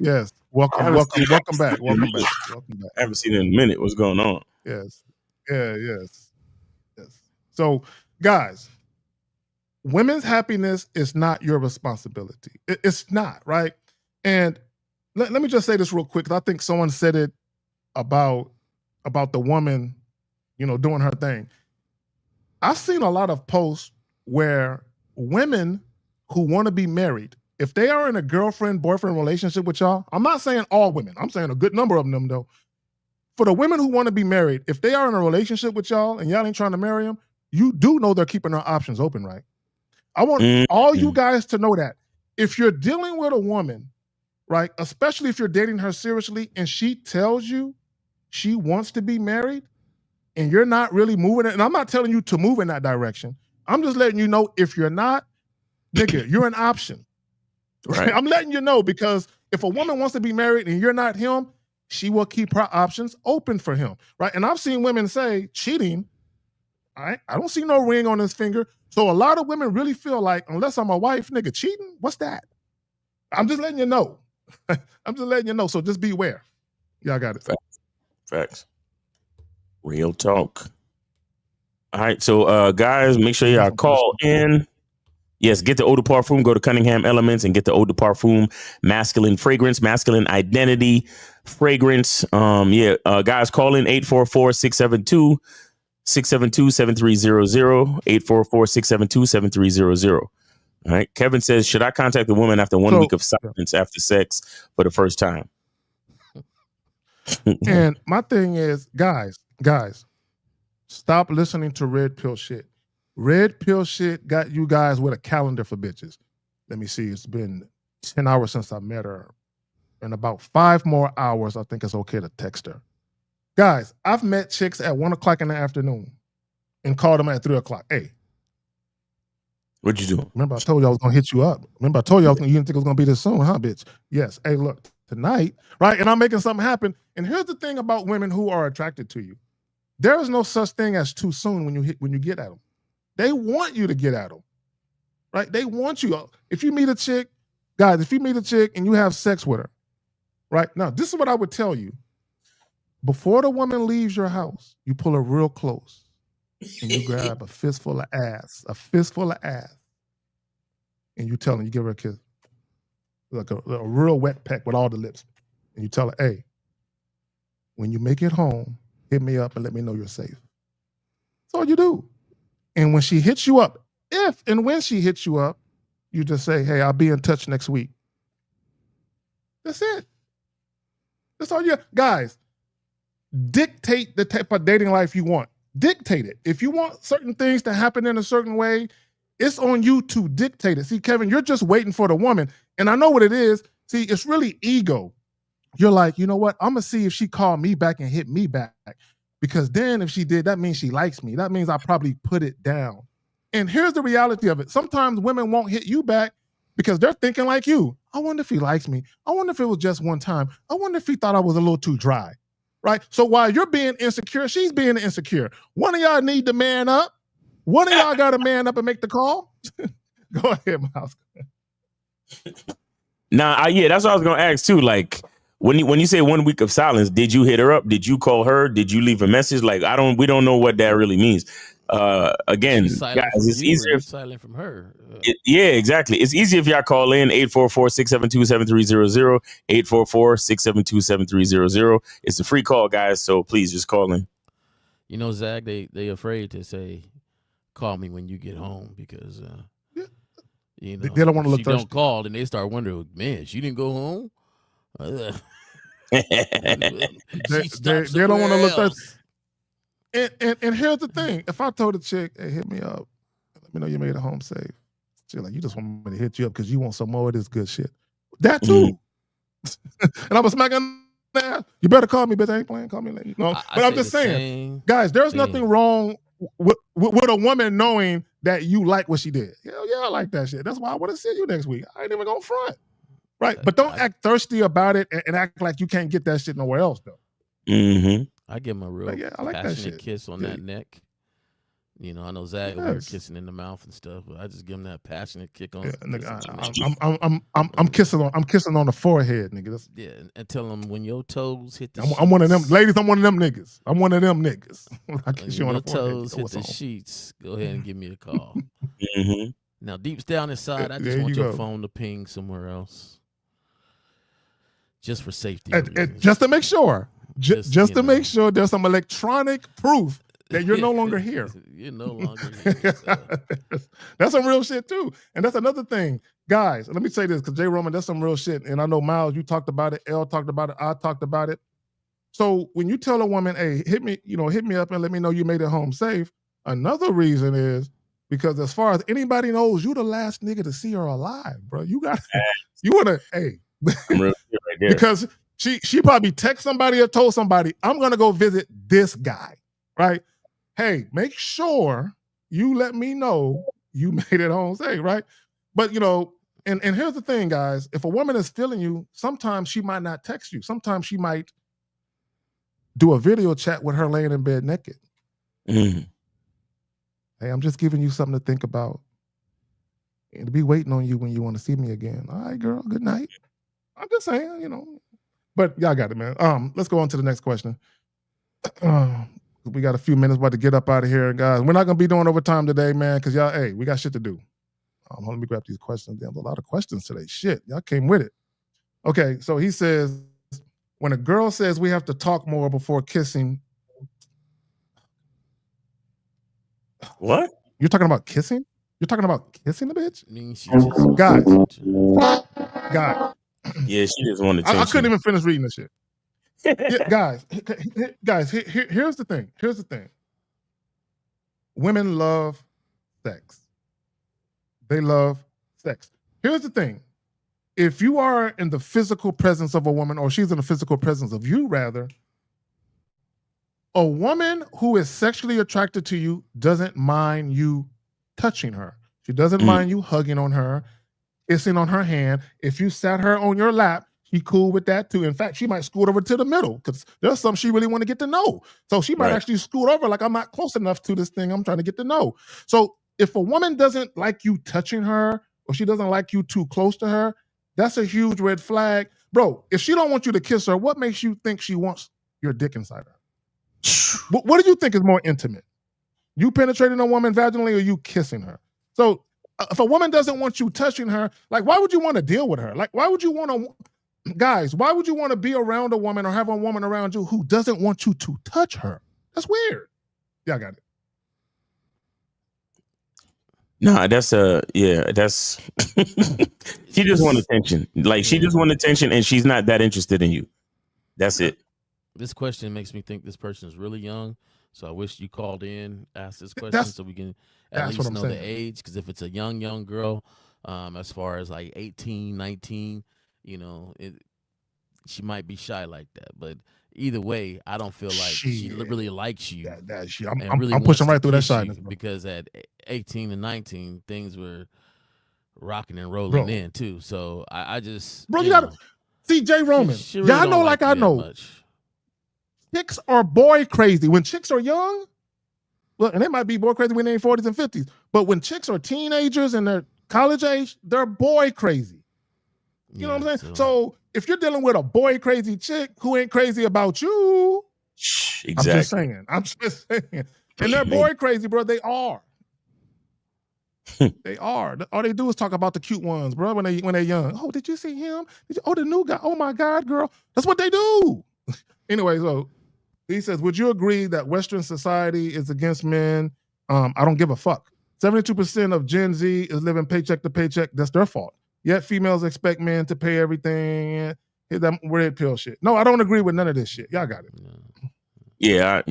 Speaker 6: Yes. Welcome back. Welcome back.
Speaker 2: I haven't seen it in a minute. What's going on?
Speaker 6: Yes. Yeah, yes. So, guys, women's happiness is not your responsibility. It's not, right? And let me just say this real quick, because I think someone said it about the woman, doing her thing. I've seen a lot of posts where women who want to be married, if they are in a girlfriend-boyfriend relationship with y'all, I'm not saying all women, I'm saying a good number of them though. For the women who want to be married, if they are in a relationship with y'all and y'all ain't trying to marry them, you do know they're keeping their options open, right? I want all you guys to know that. If you're dealing with a woman right? Especially if you're dating her seriously and she tells you she wants to be married and you're not really moving it. And I'm not telling you to move in that direction. I'm just letting you know if you're not, nigga, you're an option.
Speaker 2: Right.
Speaker 6: I'm letting you know because if a woman wants to be married and you're not him, she will keep her options open for him, right? And I've seen women say cheating, I don't see no ring on his finger. So a lot of women really feel like, unless I'm a wife, nigga, cheating, what's that? I'm just letting you know. I'm just letting you know. So just beware. Y'all got it.
Speaker 2: Facts. Real talk. All right. So guys, make sure y'all call in. Yes, get the Eau de Parfum. Go to Cunningham Elements and get the Eau de Parfum masculine fragrance, masculine identity fragrance. Guys, call in 844-672-7300, 844-672-7300. All right. Kevin says, should I contact the woman after 1 week of silence after sex for the first time?
Speaker 6: And my thing is, guys, stop listening to red pill shit. Red pill shit got you guys with a calendar for bitches. Let me see. It's been 10 hours since I met her. In about 5 more hours, I think it's okay to text her. Guys, I've met chicks at 1 o'clock in the afternoon and called them at 3 o'clock. Hey.
Speaker 2: What'd you do?
Speaker 6: Remember I told you I was going to hit you up. Remember I told you you didn't think it was going to be this soon, huh, bitch? Yes. Hey, look, tonight, right? And I'm making something happen. And here's the thing about women who are attracted to you. There is no such thing as too soon when you get at them. They want you to get at them, right? They want you. If you meet a chick, guys, if you meet a chick and you have sex with her, right? Now, this is what I would tell you. Before the woman leaves your house, you pull her real close and you grab a fistful of ass, and you tell her, you give her a kiss, like a real wet peck with all the lips. And you tell her, hey, when you make it home, hit me up and let me know you're safe. That's all you do. And when she hits you up, if and when she hits you up, you just say, hey, I'll be in touch next week. That's it. That's all you guys. Dictate the type of dating life you want. Dictate it. If you want certain things to happen in a certain way, it's on you to dictate it. See, Kevin, you're just waiting for the woman. And I know what it is. See, it's really ego. You're like, you know what? I'm going to see if she called me back and hit me back. Because then if she did, that means she likes me. That means I probably put it down. And here's the reality of it. Sometimes women won't hit you back because they're thinking like you. I wonder if he likes me. I wonder if it was just one time. I wonder if he thought I was a little too dry. Right? So while you're being insecure, she's being insecure. One of y'all need to man up. One of y'all got to man up and make the call. Go ahead, Miles.
Speaker 2: Nah, that's what I was going to ask too. Like, when you say 1 week of silence, did you hit her up? Did you call her? Did you leave a message? Like, we don't know what that really means. Again, guys, it's easier.
Speaker 5: Silent from her.
Speaker 2: Yeah, exactly. It's easy if y'all call in 844-672-7300, 844-672-7300. It's a free call, guys. So please just call in.
Speaker 5: You know, Zach, they afraid to say, call me when you get home because, you know,
Speaker 6: they don't want to look
Speaker 5: she
Speaker 6: thirsty.
Speaker 5: don't call, and they start wondering, man, she didn't go home?
Speaker 6: They don't want to look thirsty. And here's the thing. If I told a chick, hey, hit me up, let me know you made it home safe. She's like, you just want me to hit you up because you want some more of this good shit. That too. And I was smacking that. You better call me, bitch. I ain't playing. Call me later. No, but I'm just saying, guys, there's nothing wrong with a woman knowing that you like what she did. Hell yeah, I like that shit. That's why I want to see you next week. I ain't even gonna front. Right. But don't act thirsty about it and act like you can't get that shit nowhere else, though.
Speaker 2: Mm-hmm.
Speaker 5: I give him a real
Speaker 6: I like
Speaker 5: passionate kiss on that neck. You know, I know Zach over here kissing in the mouth and stuff, but I just give him that passionate kick on.
Speaker 6: I'm kissing on the forehead, nigga. That's,
Speaker 5: and tell him when your toes hit the
Speaker 6: I'm one of them ladies. I'm one of them niggas. I kiss you on
Speaker 5: your
Speaker 6: the forehead.
Speaker 5: toes hit the sheets. Go ahead and give me a call.
Speaker 2: Mm-hmm.
Speaker 5: Now, deep down inside, I just want your phone to ping somewhere else, just for safety.
Speaker 6: Just to make sure. Just to make sure there's some electronic proof that you're no longer here.
Speaker 5: You're no longer here. So.
Speaker 6: That's some real shit too. And that's another thing. Guys, let me say this, because J. Roman, that's some real shit. And I know, Miles, you talked about it. L talked about it. I talked about it. So when you tell a woman, hey, hit me up and let me know you made it home safe, another reason is because as far as anybody knows, you the last nigga to see her alive, bro. You want to
Speaker 2: I'm real shit right there.
Speaker 6: Because she probably text somebody or told somebody, I'm gonna go visit this guy, right? Hey, make sure you let me know you made it home safe, right? But you know, and here's the thing, guys. If a woman is feeling you, sometimes she might not text you. Sometimes she might do a video chat with her laying in bed naked.
Speaker 2: Mm.
Speaker 6: Hey, I'm just giving you something to think about. And to be waiting on you when you want to see me again. All right, girl, good night. I'm just saying, you know. But y'all got it, man. Let's go on to the next question. We got a few minutes about to get up out of here, guys. We're not gonna be doing overtime today, man, because y'all, hey, we got shit to do. Let me grab these questions. There's a lot of questions today. Shit, y'all came with it. Okay, so he says, when a girl says we have to talk more before kissing.
Speaker 2: What?
Speaker 6: You're talking about kissing? You're talking about kissing the bitch? Guys.
Speaker 2: Yeah, she just wanted attention.
Speaker 6: I couldn't even finish reading this shit. Yeah, guys, here's the thing. Here's the thing. Women love sex. They love sex. Here's the thing. If you are in the physical presence of a woman, or she's in the physical presence of you, rather, a woman who is sexually attracted to you doesn't mind you touching her. She doesn't mind you hugging on her, kissing on her hand. If you sat her on your lap, she cool with that too. In fact, she might scoot over to the middle because there's some she really want to get to know. So she might actually scoot over like, I'm not close enough to this thing I'm trying to get to know. So if a woman doesn't like you touching her, or she doesn't like you too close to her, that's a huge red flag. Bro, if she don't want you to kiss her, what makes you think she wants your dick inside her? What do you think is more intimate? You penetrating a woman vaginally or you kissing her? So if a woman doesn't want you touching her, like, why would you want to deal with her? Like, why would you want to, guys, why would you want to be around a woman or have a woman around you who doesn't want you to touch her? That's weird. Yeah, I got it.
Speaker 2: No, that's she just want attention. Like, she just want attention and she's not that interested in you. That's it.
Speaker 5: This question makes me think this person is really young. So I wish you called in, asked this question so we can at least know the age. Because if it's a young girl, as far as like 18, 19, you know, she might be shy like that. But either way, I don't feel like she really likes you.
Speaker 6: I'm pushing right through that shyness.
Speaker 5: Because at 18 and 19, things were rocking and rolling in too. So I just...
Speaker 6: Bro, you gotta... See, Jay Roman, really y'all know like I know. Chicks are boy crazy. When chicks are young, well, and they might be boy crazy when they're in 40s and 50s, but when chicks are teenagers and they're college age, they're boy crazy. You know what I'm saying? So if you're dealing with a boy crazy chick who ain't crazy about you,
Speaker 2: exactly.
Speaker 6: I'm just saying. And they're boy crazy, bro. They are. They are. All they do is talk about the cute ones, bro, when they're young. Oh, did you see him? Oh, the new guy. Oh my God, girl. That's what they do. Anyway, so he says, would you agree that Western society is against men? I don't give a fuck. 72% of Gen Z is living paycheck to paycheck. That's their fault. Yet females expect men to pay everything. Hit that red pill shit. No, I don't agree with none of this shit. Y'all got it.
Speaker 2: Yeah.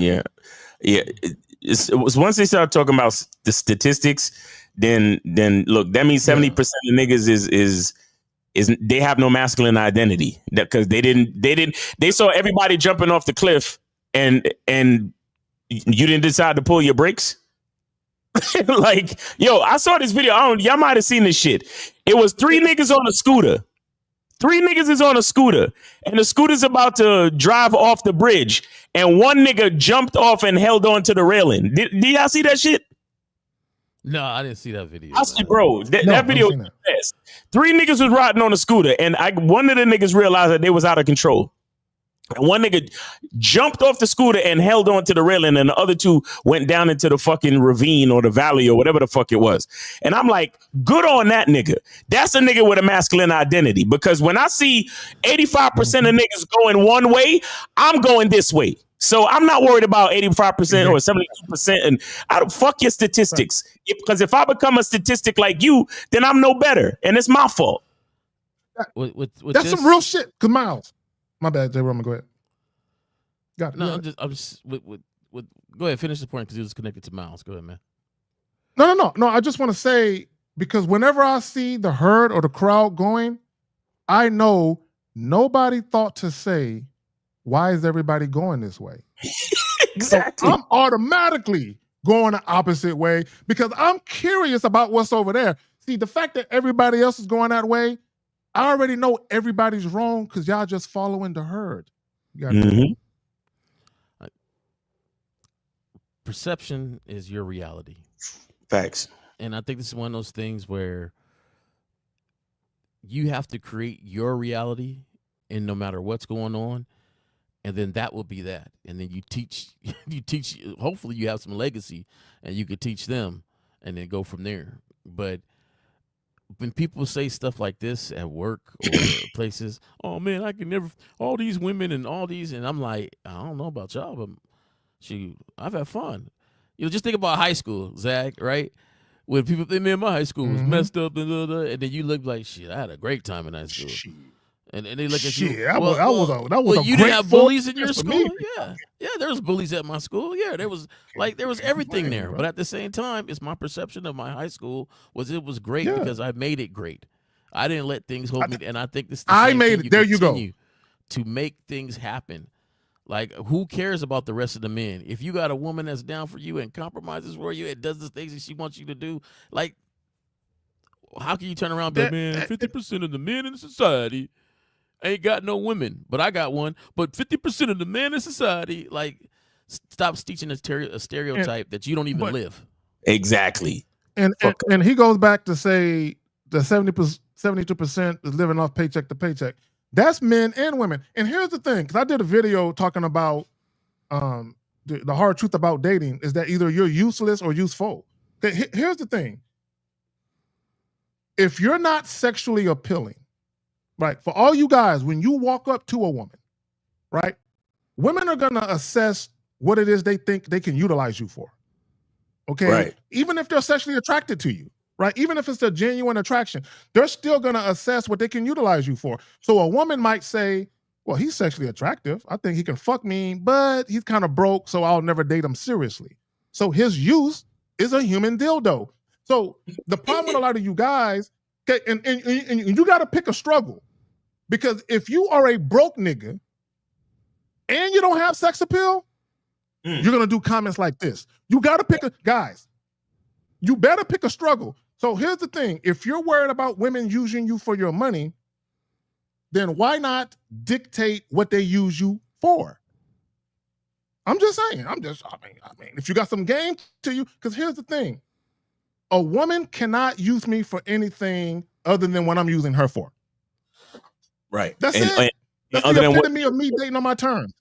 Speaker 2: It was once they start talking about the statistics, then look, that means 70% of niggas is they have no masculine identity, because they saw everybody jumping off the cliff and you didn't decide to pull your brakes. Like, yo, I saw this video. Y'all might have seen this shit. It was 3 niggas on a scooter. 3 niggas is on a scooter, and the scooter's about to drive off the bridge, and one nigga jumped off and held on to the railing. Did y'all see that shit?
Speaker 5: No, I didn't see that video.
Speaker 2: Bro, that video was the best. 3 niggas was riding on a scooter, and one of the niggas realized that they was out of control. And one nigga jumped off the scooter and held on to the railing, and the other 2 went down into the fucking ravine or the valley or whatever the fuck it was. And I'm like, good on that nigga. That's a nigga with a masculine identity, because when I see 85% of niggas going one way, I'm going this way. So I'm not worried about 85% or 72%, and I don't fuck your statistics. Because if I become a statistic like you, then I'm no better, and it's my fault.
Speaker 6: That's some real shit. Cause Miles, my bad, Jay Roman, go ahead. Got it.
Speaker 5: No, I'm just go ahead, finish the point because it was connected to Miles. Go ahead, man.
Speaker 6: No. I just want to say, because whenever I see the herd or the crowd going, I know nobody thought to say, why is everybody going this way?
Speaker 2: Exactly.
Speaker 6: So I'm automatically going the opposite way because I'm curious about what's over there. See, the fact that everybody else is going that way, I already know everybody's wrong because y'all just following the herd.
Speaker 5: Perception is your reality.
Speaker 2: Facts.
Speaker 5: And I think this is one of those things where you have to create your reality, and no matter what's going on, and then that will be that. And then you teach, hopefully you have some legacy and you could teach them and then go from there. But when people say stuff like this at work or places, oh man, I can never, all these women and all these, and I'm like, I don't know about y'all, but shoot, I've had fun. You know, just think about high school, Zach, right? When people think, man, my high school was messed up, and then you look like, shit, I had a great time in high school. And they look at you.
Speaker 6: That was a
Speaker 5: you
Speaker 6: great
Speaker 5: didn't have bullies in your
Speaker 6: for
Speaker 5: school?
Speaker 6: me.
Speaker 5: Yeah, there was bullies at my school. Yeah, there was everything there. But at the same time, it's my perception of my high school was it was great because I made it great. I didn't let things hold me, and I think this.
Speaker 6: I made it. There you go.
Speaker 5: To make things happen. Like, who cares about the rest of the men? If you got a woman that's down for you and compromises for you and does the things that she wants you to do, like, how can you turn around and be, man, 50% of the men in society ain't got no women, but I got one. But 50% of the men in society, like, stop teaching a stereotype that you don't even live.
Speaker 2: Exactly.
Speaker 6: And he goes back to say the 72% is living off paycheck to paycheck. That's men and women. And here's the thing, because I did a video talking about the hard truth about dating is that either you're useless or useful. Okay, here's the thing. If you're not sexually appealing, right, for all you guys, when you walk up to a woman, right, women are going to assess what it is they think they can utilize you for. Okay?
Speaker 2: Right.
Speaker 6: Even if they're sexually attracted to you. Right? Even if it's a genuine attraction, they're still going to assess what they can utilize you for. So a woman might say, well, he's sexually attractive. I think he can fuck me, but he's kind of broke, so I'll never date him seriously. So his use is a human dildo. So the problem with a lot of you guys, okay, and you got to pick a struggle. Because if you are a broke nigga and you don't have sex appeal, you're going to do comments like this. You got to pick guys, you better pick a struggle. So here's the thing. If you're worried about women using you for your money, then why not dictate what they use you for? I'm just saying. I mean, if you got some game to you, because here's the thing. A woman cannot use me for anything other than what I'm using her for.
Speaker 2: Right.
Speaker 6: That's it. That's the epitome of me dating on my terms.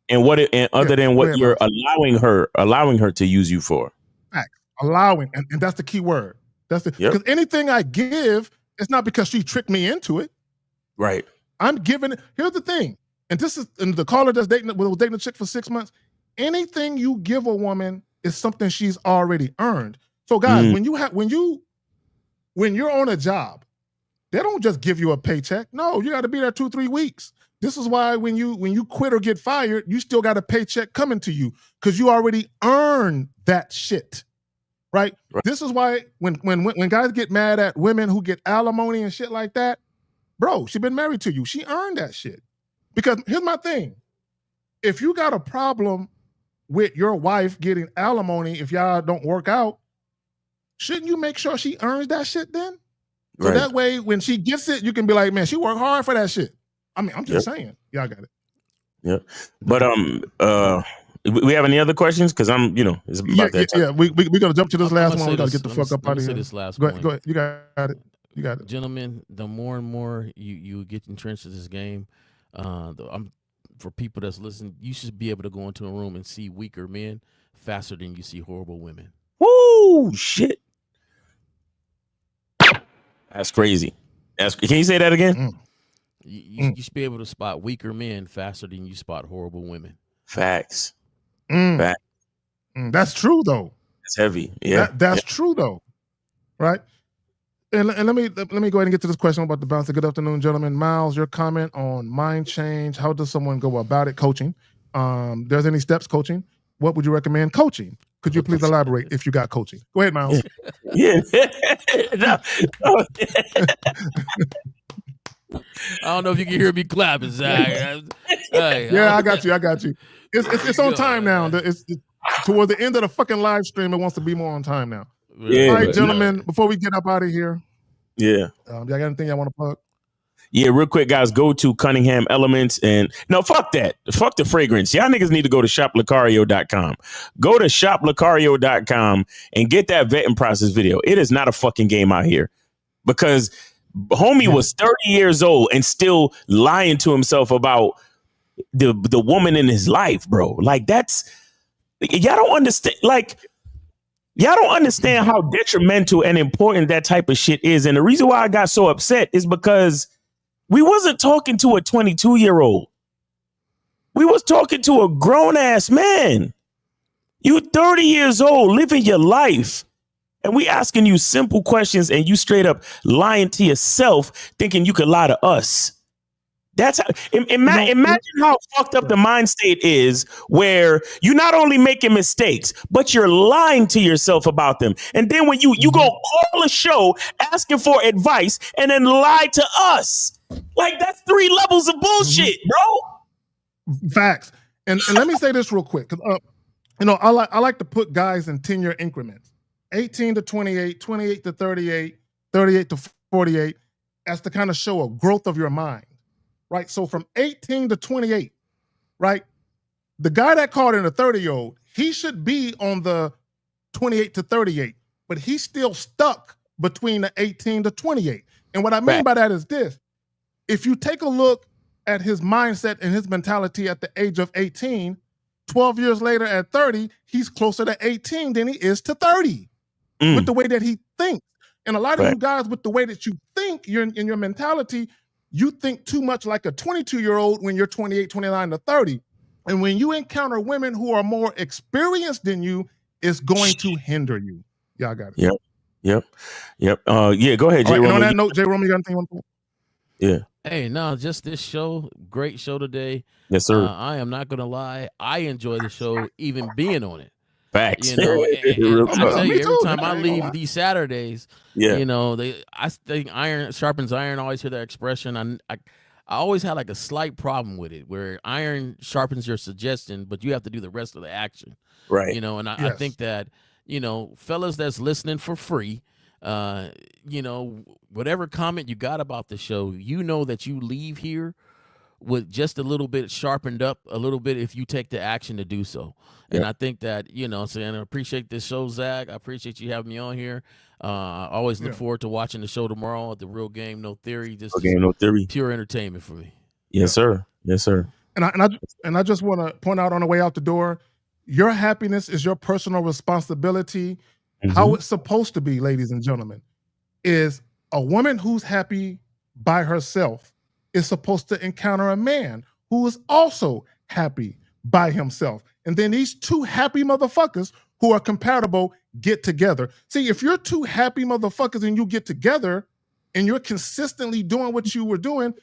Speaker 2: And other than what you're allowing her to use you for.
Speaker 6: Facts. Allowing, and that's the key word. That's the because anything I give, it's not because she tricked me into it.
Speaker 2: Right.
Speaker 6: I'm giving it. Here's the thing, and this is the caller that's dating a chick for 6 months. Anything you give a woman is something she's already earned. So guys, when you're on a job, they don't just give you a paycheck. No, you got to be there 2-3 weeks. This is why when you quit or get fired, you still got a paycheck coming to you because you already earned that shit. Right? This is why when guys get mad at women who get alimony and shit like that, bro, she been married to you. She earned that shit. Because here's my thing. If you got a problem with your wife getting alimony if y'all don't work out, shouldn't you make sure she earns that shit then? So that way when she gets it, you can be like, man, she worked hard for that shit. I mean, I'm just saying. Y'all got it.
Speaker 2: Yeah. But we have any other questions? Because it's about that time.
Speaker 6: Yeah, we're gonna jump to this last one. We gotta get the fuck up out of here.
Speaker 5: This last
Speaker 6: go
Speaker 5: point.
Speaker 6: ahead. You got it.
Speaker 5: Gentlemen, the more and more you get entrenched in this game, for people that's listening, you should be able to go into a room and see weaker men faster than you see horrible women.
Speaker 2: Woo! Shit. That's crazy. Can you say that again?
Speaker 5: You should be able to spot weaker men faster than you spot horrible women.
Speaker 2: Facts.
Speaker 6: That's true though.
Speaker 2: It's heavy. Yeah,
Speaker 6: that's true though. Right. And let me go ahead and get to this question about the bouncer. Good afternoon, gentlemen. Miles, your comment on mind change. How does someone go about it? Coaching. There's any steps coaching? What would you recommend? Coaching. Could you please elaborate if you got coaching? Go ahead, Miles.
Speaker 2: Yeah.
Speaker 5: I don't know if you can hear me clapping, Zach. Hey,
Speaker 6: Yeah, I got you. It's on time now. It's toward the end of the fucking live stream. It wants to be more on time now.
Speaker 2: Yeah,
Speaker 6: All right,
Speaker 2: but-
Speaker 6: gentlemen. Before we get up out of here,
Speaker 2: Yeah.
Speaker 6: y'all got anything y'all want to plug?
Speaker 2: Yeah, real quick, guys, go to Cunningham Elements and no, fuck that. Fuck the fragrance. Y'all niggas need to go to shoplucario.com. Go to shoplucario.com and get that vetting process video. It is not a fucking game out here because homie was 30 years old and still lying to himself about the woman in his life, bro. Like that's y'all don't understand. Like y'all don't understand how detrimental and important that type of shit is. And the reason why I got so upset is because we wasn't talking to a 22-year-old. We was talking to a grown-ass man. You 30 years old, living your life. And we asking you simple questions and you straight up lying to yourself, thinking you could lie to us. That's how, imagine how fucked up the mind state is where you're not only making mistakes, but you're lying to yourself about them. And then when you go call a show asking for advice and then lie to us, like that's 3 levels of bullshit, bro.
Speaker 6: Facts. And let me say this real quick. I like to put guys in 10-year increments. 18 to 28, 28 to 38, 38 to 48, as to kind of show a growth of your mind. Right. So from 18 to 28, right? The guy that called in a 30-year-old, he should be on the 28 to 38, but he's still stuck between the 18 to 28. And what I mean by that is this. If you take a look at his mindset and his mentality at the age of 18, 12 years later at 30, he's closer to 18 than he is to 30 with the way that he thinks. And a lot of you guys, with the way that you think, you're in your mentality, you think too much like a 22-year-old when you're 28, 29 to 30. And when you encounter women who are more experienced than you, it's going to hinder you. Y'all got it.
Speaker 2: Yep. Yeah, go ahead, Jay Roman.
Speaker 6: On that note, Jay Roman, you got anything you want to say?
Speaker 2: Yeah.
Speaker 5: Hey, no, just this show. Great show today.
Speaker 2: Yes, sir.
Speaker 5: I am not going to lie. I enjoy the show, even being on it.
Speaker 2: Facts.
Speaker 5: You know, and I tell you, every time I leave
Speaker 6: lie.
Speaker 5: these Saturdays,
Speaker 2: Yeah.
Speaker 5: you know, I think iron sharpens iron. I always hear that expression. I always had like a slight problem with it, where iron sharpens your suggestion, but you have to do the rest of the action.
Speaker 2: Right.
Speaker 5: You know, and I think that, you know, fellas that's listening for free, you know, whatever comment you got about the show, you know that you leave here with just a little bit sharpened up a little bit if you take the action to do so. And I think that, you know, so, and I appreciate this show, Zach. I appreciate you having me on here. I always look forward to watching the show tomorrow at the Real Game No Theory. Just
Speaker 2: Game No Theory.
Speaker 5: Pure entertainment for me.
Speaker 2: Yes, sir. Yes, sir.
Speaker 6: And I just want to point out on the way out the door, your happiness is your personal responsibility. How it's supposed to be, ladies and gentlemen, is a woman who's happy by herself is supposed to encounter a man who is also happy by himself. And then these two happy motherfuckers who are compatible get together. See, if you're two happy motherfuckers and you get together and you're consistently doing what you were doing,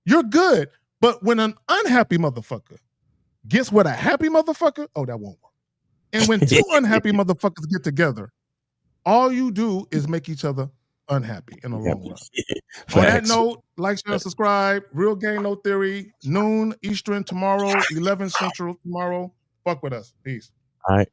Speaker 6: you're good. But when an unhappy motherfucker gets with a happy motherfucker, oh, that won't work. And when two unhappy motherfuckers get together, all you do is make each other unhappy in the long run. On that note, like, share, and subscribe. Real Game No Theory, noon Eastern tomorrow, 11 Central tomorrow. Fuck with us. Peace.
Speaker 2: All right.